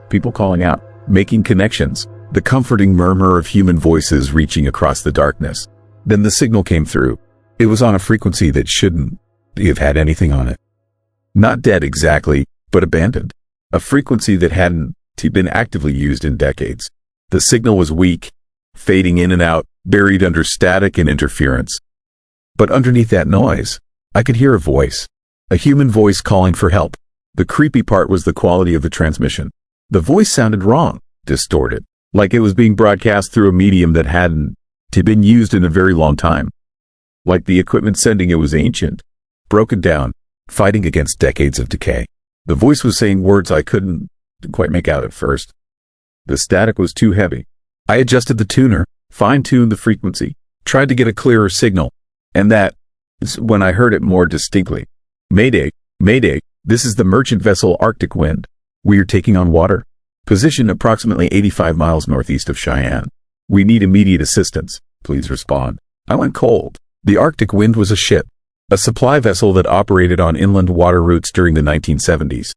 People calling out, making connections, the comforting murmur of human voices reaching across the darkness. Then the signal came through. It was on a frequency that shouldn't have had anything on it. Not dead exactly, but abandoned. A frequency that hadn't been actively used in decades. The signal was weak, fading in and out, buried under static and interference. But underneath that noise, I could hear a voice. A human voice calling for help. The creepy part was the quality of the transmission. The voice sounded wrong, distorted, like it was being broadcast through a medium that hadn't been used in a very long time. Like the equipment sending it was ancient, broken down, fighting against decades of decay. The voice was saying words I couldn't quite make out at first. The static was too heavy. I adjusted the tuner, fine-tuned the frequency, tried to get a clearer signal, and that is when I heard it more distinctly. Mayday, Mayday, this is the merchant vessel Arctic Wind. We are taking on water. Position approximately 85 miles northeast of Cheyenne. We need immediate assistance. Please respond. I went cold. The Arctic Wind was a ship, a supply vessel that operated on inland water routes during the 1970s.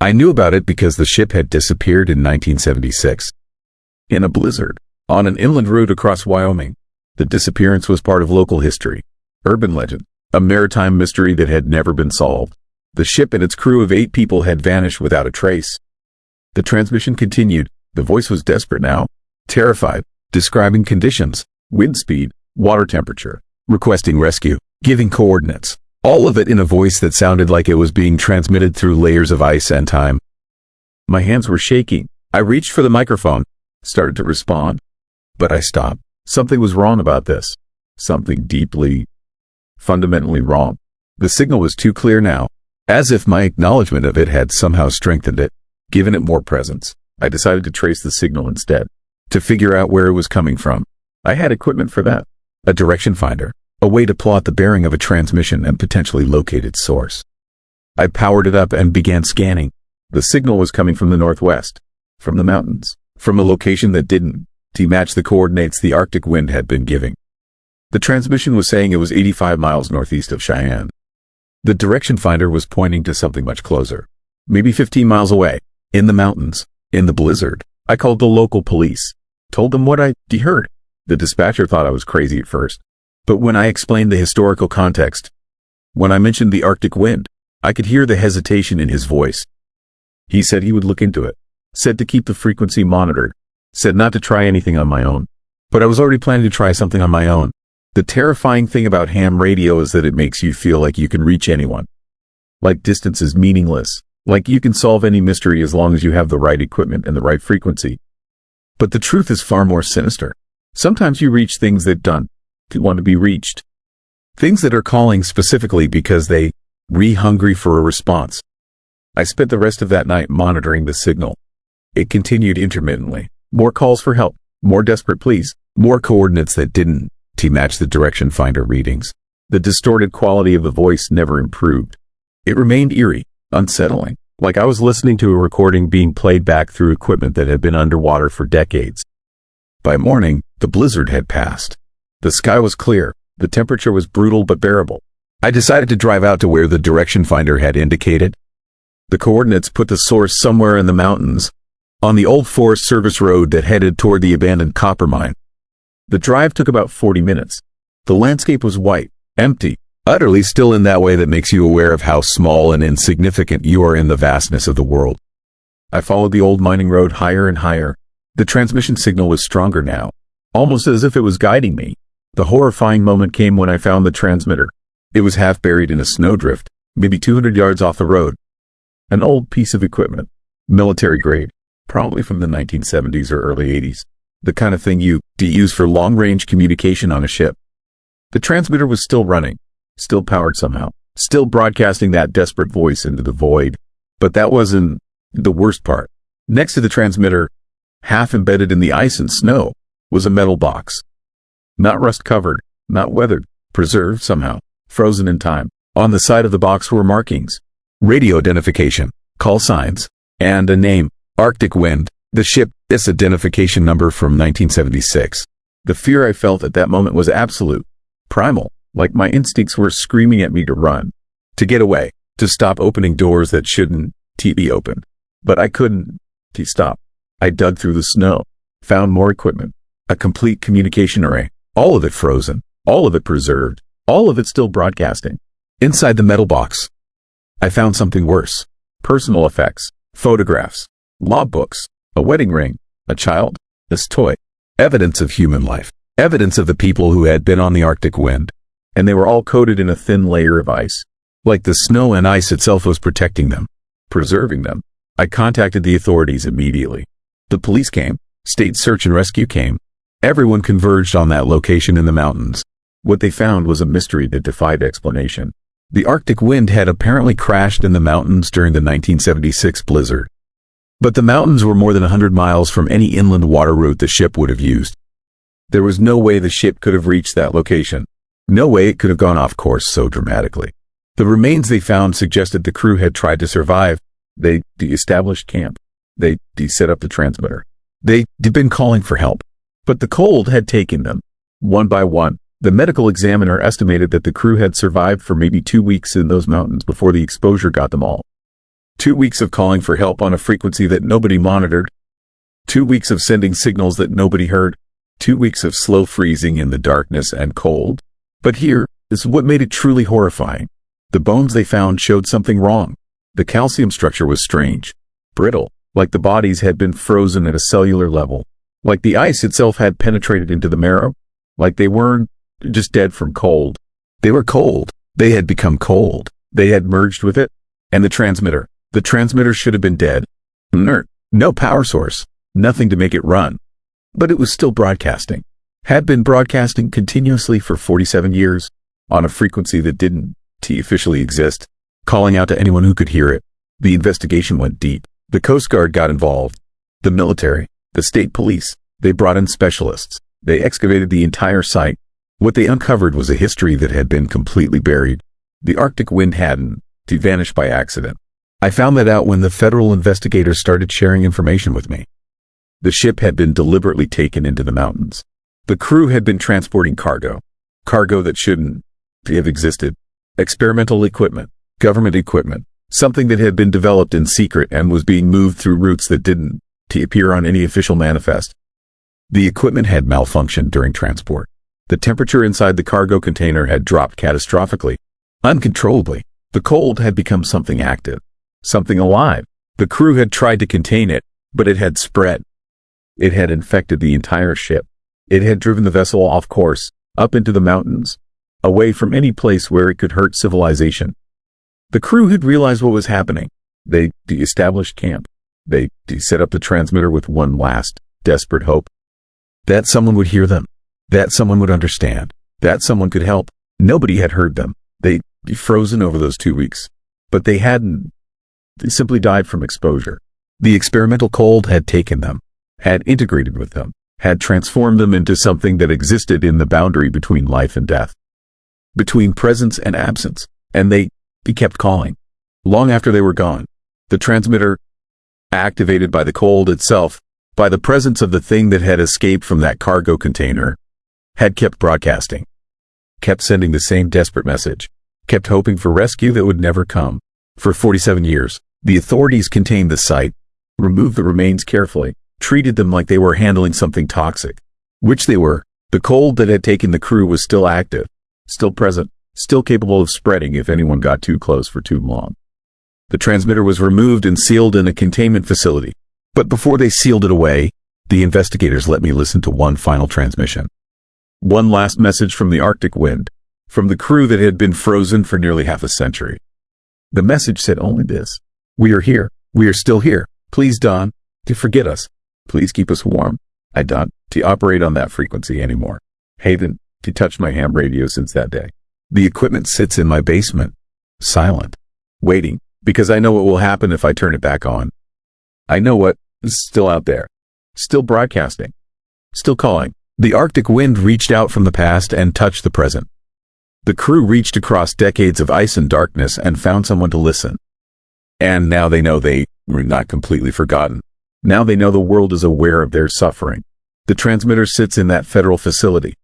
I knew about it because the ship had disappeared in 1976. In a blizzard, on an inland route across Wyoming. The disappearance was part of local history, urban legend, a maritime mystery that had never been solved. The ship and its crew of 8 people had vanished without a trace. The transmission continued. The voice was desperate now, terrified, describing conditions, wind speed, water temperature, requesting rescue, giving coordinates, all of it in a voice that sounded like it was being transmitted through layers of ice and time. My hands were shaking. I reached for the microphone, started to respond, but I stopped. Something was wrong about this. Something deeply, fundamentally wrong. The signal was too clear now, as if my acknowledgement of it had somehow strengthened it, given it more presence. I decided to trace the signal instead, to figure out where it was coming from. I had equipment for that. A direction finder, a way to plot the bearing of a transmission and potentially locate its source. I powered it up and began scanning. The signal was coming from the northwest, from the mountains, from a location that didn't match the coordinates the Arctic Wind had been giving. The transmission was saying it was 85 miles northeast of Cheyenne. The direction finder was pointing to something much closer, maybe 15 miles away, in the mountains, in the blizzard. I called the local police, told them what I heard. The dispatcher thought I was crazy at first, but when I explained the historical context, when I mentioned the Arctic Wind, I could hear the hesitation in his voice. He said he would look into it, said to keep the frequency monitored, said not to try anything on my own. But I was already planning to try something on my own. The terrifying thing about ham radio is that it makes you feel like you can reach anyone. Like distance is meaningless. Like you can solve any mystery as long as you have the right equipment and the right frequency. But the truth is far more sinister. Sometimes you reach things that don't want to be reached. Things that are calling specifically because they hungry for a response. I spent the rest of that night monitoring the signal. It continued intermittently. More calls for help, more desperate pleas, more coordinates that didn't match the direction finder readings. The distorted quality of the voice never improved. It remained eerie, unsettling, like I was listening to a recording being played back through equipment that had been underwater for decades. By morning, the blizzard had passed. The sky was clear, the temperature was brutal but bearable. I decided to drive out to where the direction finder had indicated. The coordinates put the source somewhere in the mountains, on the old Forest Service road that headed toward the abandoned copper mine. The drive took about 40 minutes. The landscape was white, empty, utterly still in that way that makes you aware of how small and insignificant you are in the vastness of the world. I followed the old mining road higher and higher. The transmission signal was stronger now, almost as if it was guiding me. The horrifying moment came when I found the transmitter. It was half buried in a snowdrift, maybe 200 yards off the road. An old piece of equipment, military grade, probably from the 1970s or early 80s. The kind of thing you use for long-range communication on a ship. The transmitter was still running, still powered somehow, still broadcasting that desperate voice into the void. But that wasn't the worst part. Next to the transmitter, half embedded in the ice and snow, was a metal box. Not rust-covered, not weathered, preserved somehow, frozen in time. On the side of the box were markings, radio identification, call signs, and a name, Arctic Wind. The ship, this identification number from 1976. The fear I felt at that moment was absolute, primal, like my instincts were screaming at me to run, to get away, to stop opening doors that shouldn't be opened. But I couldn't stop. I dug through the snow, found more equipment, a complete communication array, all of it frozen, all of it preserved, all of it still broadcasting. Inside the metal box, I found something worse. Personal effects, photographs, logbooks, a wedding ring, a child, this toy, evidence of human life, evidence of the people who had been on the Arctic Wind, and they were all coated in a thin layer of ice, like the snow and ice itself was protecting them, preserving them. I contacted the authorities immediately. The police came, state search and rescue came. Everyone converged on that location in the mountains. What they found was a mystery that defied explanation. The Arctic Wind had apparently crashed in the mountains during the 1976 blizzard. But the mountains were more than 100 miles from any inland water route the ship would have used. There was no way the ship could have reached that location. No way it could have gone off course so dramatically. The remains they found suggested the crew had tried to survive. They de-established camp. They de-set up the transmitter. They'd been calling for help. But the cold had taken them. One by one, the medical examiner estimated that the crew had survived for maybe 2 weeks in those mountains before the exposure got them all. 2 weeks of calling for help on a frequency that nobody monitored. 2 weeks of sending signals that nobody heard. 2 weeks of slow freezing in the darkness and cold. But here is what made it truly horrifying. The bones they found showed something wrong. The calcium structure was strange, brittle, like the bodies had been frozen at a cellular level, like the ice itself had penetrated into the marrow, like they weren't just dead from cold. They were cold. They had become cold. They had merged with it. And the transmitter should have been dead. Inert. No power source. Nothing to make it run. But it was still broadcasting. Had been broadcasting continuously for 47 years, on a frequency that didn't officially exist, calling out to anyone who could hear it. The investigation went deep. The Coast Guard got involved. The military, the state police, they brought in specialists. They excavated the entire site. What they uncovered was a history that had been completely buried. The Arctic wind hadn't vanished by accident. I found that out when the federal investigators started sharing information with me. The ship had been deliberately taken into the mountains. The crew had been transporting cargo that shouldn't have existed. Experimental equipment, government equipment, something that had been developed in secret and was being moved through routes that didn't appear on any official manifest. The equipment had malfunctioned during transport. The temperature inside the cargo container had dropped catastrophically, uncontrollably. The cold had become something active, something alive. The crew had tried to contain it, but it had spread. It had infected the entire ship. It had driven the vessel off course, up into the mountains, away from any place where it could hurt civilization. The crew had realized what was happening. They de-established camp. They set up the transmitter with one last, desperate hope. That someone would hear them. That someone would understand. That someone could help. Nobody had heard them. They'd be frozen over those 2 weeks. But they hadn't. They simply died from exposure. The experimental cold had taken them, had integrated with them, had transformed them into something that existed in the boundary between life and death, between presence and absence. And they kept calling. Long after they were gone, the transmitter, activated by the cold itself, by the presence of the thing that had escaped from that cargo container, had kept broadcasting, kept sending the same desperate message, kept hoping for rescue that would never come. For 47 years, the authorities contained the site, removed the remains carefully, treated them like they were handling something toxic, which they were. The cold that had taken the crew was still active, still present, still capable of spreading if anyone got too close for too long. The transmitter was removed and sealed in a containment facility. But before they sealed it away, the investigators let me listen to one final transmission. One last message from the Arctic wind, from the crew that had been frozen for nearly half a century. The message said only this: "We are here. We are still here. Please don't forget us. Please keep us warm. I don't operate on that frequency anymore. Haven't touched my ham radio since that day. The equipment sits in my basement, silent, waiting, because I know what will happen if I turn it back on. I know what is still out there, still broadcasting, still calling." The Arctic wind reached out from the past and touched the present. The crew reached across decades of ice and darkness and found someone to listen. And now they know they were not completely forgotten. Now they know the world is aware of their suffering. The transmitter sits in that federal facility,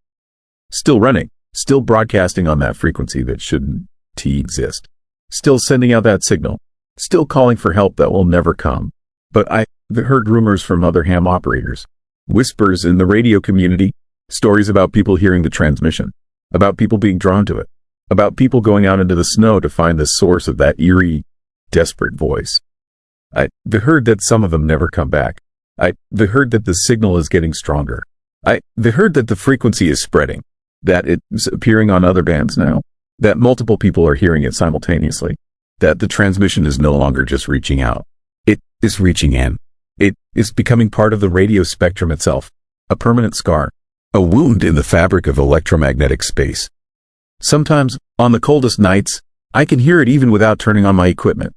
still running, still broadcasting on that frequency that shouldn't exist, still sending out that signal, still calling for help that will never come. But I heard rumors from other ham operators, whispers in the radio community, stories about people hearing the transmission, about people being drawn to it, about people going out into the snow to find the source of that eerie, desperate voice. I heard that some of them never come back. I heard that the signal is getting stronger. I heard that the frequency is spreading, that it's appearing on other bands now, that multiple people are hearing it simultaneously, that the transmission is no longer just reaching out. It is reaching in. It is becoming part of the radio spectrum itself, a permanent scar, a wound in the fabric of electromagnetic space. Sometimes, on the coldest nights, I can hear it even without turning on my equipment.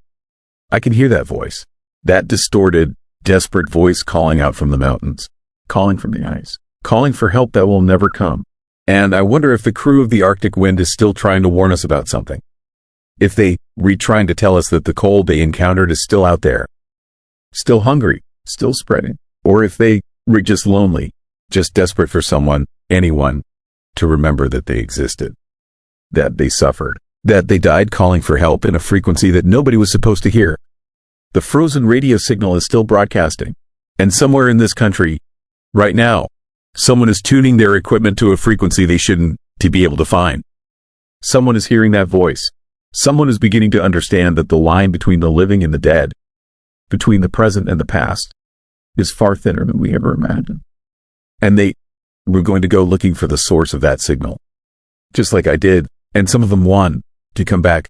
I can hear that voice, that distorted, desperate voice calling out from the mountains, calling from the ice, calling for help that will never come. And I wonder if the crew of the Arctic Wind is still trying to warn us about something. If they were trying to tell us that the cold they encountered is still out there, still hungry, still spreading, or if they were just lonely, just desperate for someone, anyone, to remember that they existed, that they suffered, that they died calling for help in a frequency that nobody was supposed to hear. The frozen radio signal is still broadcasting, and somewhere in this country, right now, someone is tuning their equipment to a frequency they shouldn't to be able to find. Someone is hearing that voice. Someone is beginning to understand that the line between the living and the dead, between the present and the past, is far thinner than we ever imagined. And they were going to go looking for the source of that signal, just like I did, and some of them won to come back.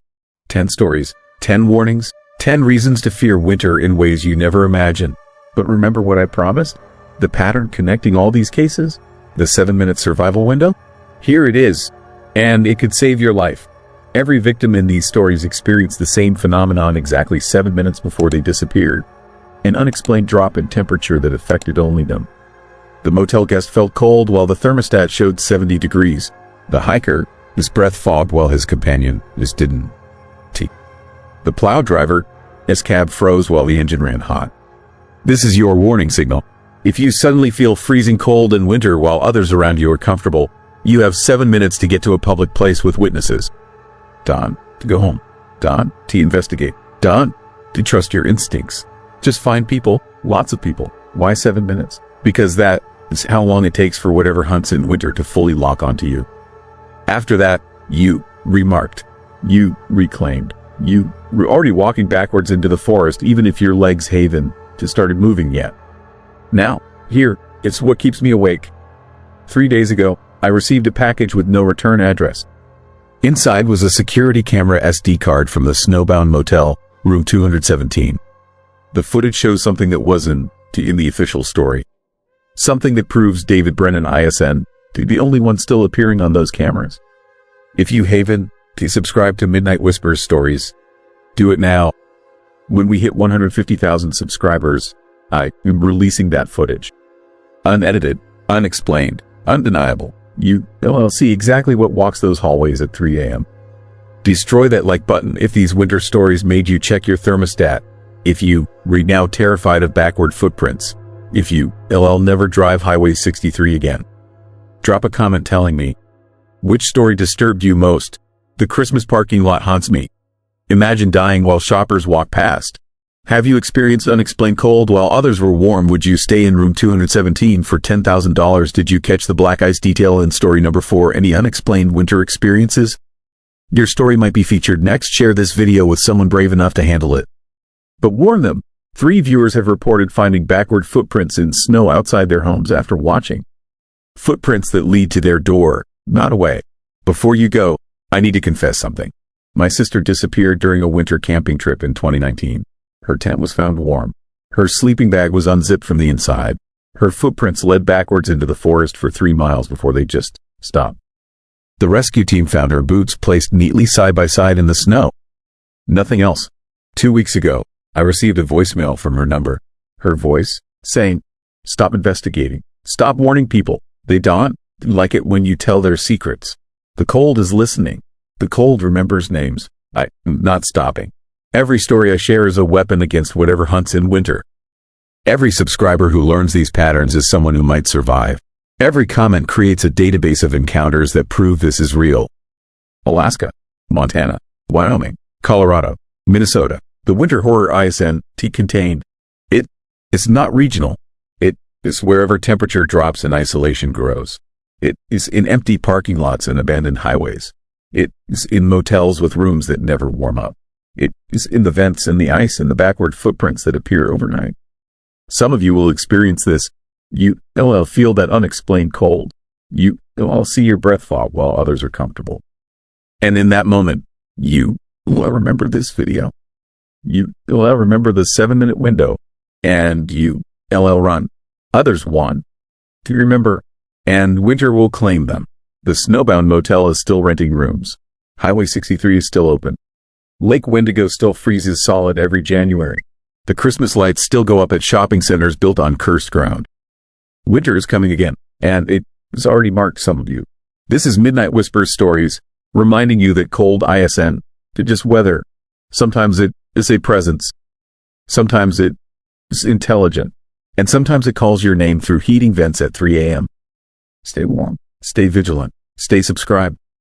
10 stories, 10 warnings, 10 reasons to fear winter in ways you never imagined. But remember what I promised? The pattern connecting all these cases? The 7-minute survival window? Here it is, and it could save your life. Every victim in these stories experienced the same phenomenon exactly 7 minutes before they disappeared. An unexplained drop in temperature that affected only them. The motel guest felt cold while the thermostat showed 70 degrees. The hiker, his breath fogged while his companion just didn't. The plow driver, his cab froze while the engine ran hot. This is your warning signal. If you suddenly feel freezing cold in winter while others around you are comfortable, you have 7 minutes to get to a public place with witnesses. Don, to go home. Don, to investigate. Don, to trust your instincts. Just find people, lots of people. Why 7 minutes? Because that is how long it takes for whatever hunts in winter to fully lock onto you. After that, you remarked. You reclaimed. You were already walking backwards into the forest even if your legs haven't started moving yet. Now, here, it's what keeps me awake. 3 days ago, I received a package with no return address. Inside was a security camera SD card from the Snowbound Motel, room 217. The footage shows something that wasn't in the official story. Something that proves David Brennan ISN to be the only one still appearing on those cameras. If you haven't subscribe to Midnight Whispers stories, do it now. When we hit 150,000 subscribers, I am releasing that footage. Unedited, unexplained, undeniable. You will see exactly what walks those hallways at 3 a.m. Destroy that like button if these winter stories made you check your thermostat. If you were now terrified of backward footprints. If you never drive Highway 63 again. Drop a comment telling me which story disturbed you most. The Christmas parking lot haunts me. Imagine dying while shoppers walk past. Have you experienced unexplained cold while others were warm? Would you stay in room 217 for $10,000? Did you catch the black ice detail in story number 4? Any unexplained winter experiences? Your story might be featured next. Share this video with someone brave enough to handle it. But warn them. 3 viewers have reported finding backward footprints in snow outside their homes after watching. Footprints that lead to their door, not away. Before you go, I need to confess something. My sister disappeared during a winter camping trip in 2019. Her tent was found warm. Her sleeping bag was unzipped from the inside. Her footprints led backwards into the forest for 3 miles before they just stopped. The rescue team found her boots placed neatly side by side in the snow. Nothing else. 2 weeks ago, I received a voicemail from her number. Her voice, saying, "Stop investigating. Stop warning people. They don't like it when you tell their secrets. The cold is listening. The cold remembers names. I'm not stopping. Every story I share is a weapon against whatever hunts in winter. Every subscriber who learns these patterns is someone who might survive. Every comment creates a database of encounters that prove this is real. Alaska, Montana, Wyoming, Colorado, Minnesota. The Winter Horror ISN contained. It is not regional. It is wherever temperature drops and isolation grows. It is in empty parking lots and abandoned highways. It is in motels with rooms that never warm up. It is in the vents and the ice and the backward footprints that appear overnight. Some of you will experience this. You feel that unexplained cold. You see your breath fog while others are comfortable. And in that moment, you will remember this video. You will remember the 7-minute window. And you run. Others won. To remember. And winter will claim them. The Snowbound Motel is still renting rooms. Highway 63 is still open. Lake Wendigo still freezes solid every January. The Christmas lights still go up at shopping centers built on cursed ground. Winter is coming again, and it has already marked some of you. This is Midnight Whispers Stories, reminding you that cold isn't just weather. Sometimes it is a presence. Sometimes it is intelligent. And sometimes it calls your name through heating vents at 3 a.m. Stay warm, stay vigilant, stay subscribed.